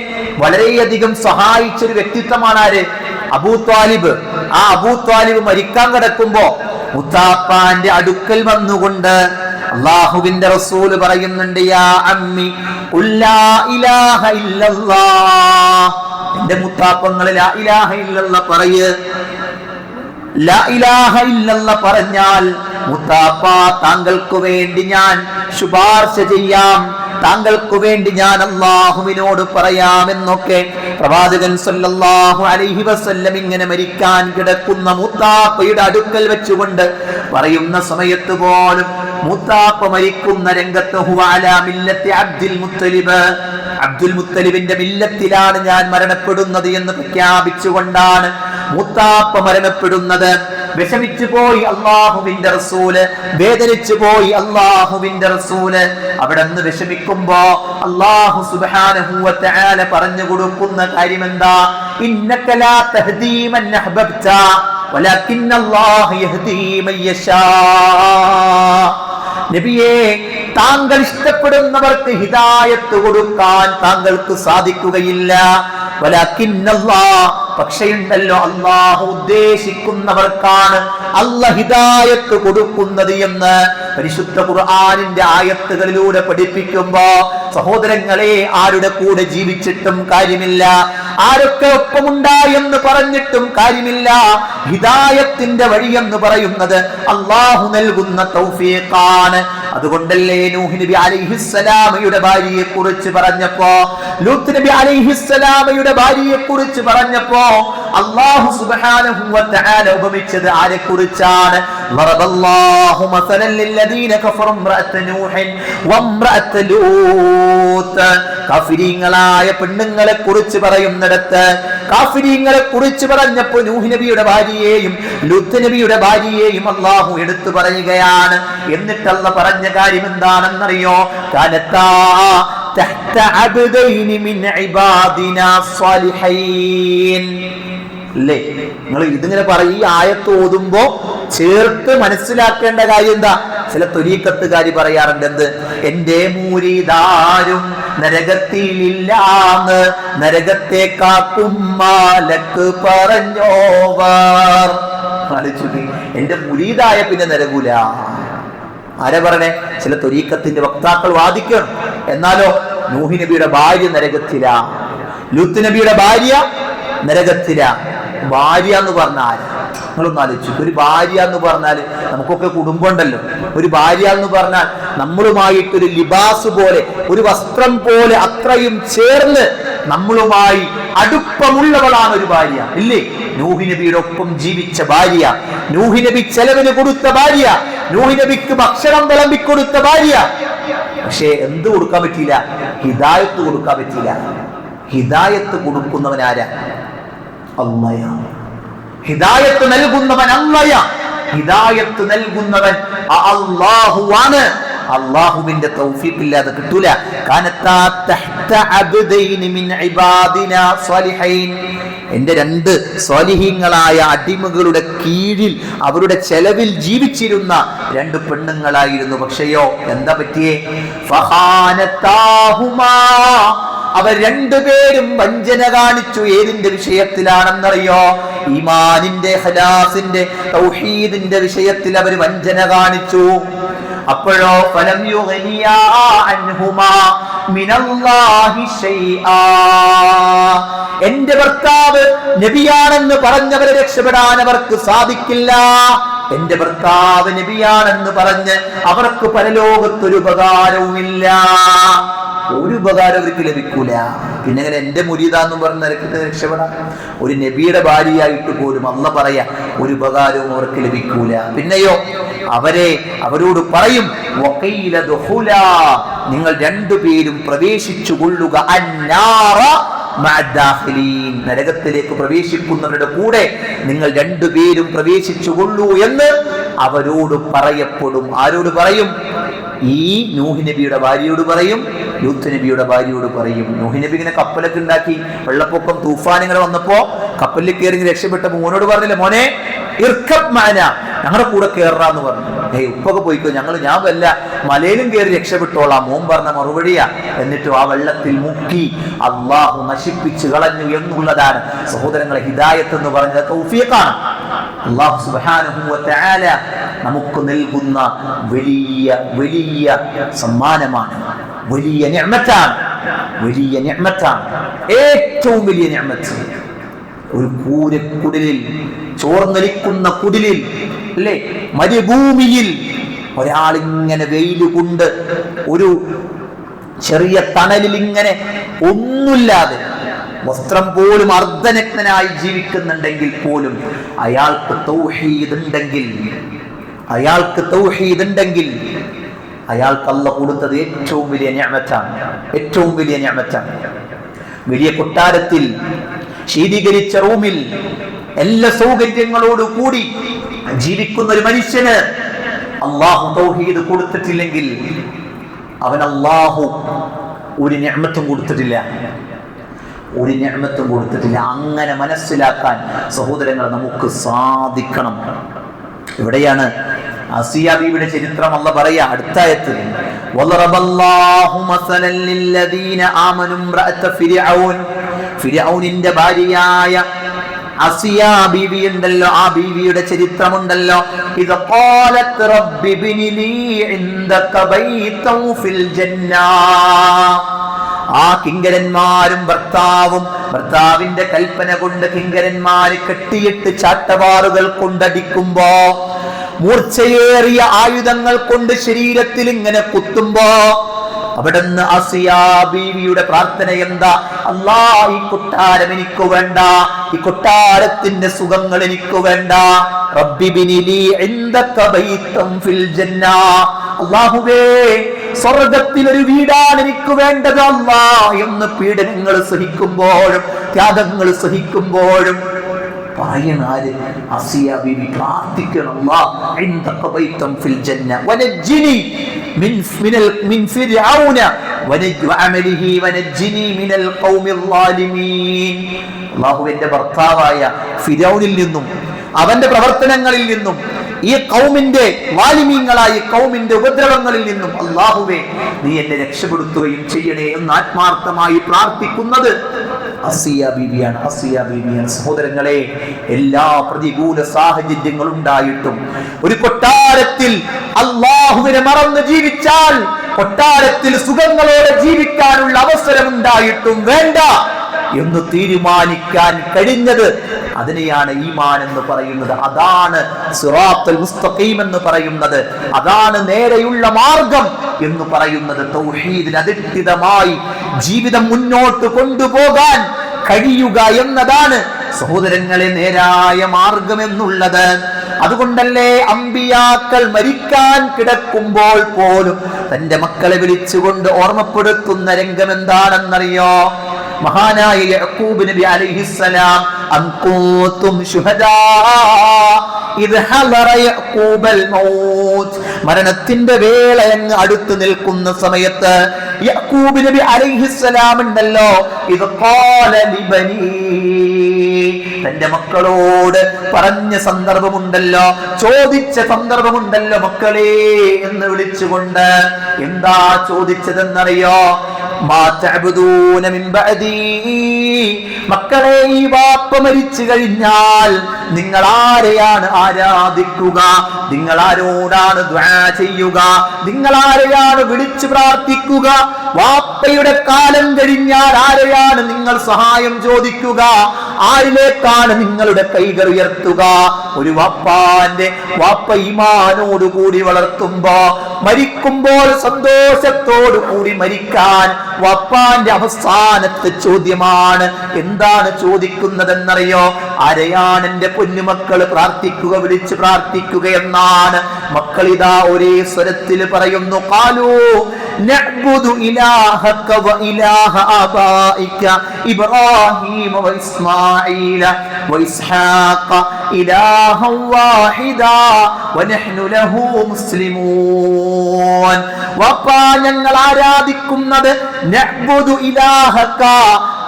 വളരെയധികം സഹായിച്ചൊരു വ്യക്തിത്വമാണ്. ആര്? അബൂ ത്വാലിബ്. ആ അബൂ ത്വാലിബ് മരിക്കാൻ കിടക്കുമ്പോ മുത്താപ്പാന്റെ അടുക്കൽ വന്നുകൊണ്ട് അള്ളാഹുവിന്റെ റസൂല് പറയുന്നുണ്ട്, യാ അമ്മി ഖുൽ ലാ ഇലാഹ ഇല്ലല്ലാഹ്, എന്റെ മുത്താപ്പങ്ങളെ ലാ ഇലാഹ ഇല്ലല്ലാഹ് പറയ്. ലാ ഇലാഹ ഇല്ലല്ലാഹ് പറഞ്ഞാൽ മുത്താപ്പ താങ്കൾക്ക് വേണ്ടി ഞാൻ ശുപാർശ ചെയ്യാം, താങ്കൾക്ക് വേണ്ടി ഞാൻ അല്ലാഹുവിനോട് പറയാമെന്നൊക്കെ പ്രവാചകൻ സല്ലല്ലാഹു അലൈഹി വസല്ലം ഇങ്ങനെ മരിക്കാൻ കിടക്കുന്ന മുത്താപ്പയുടെ അടുക്കൽ വെച്ചുകൊണ്ട് പറയുന്ന സമയത്ത് പോലും മുത്താപ്പ മരിക്കുന്ന രംഗത്ത് ഹുവ അലാ മില്ലത്തി അബ്ദുൽ മുത്തലിബ്, അബ്ദുൽ മുത്തലിബിന്റെ മില്ലത്തിലാണ് ഞാൻ മരണപ്പെടുന്നത് എന്ന് പ്രഖ്യാപിച്ചുകൊണ്ടാണ് മുത്താപ്പ മരണപ്പെടുന്നത്. വിഷമിച്ചു പോയി അള്ളാഹുവിന്റെ റസൂല്, വേദനിച്ചു പോയി അള്ളാഹുവിന്റെ റസൂല്. അവിടെ നിന്ന് വിഷമിക്കുമ്പോ അല്ലാഹു സുബ്ഹാനഹു വ തആല പറഞ്ഞു കൊടുക്കുന്ന കാര്യം എന്താ? ഇന്നക ലാ തഹ്ദീ മൻ അഹ്ബബ്ത വലകിന്നല്ലാഹു യഹ്ദീ മൻ യശാ. നബിയേ, താങ്കൾ ഇഷ്ടപ്പെടുന്നവർക്ക് ഹിദായത്ത് കൊടുക്കാൻ താങ്കൾക്ക് സാധിക്കുകയില്ല. വലകിന്നല്ലാഹ്, പക്ഷേ ഉണ്ടല്ലോ, അല്ലാഹു ഉദ്ദേശിക്കുന്നവർക്കാണ് അല്ലാഹ് ഹിദായത്ത് കൊടുക്കുന്നത് എന്ന് പരിശുദ്ധ ഖുർആനിന്റെ ആയത്തുകളിലൂടെ പഠിപ്പിക്കുമ്പോ സഹോദരങ്ങളെ, ആരുടെ കൂടെ ജീവിച്ചിട്ടും കാര്യമില്ല, ആരൊക്കെ ഒപ്പമുണ്ടായെന്ന് പറഞ്ഞിട്ടും കാര്യമില്ല. ഹിദായത്തിന്റെ വഴിയെന്ന് പറയുന്നത് അള്ളാഹു നൽകുന്ന തൗഫീഖാണ്. അതുകൊണ്ടല്ലേ നൂഹ് നബി അലൈഹിസ്സലാമയുടെ ഭാര്യയെ കുറിച്ച് പറഞ്ഞപ്പോ, ലൂത്ത് നബി അലൈഹിസ്സലാമയുടെ ഭാര്യയെ കുറിച്ച് പറഞ്ഞപ്പോ അല്ലാഹു സുബ്ഹാനഹു വ തആല ഉപമിച്ചത് ആരെ കുറിച്ചാണ്? വറബല്ലാഹു മസലൻ ലില്ലദീന കഫറു ഇംറഅത നൂഹ് വഇംറഅത ലൂത്ത്. കാഫിരീങ്ങളായ പെണ്ണുങ്ങളെ കുറിച്ച് പറയുന്നിടത്ത് കാഫിരീങ്ങളെ കുറിച്ച് പറഞ്ഞപ്പോ നൂഹ് നബിയുടെ ഭാര്യയെയും ലൂത്ത് നബിയുടെ ഭാര്യയെയും അല്ലാഹു എടുത്തു പറയുകയാണ്. എന്നിട്ട് അല്ലാഹു പറഞ്ഞ കാര്യം എന്താണെന്നറിയോ? കാനത്താ തഹ്ത അബ്ദൈനി മിൻ ഇബാദിനാ സ്വാലിഹീൻ. അല്ലേ, നിങ്ങൾ ഇതിങ്ങനെ പറയും, ഈ ആയത്ത് ഓതുമ്പോ ചേർത്ത് മനസ്സിലാക്കേണ്ട കാര്യം എന്താ? ചില ത്വരീഖത്തുകാരി പറയാറുണ്ട്, എന്ത്, എന്റെ മുരീദാരും നരകത്തിലില്ലാന്ന് നരകത്തെ കാക്കും മാലക്ക് പറഞ്ഞോവർ. എന്റെ മുരീദായ പിന്നെ നരകൂല. ആരാ പറഞ്ഞേ? ചില ത്വരീഖത്തിന്റെ വക്താക്കൾ വാദിക്കണം. എന്നാലോ നൂഹ് നബിയുടെ ഭാര്യ നരകത്തില, ലൂത്ത് നബിയുടെ ഭാര്യ നരകത്തില. ഭാര്യ എന്ന് പറഞ്ഞാൽ ആര്? നിങ്ങളൊന്ന് ആലോചിച്ചു. ഒരു ഭാര്യ എന്ന് പറഞ്ഞാൽ, നമുക്കൊക്കെ കുടുംബം ഉണ്ടല്ലോ. ഒരു ഭാര്യ എന്ന് പറഞ്ഞാൽ നമ്മളുമായിട്ടൊരു ലിബാസ് പോലെ, ഒരു വസ്ത്രം പോലെ അത്രയും ചേർന്ന് നമ്മളുമായി അടുപ്പമുള്ളവളാണ് ഒരു ഭാര്യ, ഇല്ലേ? നൂഹ് നബിയുടെ ഒപ്പം ജീവിച്ച ഭാര്യ, നൂഹ് നബി ചെലവിന് കൊടുത്ത ഭാര്യ, നൂഹ് നബിക്ക് ഭക്ഷണം വിളമ്പിക്കൊടുത്ത ഭാര്യ. പക്ഷേ എന്ത് കൊടുക്കാൻ പറ്റിയില്ല? ഹിദായത്ത് കൊടുക്കാൻ പറ്റിയില്ല. ഹിദായത്ത് കൊടുക്കുന്നവനാരാ? അല്ലാഹ്. ഹിദായത്ത് നൽകുന്നവൻ അല്ലാഹ്. ഹിദായത്ത് നൽകുന്നവൻ അല്ലാഹുവാണ്. അല്ലാഹുവിന്റെ തൗഫീഖ് ഇല്ലാതെ കിട്ടൂല. കാനത്താ തഹ്ത അബ്ദൈനി മിൻ ഇബാദിനാ സ്വാലിഹീൻ. എന്റെ രണ്ട് സ്വാലിഹീങ്ങളായ അടിമകളുടെ കീഴിൽ അവരുടെ ചെലവിൽ ജീവിച്ചിരുന്ന രണ്ട് പെണ്ണുങ്ങളായിരുന്നു. പക്ഷെയോ എന്താ പറ്റിയേ? ഫഖാനതാഹുമാ, അവർ രണ്ടുപേരും വഞ്ചന കാണിച്ചു. ഏതിന്റെ വിഷയത്തിലാണെന്നറിയോ? ഈമാനിന്റെ, ഖലാസിന്റെ, തൗഹീദിന്റെ വിഷയത്തിൽ അവർ വഞ്ചന കാണിച്ചു. അപ്പോഴോ ഫലം യുഗ്നിയാ അൻഹുമാ മിനല്ലാഹി ശൈആ, എന്റെ ഭർത്താവ് നബിയാണെന്ന് പറഞ്ഞവരെ രക്ഷപ്പെടാൻ അവർക്ക് സാധിക്കില്ല. എന്റെ ഭർത്താവ് നബിയാണെന്ന് പറഞ്ഞ് അവർക്ക് പരലോകത്തൊരു ഉപകാരവുമില്ല. ഒരു ഉപകാരം അവർക്ക് ലഭിക്കൂല. പിന്നെ എങ്ങനെ എന്റെ മുരീദാന്ന് പറഞ്ഞ രക്ഷപ്പെടാം? ഒരു നബിയുടെ ഭാര്യയായിട്ട് പോലും അല്ലാഹ് പറയാ ഒരു ഉപകാരവും അവർക്ക് ലഭിക്കൂല. പിന്നെയോ അവരോട് പറയും, വഖീല ദുഖുലാ, നിങ്ങൾ രണ്ടുപേരും പ്രവേശിച്ചു കൊള്ളുക, അന്നാറ മഅദ്ദാഖിലീൻ, നരകത്തിലേക്ക് പ്രവേശിക്കുന്നവരുടെ കൂടെ നിങ്ങൾ രണ്ടുപേരും പ്രവേശിച്ചു കൊള്ളൂ എന്ന് അവരോട് പറയപ്പെടും. ആരോട് പറയും? ഈ നൂഹ് നബിയുടെ ഭാര്യയോട് പറയും, ലൂത്ത് നബിയുടെ ഭാര്യയോട് പറയും. നൂഹ് നബി ഇങ്ങനെ കപ്പലൊക്കെ ഉണ്ടാക്കി, വെള്ളപ്പൊക്കം തൂഫാൻ ഇങ്ങനെ വന്നപ്പോ കപ്പലിൽ കയറി രക്ഷപ്പെട്ട മോനോട് പറഞ്ഞില്ലേ, മോനെ ഇർക്കബ് മഅന, ഞങ്ങളുടെ കൂടെ കയറാന്ന് പറഞ്ഞു. ഉപ്പൊക്കെ പോയിക്കോ, ഞാൻ വല്ല മലയിലും കയറി രക്ഷപ്പെട്ടോളാം. മോൻ പറഞ്ഞ മറുപടിയാ. എന്നിട്ടും ആ വെള്ളത്തിൽ മുക്കി അള്ളാഹു നശിപ്പിച്ചു കളഞ്ഞു എന്നുള്ളതാണ് സഹോദരങ്ങളെ ഹിദായത്ത് എന്ന് പറഞ്ഞത്. തൗഫീഖാണ്. അല്ലാഹു സുബ്ഹാനഹു വ തആല നമുക്ക് നൽകുന്ന വലിയ വലിയ സമ്മാനമാണ്, വലിയ നിഅമത്താണ്, വലിയ നിഅമത്താണ്, ഏറ്റവും വലിയ നിഅമത്ത്. ഒരു കൂരക്കുടിലിൽ, ചോർന്നൊലിക്കുന്ന കുടിലിൽ, അല്ലേ, മരുഭൂമിയിൽ ഒരാളിങ്ങനെ വെയിൽ കൊണ്ട് ഒരു ചെറിയ തണലിൽ ഇങ്ങനെ ഒന്നുമില്ലാതെ വസ്ത്രം പോലും അർദ്ധനഗ്നനായി ജീവിക്കുന്നുണ്ടെങ്കിൽ പോലും അയാൾക്ക് തൗഹീദ് ഉണ്ടെങ്കിൽ, അയാൾക്ക് അല്ലാഹ് കൊടുത്തത് ഏറ്റവും വലിയ നിഅമത്താണ്, ഏറ്റവും വലിയ നിഅമത്താണ്. വലിയ കൊട്ടാരത്തിൽ, ശീതീകരിച്ച റൂമിൽ, എല്ലാ സൗകര്യങ്ങളോട് കൂടി ജീവിക്കുന്ന ഒരു മനുഷ്യന് അല്ലാഹു തൗഹീദ് കൊടുത്തിട്ടില്ലെങ്കിൽ അവൻ അല്ലാഹു ഒരു നിഅമത്തും കൊടുത്തിട്ടില്ല, ഒരു നിഅമത്തും കൊടുത്തിട്ടില്ല. അങ്ങനെ മനസ്സിലാക്കാൻ സഹോദരങ്ങൾ നമുക്ക് സാധിക്കണം. ഇവിടെയാണ് ആസിയ ബീവിയുടെ ചരിത്രം അല്ലാഹ് പറയാ അടുത്ത ആയത്തിൽ, വളറബല്ലാഹു മസലൻ ലില്ലദീന ആമനു ഇംറഅത ഫിർഔൻ, ഫിർഔനിന്റെ ഭാര്യയായ അസിയ ബീവി ഉണ്ടല്ലോ, ആ ബീവിയുടെ ചരിത്രമുണ്ടല്ലോ. ഇത് ഖാലത് റബ്ബി ബിനി ലീ ഇൻദക ബൈതൻ ഫിൽ ജന്ന. ആ കിങ്കരന്മാരും ഭർത്താവിന്റെ കൽപ്പന കൊണ്ട് കിങ്കരന്മാര് കെട്ടിയിട്ട് ചാട്ടവാറുകൾ കൊണ്ടടിക്കുമ്പോ, മൂർച്ചയേറിയ ആയുധങ്ങൾ കൊണ്ട് ശരീരത്തിൽ ഇങ്ങനെ കുത്തുമ്പോ, അവിടുന്ന് അസിയ ബീവിയുടെ പ്രാർത്ഥന എന്താ? അല്ലാ, ഈ കൊട്ടാരം എനിക്ക് വേണ്ട, ഈ കൊട്ടാരത്തിന്റെ സുഖങ്ങൾ എനിക്ക് വേണ്ട. റബ്ബി ബിനി ലീ ഇൻദക ബൈതൻ ഫിൽ ജന്ന. അല്ലാഹുവേ, സ്വർഗ്ഗത്തിൽ ഒരു വീടാണ് എനിക്ക് വേണ്ടത് അല്ലാ എന്ന് പീഡനങ്ങൾ സഹിക്കുമ്പോഴും ത്യാഗങ്ങൾ സഹിക്കുമ്പോഴും പറയണാര്? അസിയ ബീവി പ്രാർത്ഥിക്കണം, അല്ലാഹ് ഇൻദക ബൈതൻ ഫിൽ ജന്ന വനജ്ജിനി മിൻ ഫിർഔന വഅമലിഹി വനജ്ജിനി മിനൽ ഖൗമിൽ ളാലിമീൻ. അല്ലാഹുവിന്റെ ഭർത്താവായ ഫിർഔനിൽ നിന്നും അവന്റെ പ്രവർത്തനങ്ങളിൽ നിന്നും ഈ ഖൗമിന്റെ വാലിമീങ്ങളായ ഖൗമിന്റെ ഉപദ്രവങ്ങളിൽ നിന്നും അല്ലാഹുവേ നീ എന്നെ രക്ഷപ്പെടുത്തുകയും ചെയ്യണേ എന്ന് ആത്മാർത്ഥമായി പ്രാർത്ഥിക്കുന്നത് അസിയ ബീവിയാണ്. സഹോദരങ്ങളെ, എല്ലാ പ്രതികൂല സാഹചര്യങ്ങൾ ഉണ്ടായിട്ടും ഒരു കൊട്ടാരത്തിൽ അല്ലാഹുവിനെ മറന്ന് ജീവിച്ചാൽ, കൊട്ടാരത്തിൽ സുഖങ്ങളോടെ ജീവിക്കാനുള്ള അവസരം ഉണ്ടായിട്ടും വേണ്ട എന്ന് തീരുമാനിക്കാൻ കഴിഞ്ഞത്, അതിനെയാണ് ഈമാൻ എന്ന് പറയുന്നത്. അതാണ് സിറാത്തുൽ മുസ്തഖീം എന്ന് പറയുന്നത്. അതാണ് നേരെയുള്ള മാർഗം എന്ന് പറയുന്നത്. തൗഹീദിൽ അധിഷ്ഠിതമായി ജീവിതം മുന്നോട്ട് കൊണ്ടുപോകാൻ കഴിയുക എന്നതാണ് സഹോദരങ്ങളെ നേരായ മാർഗം എന്നുള്ളത്. അതുകൊണ്ടല്ലേ അമ്പിയാക്കൾ മരിക്കാൻ കിടക്കുമ്പോൾ പോലും തന്റെ മക്കളെ വിളിച്ചുകൊണ്ട് ഓർമ്മപ്പെടുത്തുന്ന രംഗം എന്താണെന്നറിയോ? മഹാനായ യഅഖൂബ് നബി അലൈഹിസ്സലാം, അൻകുതും ശുഹദാ ഇദ് ഹളറ യഅഖൂബൽ മൗത്ത്, മരണത്തിന്റെ വേള അങ്ങ് അടുത്ത് നിൽക്കുന്ന സമയത്ത് യഅഖൂബ് നബി അലൈഹിസ്സലാം ഉണ്ടല്ലോ, ഇദ് ഖാല ലിബനി, തന്റെ മക്കളോട് പറഞ്ഞ സന്ദർഭമുണ്ടല്ലോ, ചോദിച്ച സന്ദർഭമുണ്ടല്ലോ, മക്കളെ എന്ന് വിളിച്ചുകൊണ്ട്. എന്താ ചോദിച്ചതെന്നറിയോ? മാ തഅബുദൂന മിൻ ബഅദി, മക്കളെ ഈ വാപ്പ മരിച്ചു കഴിഞ്ഞാൽ നിങ്ങൾ ആരെയാണ് ആരാധിക്കുക? നിങ്ങൾ ആരോടാണ് ദുആ ചെയ്യുക? നിങ്ങൾ ആരെയാണ് വിളിച്ചു പ്രാർത്ഥിക്കുക? വാപ്പയുടെ കാലം കഴിഞ്ഞാൽ ആരെയാണ് നിങ്ങൾ സഹായം ചോദിക്കുക? ആരിലേക്കാണ് നിങ്ങളുടെ കൈകൾ ഉയർത്തുക? ഒരു വാപ്പ ഈമാനോടുകൂടി വളർത്തുമ്പോ മരിക്കുമ്പോൾ സന്തോഷത്തോടു കൂടി മരിക്കാൻ വാപ്പാന്റെ അവസാനത്തെ ചോദ്യമാണ്. എന്താണ് ചോദിക്കുന്നതെന്നറിയോ? ആരെയാണ് എന്റെ പൊന്നുമക്കൾ പ്രാർത്ഥിക്കുക, വിളിച്ച് പ്രാർത്ഥിക്കുക എന്നാണ്. മക്കളിതാ ഒരേ സ്വരത്തിൽ പറയുന്നു, ഖാലൂ നഅ്ബുദു ഇലാഹക വ ഇലാഹ ആബായിക ഇബ്രാഹീമ വ ഇസ്മാഈല വ ഇസ്ഹാഖ ഇലാഹൻ വാഹിദാ വ നഹ്നു ലഹു മുസ്ലിമൂൻ. വാപ്പാ, ഞങ്ങൾ ആരാധിക്കുന്നത് നഅ്ബുദു ഇലാഹക,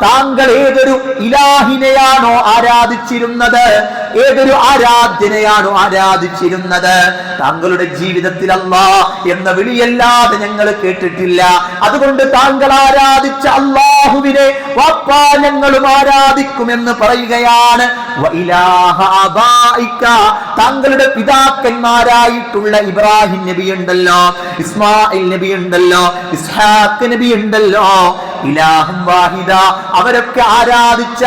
താങ്കൾ ഏതൊരു ഇലാഹിനെയാണോ ആരാധിച്ചിരുന്നത്, ഏതൊരു ആരാധ്യനെയാണോ ആരാധിച്ചിരുന്നത്, താങ്കളുടെ ജീവിതത്തിൽ അല്ലാഹ് എന്ന വിളിയല്ലാതെ ഞങ്ങൾ കേട്ടിട്ടില്ല. അതുകൊണ്ട് താങ്കൾ ആരാധിച്ച അല്ലാഹുവിനെ വാപ്പാ ഞങ്ങളും ആരാധിക്കുമെന്ന് പറയുകയാണ്. താങ്കളുടെ പിതാക്കന്മാരായിട്ടുള്ള ഇബ്രാഹിം നബി ഉണ്ടല്ലോ, ഇസ്മായിൽ നബി ഉണ്ടല്ലോ, ഇസ്ഹാഖ് നബി ഉണ്ടല്ലോ, ഇലാഹും വാഹിദ, അവരൊക്കെ ആരാധിച്ച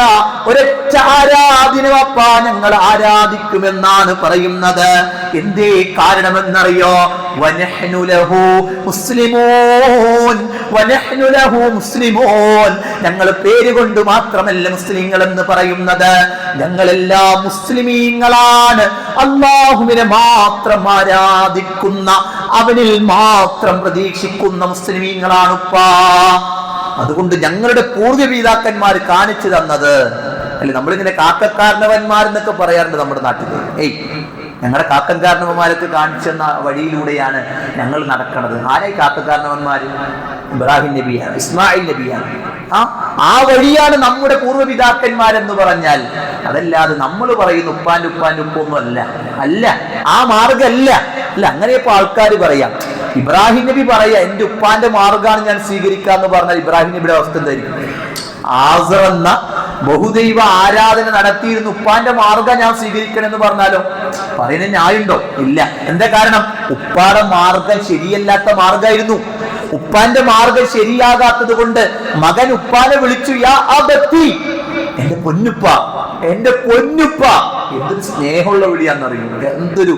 ഒരൊറ്റ ആരാധന വാപ്പാ ഞങ്ങൾ ആരാധിക്കുമെന്നാണ് പറയുന്നത്. എന്തേ കാരണമെന്നറിയോ? വനഹ്നു ലഹു മുസ്ലിമൂൻ, വനഹ്നു ലഹു മുസ്ലിമൂൻ. ഞങ്ങൾ പേര് കൊണ്ട് മാത്രമല്ല മുസ്ലിങ്ങൾ എന്ന് പറയുന്നത്, ഞങ്ങളെല്ലാം മുസ്ലിമീങ്ങളാണ്. അല്ലാഹുവിനെ മാത്രം ആരാധിക്കുന്ന, അവനിൽ മാത്രം പ്രതീക്ഷിക്കുന്ന മുസ്ലിമീങ്ങളാണ് ഉപ്പാ. അതുകൊണ്ട് ഞങ്ങളുടെ പൂർവ്വപിതാക്കന്മാർ കാണിച്ചു തന്നത് അല്ലെ, നമ്മളിങ്ങനെ കാക്കക്കാരണവന്മാരെന്നൊക്കെ പറയാറുണ്ട് നമ്മുടെ നാട്ടിൽ. ഞങ്ങളുടെ കാക്കക്കാരണവന്മാരൊക്കെ കാണിച്ചു തന്ന വഴിയിലൂടെയാണ് ഞങ്ങൾ നടക്കുന്നത്. ആരായി കാക്കക്കാരണവന്മാര്? ഇബ്രാഹിം നബിയാണ്, ഇസ്മായിൽ നബിയാണ്. ആ വഴിയാണ് നമ്മുടെ പൂർവ്വപിതാക്കന്മാരെന്ന് പറഞ്ഞാൽ. അതല്ലാതെ നമ്മൾ പറയുന്ന ഉപ്പാന്റെ ഉപ്പൊന്നും അല്ല, ആ മാർഗമല്ല. അല്ല, അങ്ങനെ ഇപ്പൊ ആൾക്കാർ പറയാം. ഇബ്രാഹിം നബി പറയാ എന്റെ ഉപ്പാന്റെ മാർഗമാണ് ഞാൻ സ്വീകരിക്കാന്ന് പറഞ്ഞാൽ ഇബ്രാഹിം നബിയുടെ അവസ്ഥ എന്തായിരിക്കും? ആസർ എന്ന ബഹുദൈവ ആരാധന നടത്തിയിരുന്നു, ഉപ്പാന്റെ മാർഗം ഞാൻ സ്വീകരിക്കണം എന്ന് പറഞ്ഞാലോ പറയുന്ന ന്യായുണ്ടോ? ഇല്ല. എന്താ കാരണം? ഉപ്പാടെ മാർഗം ശരിയല്ലാത്ത മാർഗമായിരുന്നു. ഉപ്പാന്റെ മാർഗം ശരിയാകാത്തത് കൊണ്ട് മകൻ ഉപ്പാനെ വിളിച്ചു, യാ അബത്തി, എന്റെ പൊന്നുപ്പ, എന്റെ പൊന്നുപ്പ. എന്തൊരു സ്നേഹമുള്ള വിളിയാന്നറിയും, എന്തൊരു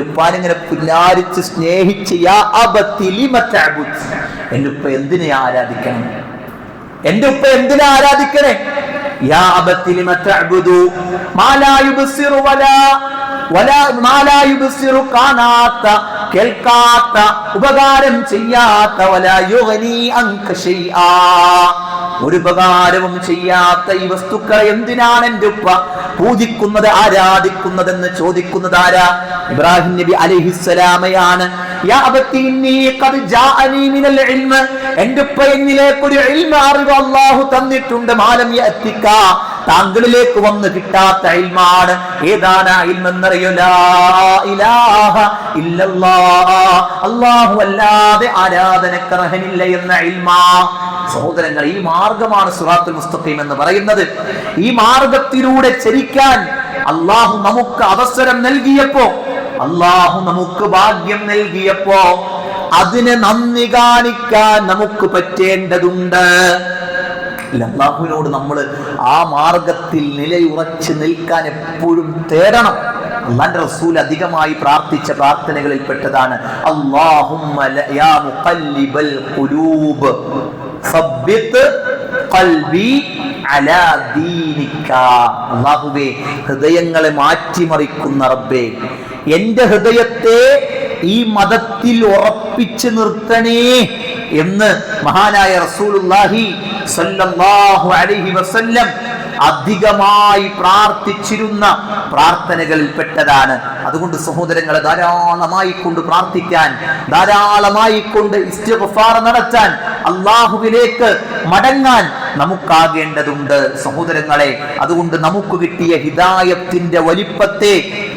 ഉപ്പാനിങ്ങനെ പുല്ലാരിച്ച് സ്നേഹിച്ച്, യാ അബത്തി ലിമ തഅബുദ്, എന്റെ ഉപ്പ എന്തിനെ ആരാധിക്കണം, എന്റെ ഉപ്പ എന്തിനെ ആരാധിക്കണേ? യാ അബത്തി ലിമ തഅബുദു മാ ലാ യുബ്സിറു മാ ലാ യുബ്സിറു, കാണാത്ത കേൾക്കാത്ത ഉപകാരം ചെയ്യാത്ത, വലാ യുഗ്നി അൻക ശൈആ, ഒരു ഉപകാരവും ചെയ്യാത്ത ഈ വസ്തുക്കളെ എന്തിനാണ് എന്റെ ഉപ്പ പൂജിക്കുന്നത്, ആരാധിക്കുന്നതെന്ന് ചോദിക്കുന്നത് ആരാ? ഇബ്രാഹിം നബി അലൈഹിസ്സലാമയാണ്. യാ അബത്തി ഇന്നി ഖദ് ജാഅനി മിനൽ ഇൽമ്, എന്റെ ഉപ്പ എന്നിലേക്ക് ഒരു ഇൽമ്, അറിവ് അല്ലാഹു തന്നിട്ടുണ്ട്. മാലം യഅതിക, താങ്കളിലേക്ക് വന്ന് കിട്ടാത്ത ഇൽമാണ്. ഏതാണ് ആ ഇൽമെന്നറിയോ? ലാ ഇലാഹ ഇല്ലല്ലാഹ്, അല്ലാഹു അല്ലാതെ ആരാധനക്ക് അർഹനില്ല എന്ന ഇൽമാ. സഹോദരങ്ങൾ, ഈ മാർഗമാണ് സിറാത്തുൽ മുസ്തഖീം എന്ന് പറയുന്നത്. ഈ മാർഗത്തിലൂടെ ചരിക്കാൻ അല്ലാഹു നമുക്ക് അവസരം നൽകിയപ്പോ, അല്ലാഹു നമുക്ക് ഭാഗ്യം നൽകിയപ്പോ അതിനെ നന്ദി കാണിക്കാൻ നമുക്ക് പറ്റേണ്ടതുണ്ട്. അല്ലാഹുവിനോട് നമ്മൾ ആ മാർഗത്തിൽ നിലയുറച്ച് നിൽക്കാൻ എപ്പോഴും തേടണം. അല്ലാഹുവിന്റെ റസൂൽ അധികമായി പ്രാർത്ഥിച്ച പ്രാർത്ഥനകളിൽ പെട്ടതാണ് അല്ലാഹുമ്മ യാ മുഖല്ലിബൽ ഖുലൂബ് സബ്ബിത് ഖൽബി അലാ ദീനിക. അല്ലാഹുവേ, ഹൃദയങ്ങളെ മാറ്റിമറിക്കുന്ന റബ്ബേ, എന്റെ ഹൃദയത്തെ ഈ മതത്തിൽ ഉറപ്പിച്ചു നിർത്തണേ എന്ന് മഹാനായ റസൂലുള്ളാഹി സ്വല്ലല്ലാഹു അലൈഹി വസല്ലം അധികമായി പ്രാർത്ഥിച്ചിരുന്ന പ്രാർത്ഥനകളിൽ പെട്ടതാണ്. അതുകൊണ്ട് സഹോദരങ്ങളെ, ധാരാളമായി കൊണ്ട് പ്രാർത്ഥിക്കാൻ, ധാരാളമായി കൊണ്ട് ഇസ്തിഗ്ഫാർ നടത്താൻ, അള്ളാഹുവിലേക്ക് മടങ്ങാൻ നമുക്കാകേണ്ടതുണ്ട് സഹോദരങ്ങളെ. അതുകൊണ്ട് നമുക്ക് കിട്ടിയ ഹിദായത്തിന്റെ വലിപ്പത്തെ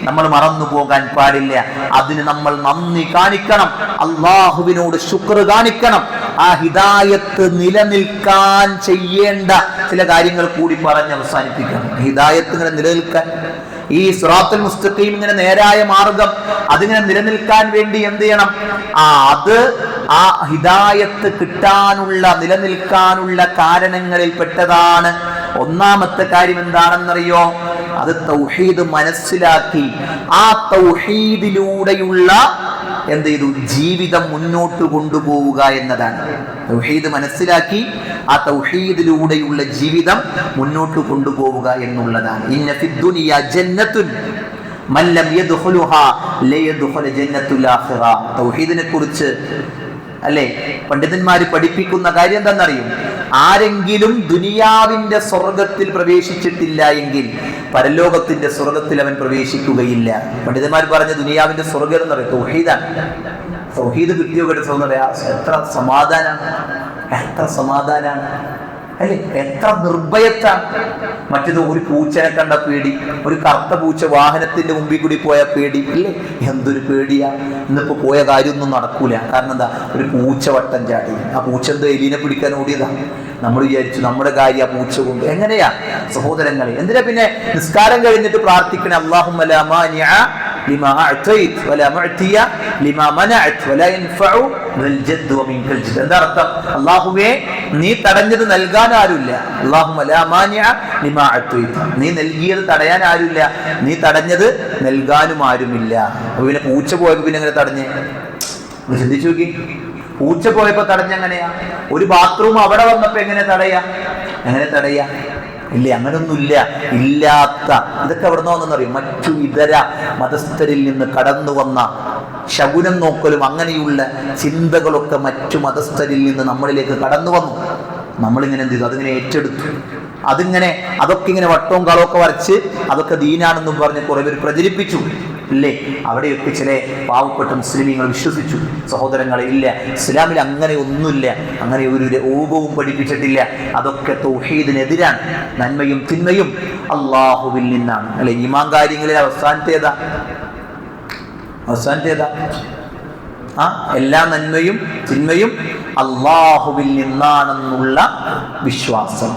നമ്മൾ മറന്നു പോകാൻ പാടില്ല. അതിന് നമ്മൾ നന്ദി കാണിക്കണം, അള്ളാഹുവിനോട് ശുക്ർ കാണിക്കണം. ആ ഹിദായത്ത് നിലനിൽക്കാൻ ചെയ്യേണ്ട ചില കാര്യങ്ങൾ കൂടി പറഞ്ഞ് അവസാനിപ്പിക്കണം. ഹിദായത്ത് ഇങ്ങനെ നിലനിൽക്കാൻ, ഈ സിറാത്തുൽ മുസ്തഖീം ഇങ്ങനെ നേരായ മാർഗം അതിങ്ങനെ നിലനിൽക്കാൻ വേണ്ടി എന്ത് ചെയ്യണം? അത് ആ ഹിദായത്ത് കിട്ടാനുള്ള, നിലനിൽക്കാനുള്ള കാരണങ്ങളിൽ പെട്ടതാണ്. ഒന്നാമത്തെ കാര്യം എന്താണെന്നറിയോ? അത് തൗഹീദ് മനസ്സിലാക്കി ആ തൗഹീദിലൂടെയുള്ള എന്ത് ചെയ്തു ജീവിതം മുന്നോട്ട് കൊണ്ടുപോവുക എന്നതാണ്. തൗഹീദ് മനസ്സിലാക്കി ആ തൗഹീദിലൂടെയുള്ള ജീവിതം മുന്നോട്ട് കൊണ്ടുപോവുക എന്നുള്ളതാണ്. ഇന്ന ഫിദ്ദുനിയ ജന്നത്തുൻ മൻ ലം യദ്ഖുലുഹാ ലയദ്ഖുല ജന്നത്തുൽ ആഖിറ. തൗഹീദിനെ കുറിച്ച് അല്ലേ പണ്ഡിതന്മാർ പഠിപ്പിക്കുന്ന കാര്യം എന്താണെന്നറിയും? ആരെങ്കിലും ദുനിയാവിന്റെ സ്വർഗത്തിൽ പ്രവേശിച്ചിട്ടില്ല എങ്കിൽ പരലോകത്തിന്റെ സ്വർഗത്തിൽ അവൻ പ്രവേശിക്കുകയില്ല. പണ്ഡിതന്മാർ പറഞ്ഞ ദുനിയാവിന്റെ സ്വർഗം എന്ന് പറയും തൗഹീദാണ്. തൗഹീദ് കിട്ടിയോ കേട്ടോ എന്ന് പറയാ, എത്ര സമാധാനാണ്, എത്ര സമാധാനാണ് അല്ലെ, എത്ര നിർഭയത്താണ്. മറ്റേത് ഒരു പൂച്ചനെ കണ്ട പേടി, ഒരു കറുത്ത പൂച്ച വാഹനത്തിന്റെ മുമ്പിൽ കൂടി പോയ പേടി ഇല്ലേ, എന്തൊരു പേടിയാ. ഇന്നിപ്പോ പോയ കാര്യമൊന്നും നടക്കൂല. കാരണം എന്താ? ഒരു പൂച്ച വട്ടം ചാടി, ആ പൂച്ച എന്തോ എലീനെ പിടിക്കാൻ ഓടിയതാ. നമ്മൾ വിചാരിച്ചു നമ്മുടെ കാര്യം ആ പൂച്ച കൊണ്ട്. എങ്ങനെയാ സഹോദരങ്ങളെ? എന്തിനാ പിന്നെ നിസ്കാരം കഴിഞ്ഞിട്ട് പ്രാർത്ഥിക്കണേ? അല്ലാഹുമ്മ ലാ മാനിഅ ലിമാ അഅതൈത വലാ മുഅതിയ ലിമാ മനഅത വലാ യൻഫഉ ദൽ ജദ്ദ് വമിൻകൽ ജദ്ദ്. എന്താ അർത്ഥം? അല്ലാഹുവേ, നീ തടഞ്ഞത് നൽകാൻ ആരുമില്ല. അല്ലാഹുമ്മ ലാ മാനിഅ ലിമാ അഅതൈത, നീ നൽകിയത് തടയാൻ ആരുമില്ല, നീ തടഞ്ഞത് നൽകാനും ആരുമില്ല. അപ്പൊ പിന്നെ പൂച്ച പോയപ്പോ പിന്നെ എങ്ങനെ തടഞ്ഞേ? ചിന്തിച്ചു നോക്കി. പൂച്ച പോയപ്പോ തടഞ്ഞെങ്ങനെയാ? ഒരു ബാത്റൂം അവിടെ വന്നപ്പോ എങ്ങനെ തടയാ? ഇല്ല, അങ്ങനൊന്നുമില്ല. ഇല്ലാത്ത ഇതൊക്കെ എവിടെ നിന്ന് വന്നെന്നറിയും? മറ്റു ഇതര മതസ്ഥരിൽ നിന്ന് കടന്നു വന്ന ശകുനം നോക്കലും അങ്ങനെയുള്ള ചിന്തകളൊക്കെ മറ്റു മതസ്ഥരിൽ നിന്ന് നമ്മളിലേക്ക് കടന്നു വന്നു. നമ്മളിങ്ങനെ എന്ത് ചെയ്തു? അതിങ്ങനെ ഏറ്റെടുത്തു. അതൊക്കെ ഇങ്ങനെ വട്ടവും കളമൊക്കെ വരച്ച് അതൊക്കെ ദീനാണെന്നും പറഞ്ഞ് കുറെ പേര് പ്രചരിപ്പിച്ചു ഇല്ലേ? അവിടെയൊക്കെ ചില പാവപ്പെട്ട മുസ്ലിമീങ്ങൾ വിശ്വസിച്ചു. സഹോദരങ്ങളെ, ഇല്ല, ഇസ്ലാമിൽ അങ്ങനെ ഒന്നുമില്ല, അങ്ങനെ ഒരു രൂപവും പഠിപ്പിച്ചിട്ടില്ല. അതൊക്കെ തൗഹീദിനെതിരാണ്. നന്മയും തിന്മയും അള്ളാഹുവിൽ നിന്നാണ് അല്ലെ. ഈമാൻ കാര്യങ്ങളിൽ അവസാനത്തേതാ? എല്ലാ നന്മയും തിന്മയും അള്ളാഹുവിൽ നിന്നാണെന്നുള്ള വിശ്വാസം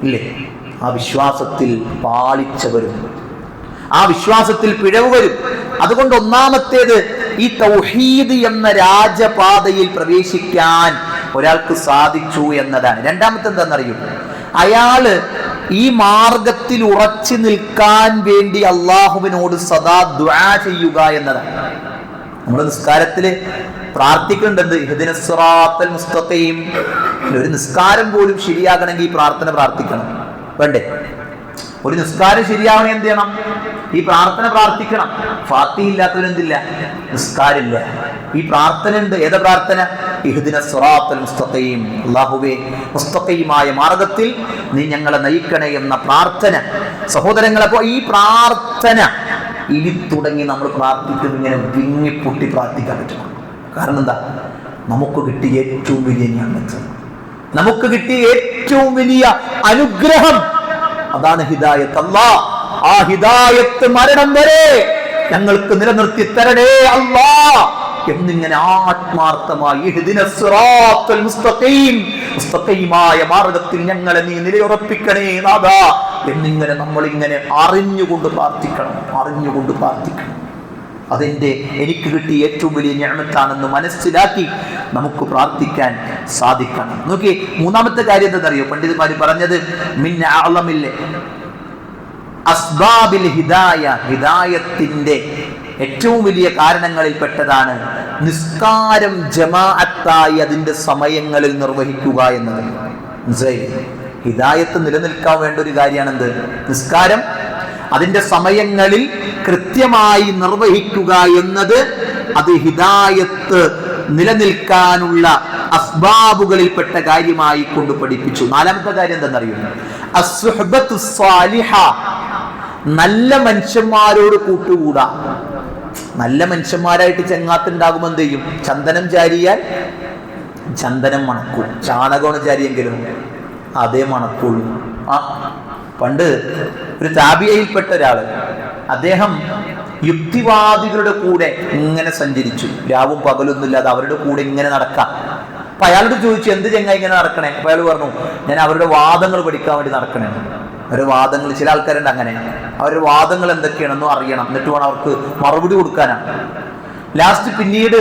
ഇല്ലേ? ആ വിശ്വാസത്തിൽ പാളിച്ച വരും, ആ വിശ്വാസത്തിൽ പിഴവ് വരും. അതുകൊണ്ട് ഒന്നാമത്തേത് ഈ തൗഹീദ് എന്ന രാജപാതയിൽ പ്രവേശിക്കാൻ ഒരാൾക്ക് സാധിച്ചു എന്നതാണ്. രണ്ടാമത്തെ എന്താണെന്നറിയും, അയാള് ഈ മാർഗത്തിൽ ഉറച്ചു നിൽക്കാൻ വേണ്ടി അള്ളാഹുവിനോട് സദാ ദുആ ചെയ്യുക എന്നതാണ്. നമ്മുടെ നിസ്കാരത്തില് പ്രാർത്ഥിക്കേണ്ടത് ഇഹ്ദിനസ് സിറാത്തൽ മുസ്തഖീം. ഒരു നിസ്കാരം പോലും ശരിയാകണമെങ്കിൽ ഈ പ്രാർത്ഥന പ്രാർത്ഥിക്കണം, വേണ്ടേ? ഒരു നിസ്കാരം ശരിയാവണേ എന്ത് ചെയ്യണം? ഈ പ്രാർത്ഥന പ്രാർത്ഥിക്കണം. ഫാത്തിഹ ഇല്ലാത്തവരെന്തില്ല? നിസ്കാരമില്ല. ഈ പ്രാർത്ഥന ഉണ്ട്. ഏതാ പ്രാർത്ഥന? ഇഹ്ദിനസ് സിറാത്തൽ മുസ്തഖീം, അല്ലാഹുവേ മുസ്തഖീമായ മാർഗത്തിൽ നീ ഞങ്ങളെ നയിക്കണേ എന്ന പ്രാർത്ഥന. സഹോദരങ്ങളെ, അപ്പോൾ ഈ പ്രാർത്ഥന ഇനി തുടങ്ങി നമ്മൾ പ്രാർത്ഥിക്കുന്നത് ഇങ്ങനെ വിങ്ങിപ്പൊട്ടി പ്രാർത്ഥിക്കാൻ പറ്റണം. കാരണം എന്താ? നമുക്ക് കിട്ടിയ ഏറ്റവും വലിയ നിഅമത്ത്, നമുക്ക് കിട്ടിയ ഏറ്റവും വലിയ അനുഗ്രഹം അതാണ് ഹിദായത്ത്. അല്ലാഹ് ആ ഹിദായത്ത് മരണം വരെ ഞങ്ങൾക്ക് നിലനിർത്തി തരണേ അല്ലാഹ് എന്നിങ്ങനെ ആത്മാർത്ഥമായി ഇഹ്ദിനസ് സിറാത്തൽ മുസ്തഖീം, മുസ്തഖീമായ മാർഗ്ഗത്തിൽ ഞങ്ങളെ നീ നിലയുറപ്പിക്കണേ നാഥാ എന്നിങ്ങനെ നമ്മളിങ്ങനെ അറിഞ്ഞുകൊണ്ട് പ്രാർത്ഥിക്കണം, അറിഞ്ഞുകൊണ്ട് പ്രാർത്ഥിക്കണം. എനിക്ക് കിട്ടിയ ഏറ്റവും വലിയ നിഅമത്താണെന്ന് മനസ്സിലാക്കി നമുക്ക് പ്രാർത്ഥിക്കാൻ സാധിക്കണം. നോക്കി, മൂന്നാമത്തെ കാര്യം എന്താണെന്നറിയോ? പണ്ഡിതന്മാർ പറഞ്ഞത് മിൻ അഅ്ളമിൽ അസ്ബാബിൽ ഹിദായ, ഹിദായത്തിന്റെ ഏറ്റവും വലിയ കാരണങ്ങളിൽ പെട്ടതാണ് നിസ്കാരം ജമാഅത്തായി അതിന്റെ സമയങ്ങളിൽ നിർവഹിക്കുക എന്നത്. മനസ്സിലായി? ഹിദായത്ത് നിലനിൽക്കാൻ വേണ്ട ഒരു കാര്യമാണെന്ത്? നിസ്കാരം അതിന്റെ സമയങ്ങളിൽ കൃത്യമായി നിർവഹിക്കുക എന്നത്. അത് ഹിദായത്ത് നിലനിൽക്കാനുള്ള അസ്ബാബുകളിൽപ്പെട്ട കാര്യമായി കൊണ്ട് പഠിപ്പിച്ചു. നാലാമത്തെ കാര്യം എന്താണെന്നറിയോ? അസ്സുഹ്ബത്തു സ്വാലിഹ, നല്ല മനുഷ്യന്മാരോട് കൂട്ടുകൂടാ. നല്ല മനുഷ്യന്മാരായിട്ട് ചെങ്ങാത്തുണ്ടാകുമ്പോൾ എന്ത് ചെയ്യും? ചന്ദനം ചാരിയാൽ ചന്ദനം മണക്കും, ചാണകമാണ് ചാരിയെങ്കിലും അതേ മണക്കുള്ളൂ. പണ്ട് ഒരു താബിയയിൽപ്പെട്ട ഒരാള്, അദ്ദേഹം യുക്തിവാദികളുടെ കൂടെ ഇങ്ങനെ സഞ്ചരിച്ചു, രാവും പകലൊന്നുമില്ലാതെ അവരുടെ കൂടെ ഇങ്ങനെ നടക്കാം. അപ്പൊ അയാളോട് ചോദിച്ചു, എന്ത് ചെങ്ങായി ഇങ്ങനെ നടക്കണേ? അപ്പൊ അയാൾ പറഞ്ഞു, ഞാൻ അവരുടെ വാദങ്ങൾ പഠിക്കാൻ വേണ്ടി നടക്കണേ. അവരുടെ വാദങ്ങൾ, ചില ആൾക്കാരുണ്ട് അങ്ങനെ, അവരുടെ വാദങ്ങൾ എന്തൊക്കെയാണെന്നും അറിയണം, എന്നിട്ട് വേണം അവർക്ക് മറുപടി കൊടുക്കാനാണ്. ലാസ്റ്റ് പിന്നീട്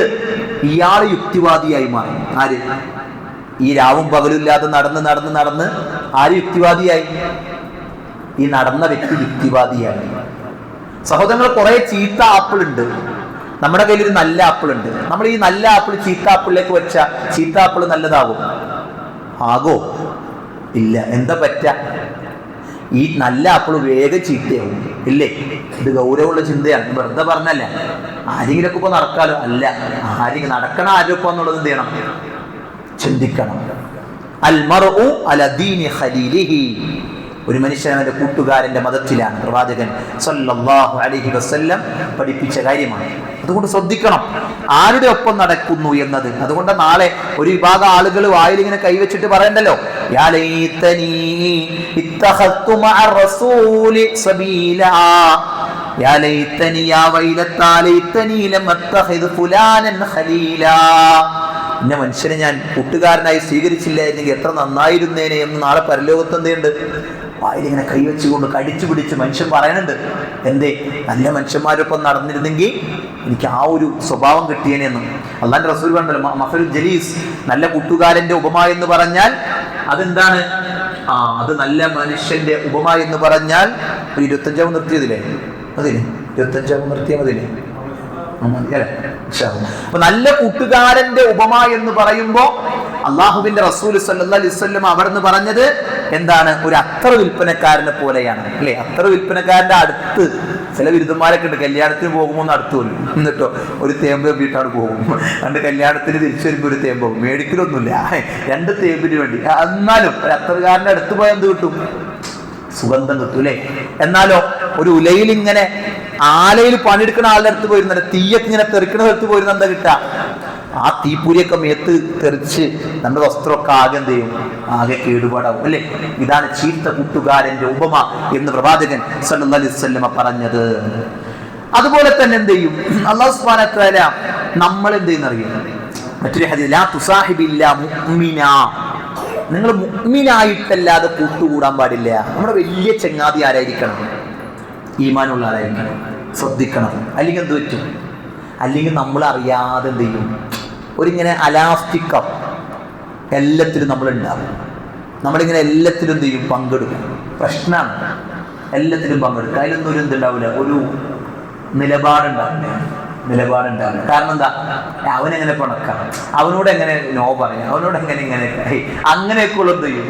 ഇയാൾ യുക്തിവാദിയായി മാറി. ആര്? ഈ രാവും പകലില്ലാതെ നടന്ന് നടന്ന് നടന്ന് ആര് യുക്തിവാദിയായി? ഈ നടന്ന വ്യക്തി യുക്തിവാദിയായി. സഹോദരങ്ങൾ, കുറെ ചീത്ത ആപ്പിൾ ഉണ്ട്, നമ്മുടെ കയ്യിൽ ഒരു നല്ല ആപ്പിൾ ഉണ്ട്. നമ്മൾ ഈ നല്ല ആപ്പിൾ ചീത്ത ആപ്പിളിലേക്ക് വെച്ച ചീത്ത ആപ്പിൾ നല്ലതാകും? ആകോ? ഇല്ല. എന്താ പറ്റ? ഈ നല്ല ആപ്പിൾ വേഗം ചീത്തയാവും, ഇല്ലേ? ഇത് ഗൗരവമുള്ള ചിന്തയാണ്, വെറുതെ പറഞ്ഞല്ല. ആരെങ്കിലൊക്കെ ഇപ്പൊ നടക്കാലോ? അല്ല, ആരെങ്കിലും നടക്കണ ആരോപ്പം എന്നുള്ളത് എന്ത് ചെയ്യണം? ചിന്തിക്കണം. അൽ മർഉ അലാ ദീനി ഖലീലിഹി, ഒരു മനുഷ്യൻ അവന്റെ കൂട്ടുകാരന്റെ മതത്തിലാണ്. പ്രവാചകൻ സല്ലല്ലാഹു അലൈഹി വസല്ലം പഠിപ്പിച്ച കാര്യമാണ്. അതുകൊണ്ട് ശ്രദ്ധിക്കണം ആരുടെ ഒപ്പം നടക്കുന്നു എന്നത്. അതുകൊണ്ട് നാളെ ഒരു വിഭാഗം ആളുകൾ വായിലിങ്ങനെ കൈവച്ചിട്ട് പറയണ്ടല്ലോ, യാ ലൈതനി ഇത്തഖത്തു മഅർ റസൂലി സബീലാ, യാ ലൈതനി യാ വൈലത്താ ലൈതനി ലം അത്തഖിദ് ഫുലാനൻ ഖലീലാ. ഇന്ന മനുഷ്യനെ ഞാൻ കൂട്ടുകാരനായി സ്വീകരിച്ചില്ലായിരുന്നെങ്കിൽ എത്ര നന്നായിരുന്നേനെ എന്ന് നാളെ പരലോകത്ത് എന്തുണ്ട്? വായിലിങ്ങനെ കൈവച്ചുകൊണ്ട് കടിച്ചു പിടിച്ച് മനുഷ്യൻ പറയുന്നുണ്ട്. എന്തേ? നല്ല മനുഷ്യന്മാരൊപ്പം നടന്നിരുന്നെങ്കിൽ എനിക്ക് ആ ഒരു സ്വഭാവം കിട്ടിയേനെന്നും. അള്ളാന്റെ റസൂൽ പറഞ്ഞല്ലോ, മഫലുൽ ജലീസ്, നല്ല കൂട്ടുകാരന്റെ ഉപമ എന്ന് പറഞ്ഞാൽ അതെന്താണ്? അത് നല്ല മനുഷ്യന്റെ ഉപമ എന്ന് പറഞ്ഞാൽ ഒരു 25 നിർത്തിയതില്ലേ? അതിന് 25 നിർത്തിയ മതില്ലേ? അപ്പൊ നല്ല കൂട്ടുകാരന്റെ ഉപമ എന്ന് പറയുമ്പോ അള്ളാഹുവിന്റെ റസൂൽ സല്ലല്ലാഹു അലൈഹി വസല്ലം അവിടുന്ന് പറഞ്ഞത് എന്താണ്? ഒരു അത്തർ വിൽപ്പനക്കാരനെ പോലെയാണ്, അല്ലെ? അത്തർ വിൽപ്പനക്കാരന്റെ അടുത്ത് ചില ബിരുദന്മാരൊക്കെ ഉണ്ട്, കല്യാണത്തിന് പോകുമ്പോൾ അടുത്ത് വരും, എന്നിട്ടോ ഒരു തേമ്പ് വീട്ടാണ് പോകും. രണ്ട് കല്യാണത്തിന് തിരിച്ചു വരുമ്പോ ഒരു തേമ്പ് മേടിക്കലൊന്നുമില്ല, 2 തേമ്പിന് വേണ്ടി. എന്നാലും ഒരു അത്തറുകാരന്റെ അടുത്ത് പോയാൽ എന്ത് കിട്ടും? സുഗന്ധം കിട്ടും, അല്ലേ? എന്നാലോ ഒരു ഉലയിൽ ഇങ്ങനെ ആലയിൽ പണിയെടുക്കുന്ന ആളുടെ അടുത്ത് പോയിരുന്ന തീയൊക്കെ ഇങ്ങനെ തെറിക്കുന്ന സ്ഥലത്ത് പോയിരുന്ന എന്താ കിട്ടുക? ആ തീപ്പൂരിയൊക്കെ മേത്ത് തെറിച്ച് നമ്മുടെ വസ്ത്രമൊക്കെ ആകെ എന്ത് ചെയ്യും? ആകെ കേടുപാടാവും, അല്ലേ? ഇതാണ് ചീത്ത കൂട്ടുകാരന്റെ ഉപമ എന്ന് പ്രവാചകൻ സല്ലല്ലാഹു അലൈഹി വസല്ലം പറഞ്ഞത്. അതുപോലെ തന്നെ എന്ത് ചെയ്യും? അല്ലാഹു സുബ്ഹാനഹു വ തആല നമ്മൾ എന്ത് ചെയ്യുന്നറിയും? മറ്റൊരു ഹദീസ്, ലാ തുസാഹിബില്ല മുഅ്മിന, നിങ്ങൾ മുഅ്മിനായിട്ടല്ലാതെ കൂട്ടുകൂടാൻ പാടില്ല. നമ്മുടെ വലിയ ചങ്ങാതി ആരായിരിക്കണം? ഈമാനുള്ള ആരായിരിക്കണം. ശ്രദ്ധിക്കണം. അല്ലെങ്കിൽ എന്ത് പറ്റും? അല്ലെങ്കിൽ നമ്മൾ അറിയാതെ എന്ത് ചെയ്യും? ഒരിങ്ങനെ അലാസ്റ്റിക്കം എല്ലാത്തിലും നമ്മളുണ്ടാവും. നമ്മളിങ്ങനെ എല്ലാത്തിലും എന്ത് ചെയ്യും? പങ്കെടുക്കും. പ്രശ്നമാണ്. എല്ലാത്തിലും പങ്കെടുക്കുക. അതിലൊന്നും ഒരു എന്തുണ്ടാവില്ല, ഒരു നിലപാടുണ്ടാവില്ല. കാരണം എന്താ? അവനെങ്ങനെ പണക്കാം, അവനോട് എങ്ങനെ നോ പറയാം, അവനോട് എങ്ങനെ ഇങ്ങനെ അങ്ങനെയൊക്കെയുള്ള എന്ത് ചെയ്യും?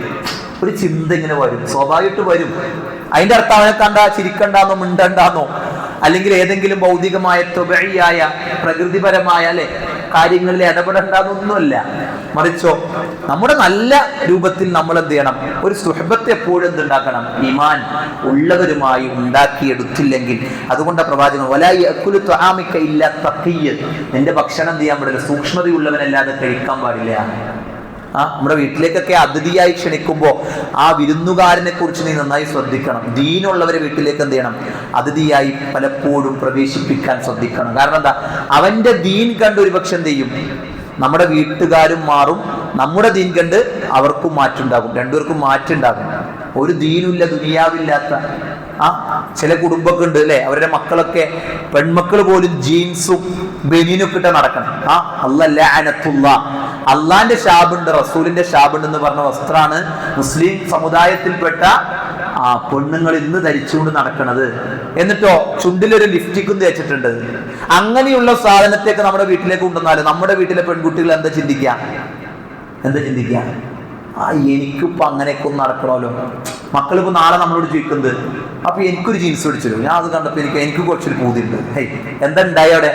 ഒരു ചിന്ത ഇങ്ങനെ വരും, സ്വാഭാവികമായിട്ട് വരും. അതിന്റെ അർത്ഥം അവനെ കണ്ടാ ചിരിക്കണ്ടാന്നോ മിണ്ടണ്ടാന്നോ അല്ലെങ്കിൽ ഏതെങ്കിലും ഭൗതികമായ ത്വബഈയായ പ്രകൃതിപരമായ കാര്യങ്ങളിൽ ഇടപെടേണ്ടതൊന്നുമല്ല. മറിച്ചോ നമ്മുടെ നല്ല രൂപത്തിൽ നമ്മൾ എന്ത് ചെയ്യണം? ഒരു സുഹബത്ത് എപ്പോഴും എന്തുണ്ടാക്കണം? ഈമാൻ ഉള്ളവരുമായി ഉണ്ടാക്കിയെടുത്തില്ലെങ്കിൽ, അതുകൊണ്ട് പ്രവാചകൻ വലാ യഅകുലു തുആമിക ഇല്ലാ തഖിയ്യ്, നിന്റെ ഭക്ഷണം എന്ത് ചെയ്യാൻ പാടില്ല? സൂക്ഷ്മതയുള്ളവനല്ലാതെ കഴിക്കാൻ പാടില്ല. നമ്മുടെ വീട്ടിലേക്കൊക്കെ അതിഥിയായി ക്ഷണിക്കുമ്പോൾ ആ വിരുന്നുകാരനെ കുറിച്ച് നീ നന്നായി ശ്രദ്ധിക്കണം. ദീനുള്ളവരെ വീട്ടിലേക്ക് എന്ത് ചെയ്യണം? അതിഥിയായി പലപ്പോഴും പ്രവേശിപ്പിക്കാൻ ശ്രദ്ധിക്കണം. കാരണം എന്താ? അവന്റെ ദീൻ കണ്ട് ഒരുപക്ഷെ എന്ത് ചെയ്യും? നമ്മുടെ വീട്ടുകാരും മാറും, നമ്മുടെ ദീൻ കണ്ട് അവർക്കും മാറ്റുണ്ടാകും, രണ്ടുപേർക്കും മാറ്റുണ്ടാകും. ഒരു ദീനുമില്ല, ദുനിയാവില്ലാത്ത ചില കുടുംബമൊക്കെ ഉണ്ട് അല്ലെ, അവരുടെ മക്കളൊക്കെ പെൺമക്കൾ പോലും ജീൻസും ബനിയനും ഒക്കെ ഇട്ട് നടക്കണം. അള്ളാന്റെ ഷാബുണ്ട്, റസൂലിന്റെ ഷാബുണ്ട് എന്ന് പറഞ്ഞ വസ്ത്രമാണ് മുസ്ലിം സമുദായത്തിൽപ്പെട്ട പെണ്ണുങ്ങൾ ഇന്ന് ധരിച്ചുകൊണ്ട് നടക്കുന്നത്. എന്നിട്ടോ ചുണ്ടിലൊരു ലിപ്സ്റ്റിക്കും തേച്ചിട്ടുണ്ട്. അങ്ങനെയുള്ള സാധനത്തേക്ക് നമ്മുടെ വീട്ടിലേക്ക് കൊണ്ടുവന്നാലും നമ്മുടെ വീട്ടിലെ പെൺകുട്ടികൾ എന്താ ചിന്തിക്കുക? എനിക്കിപ്പോ അങ്ങനെയൊക്കെ ഒന്ന് നടക്കണമല്ലോ. മക്കളിപ്പോ നാളെ നമ്മളോട് ചോദിക്കുന്നത്, അപ്പൊ എനിക്കൊരു ജീൻസ് പിടിച്ചല്ലോ, ഞാൻ അത് കണ്ടപ്പോ എനിക്ക് കുറച്ചൊരു പൂതിയുണ്ട്. എന്താ ഉണ്ടായി അവിടെ?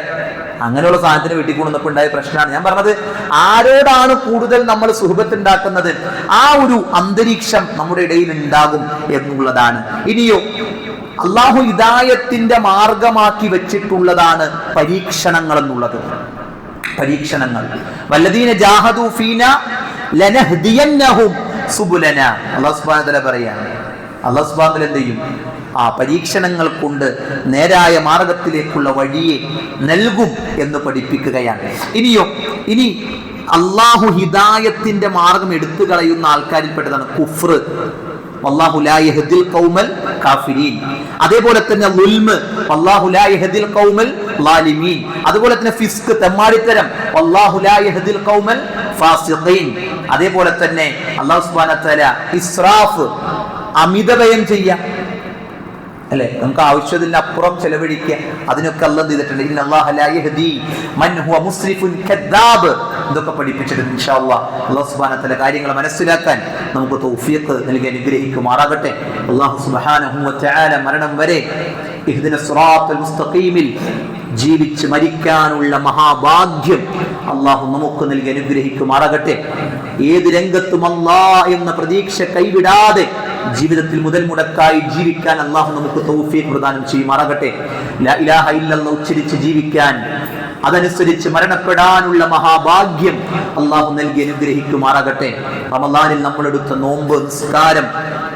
അങ്ങനെയുള്ള സാധനത്തിന് വീട്ടിൽ കൊണ്ടുവന്നപ്പോൾ ഉണ്ടായ പ്രശ്നമാണ് ഞാൻ പറഞ്ഞത്. ആരോടാണ് കൂടുതൽ നമ്മൾ സുഹബത്ത് ഉണ്ടാക്കുന്നത്, ആ ഒരു അന്തരീക്ഷം നമ്മുടെ ഇടയിൽ ഉണ്ടാകും എന്നുള്ളതാണ്. ഇനിയോ അള്ളാഹു ഹിദായത്തിന്റെ മാർഗമാക്കി വെച്ചിട്ടുള്ളതാണ് പരീക്ഷണങ്ങൾ എന്നുള്ളത്. പരീക്ഷണങ്ങൾ വല്ലദീന ജാഹദു ഫീനാ ലനഹ്ദിയന്നഹും സുബുലനാ. അല്ലാഹു സുബ്ഹാനഹു വ തആല പറയാണ്. അല്ലാഹു സുബ്ഹാനഹു വ തആല എന്ത് ചെയ്യും? പരീക്ഷണങ്ങൾ കൊണ്ട് നേരായ മാർഗത്തിലേക്കുള്ള വഴിയെ നൽകും എന്ന് പഠിപ്പിക്കുകയാണ്. ഇനി അള്ളാഹു ഹിദായത്തിന്റെ മാർഗം എടുത്തു കളയുന്ന ആൾക്കാരിൽപ്പെട്ടതാണ് കുഫ്ർ. വല്ലാഹു ലാ യഹ്ദിൽ ഖൗമൽ കാഫിരീൻ. അതേപോലെ തന്നെ ളുൽമ്, വല്ലാഹു ലാ യഹ്ദിൽ ഖൗമൽ ളാലിമീൻ. അതുപോലെ തന്നെ ഫിസ്ക്, തെമ്മാടിത്തരം, വല്ലാഹു ലാ യഹ്ദിൽ ഖൗമൽ ഫാസിഖീൻ. അതേപോലെ തന്നെ അല്ലാഹു സുബ്ഹാനഹു വ തആല ഇസ്രാഫ്, അമിതവ്യയം ചെയ്യാം അല്ലെ, നമുക്ക് ആവശ്യത്തിനപ്പുറം ചെലവഴിക്കുക, അതിനൊക്കെ അല്ലാഹു ചെയ്തിട്ടുണ്ട്. ഇന്നല്ലാഹ ലാ യഹ്ദി മൻ ഹുവ മുസ്രിഫുൻ കദ്ദാബ്. ഇതൊക്കെ പഠിപ്പിച്ചിട്ടുണ്ട്. ഇൻഷാ അല്ലാഹ് അല്ലാഹു സുബ്ഹാനഹു വ തആല കാര്യങ്ങൾ മനസ്സിലാക്കാൻ നമുക്ക് തൗഫീഖ് നൽകി അനുഗ്രഹിക്കുമാറാകട്ടെ. അല്ലാഹു സുബ്ഹാനഹു വ തആല മരണം വരെ ഇഹ്ദിനസ് സിറാത്തൽ മുസ്തഖീമിൽ ജീവിച്ച് മരിക്കാനുള്ള മഹാഭാഗ്യം അല്ലാഹു നമുക്ക് നൽകി അനുഗ്രഹിക്കുമാറാകട്ടെ. ഏത് രംഗത്തും അല്ലാഹ് എന്ന പ്രതീക്ഷ കൈവിടാതെ ജീവിതത്തിൽ മുതൽ മുടക്കായി ജീവിക്കാൻ അല്ലാഹു നമുക്ക് തൗഫീഖ് പ്രദാനം ചെയ്യുമാറാകട്ടെ. ലാ ഇലാഹ ഇല്ലല്ലാഹ് ഉച്ചരിച്ച് ജീവിക്കാൻ, അതനുസരിച്ച് മരണപ്പെടാനുള്ള മഹാഭാഗ്യം അല്ലാഹു നൽകി അനുഗ്രഹിക്കുമാറാകട്ടെ. റമളാനിൽ നമ്മളെടുത്ത നോമ്പ്, നിസ്കാരം,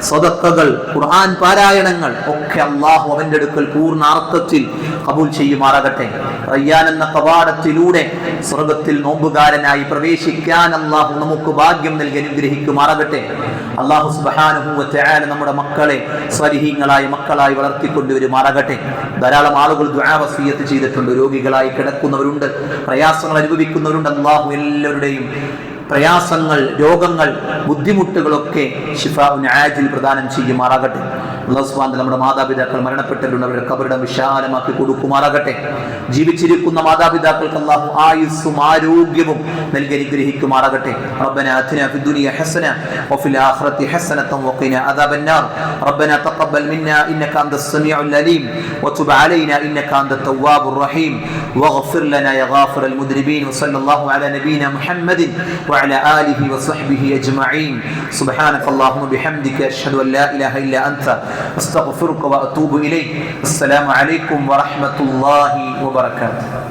സദഖകൾ, ഖുർആൻ പാരായണങ്ങൾ ഒക്കെ അല്ലാഹു അവന്റെ അടുക്കൽ പൂർണ്ണ അർത്ഥത്തിൽ കബൂൽ ചെയ്യുമാറാകട്ടെ. റയ്യാൻ എന്ന കവാടത്തിലൂടെ സ്വർഗ്ഗത്തിൽ നോമ്പുകാരനായി പ്രവേശിക്കാൻ അല്ലാഹു നമുക്ക് ഭാഗ്യം നൽകി അനുഗ്രഹിക്കുമാറാകട്ടെ. അല്ലാഹു സുബ്ഹാനഹു വ തആല നമ്മുടെ മക്കളെ സ്വാലിഹീങ്ങളായ മക്കളായി വളർത്തിക്കൊണ്ടുവരുമാറാകട്ടെ. ധാരാളം ആളുകൾ ദുആ വസിയത്ത് ചെയ്തിട്ടുണ്ട്. രോഗികളായി കിടക്കുന്നവരുണ്ട്, പ്രയാസങ്ങൾ അനുഭവിക്കുന്നവരുണ്ട്. അല്ലാഹു എല്ലാവരുടെയും പ്രയാസങ്ങൾ, രോഗങ്ങൾ, ബുദ്ധിമുട്ടുകളൊക്കെ ശിഫാഉൻ ആജിൽ പ്രദാനം ചെയ്യുമാറാകട്ടെ. അല്ലാഹു സുബ്ഹാനഹു വ തആല നമ്മുടെ മാതാപിതാക്കൾ മരണപ്പെട്ടിട്ടുണ്ട്, അവരുടെ ഖബറിടം വിശാലമാക്കി കൊടുക്കുമാറാകട്ടെ. ജീവിച്ചിരിക്കുന്ന മാതാപിതാക്കൾക്ക് അല്ലാഹു ആയുസ്സും ആരോഗ്യവും നൽകി അനുഗ്രഹിക്കുമാറാകട്ടെ. റബ്ബനാ ആതിനാ ഫിദ്ദുനിയ ഹസന വഫിൽ ആഖിറതി ഹസനതൻ വഖിനാ അദാബന്നാർ. റബ്ബനാ തഖബ്ബൽ മിന്നാ ഇന്നക അൻതസ് സമീഉൽ അലീം വതുബ് അലൈനാ ഇന്നക അൻതത് തവ്വാബുർ റഹീം വഗ്ഫിർ ലനാ യാ ഗാഫിറൽ മുദ്രിബീൻ. വസല്ലല്ലാഹു അലാ നബീന മുഹമ്മദിൻ وعلى آله وصحبه أجمعين. سبحانك اللهم وبحمدك أشهد أن لا إله إلا أنت أستغفرك وأتوب إليك. السلام عليكم ورحمة الله وبركاته.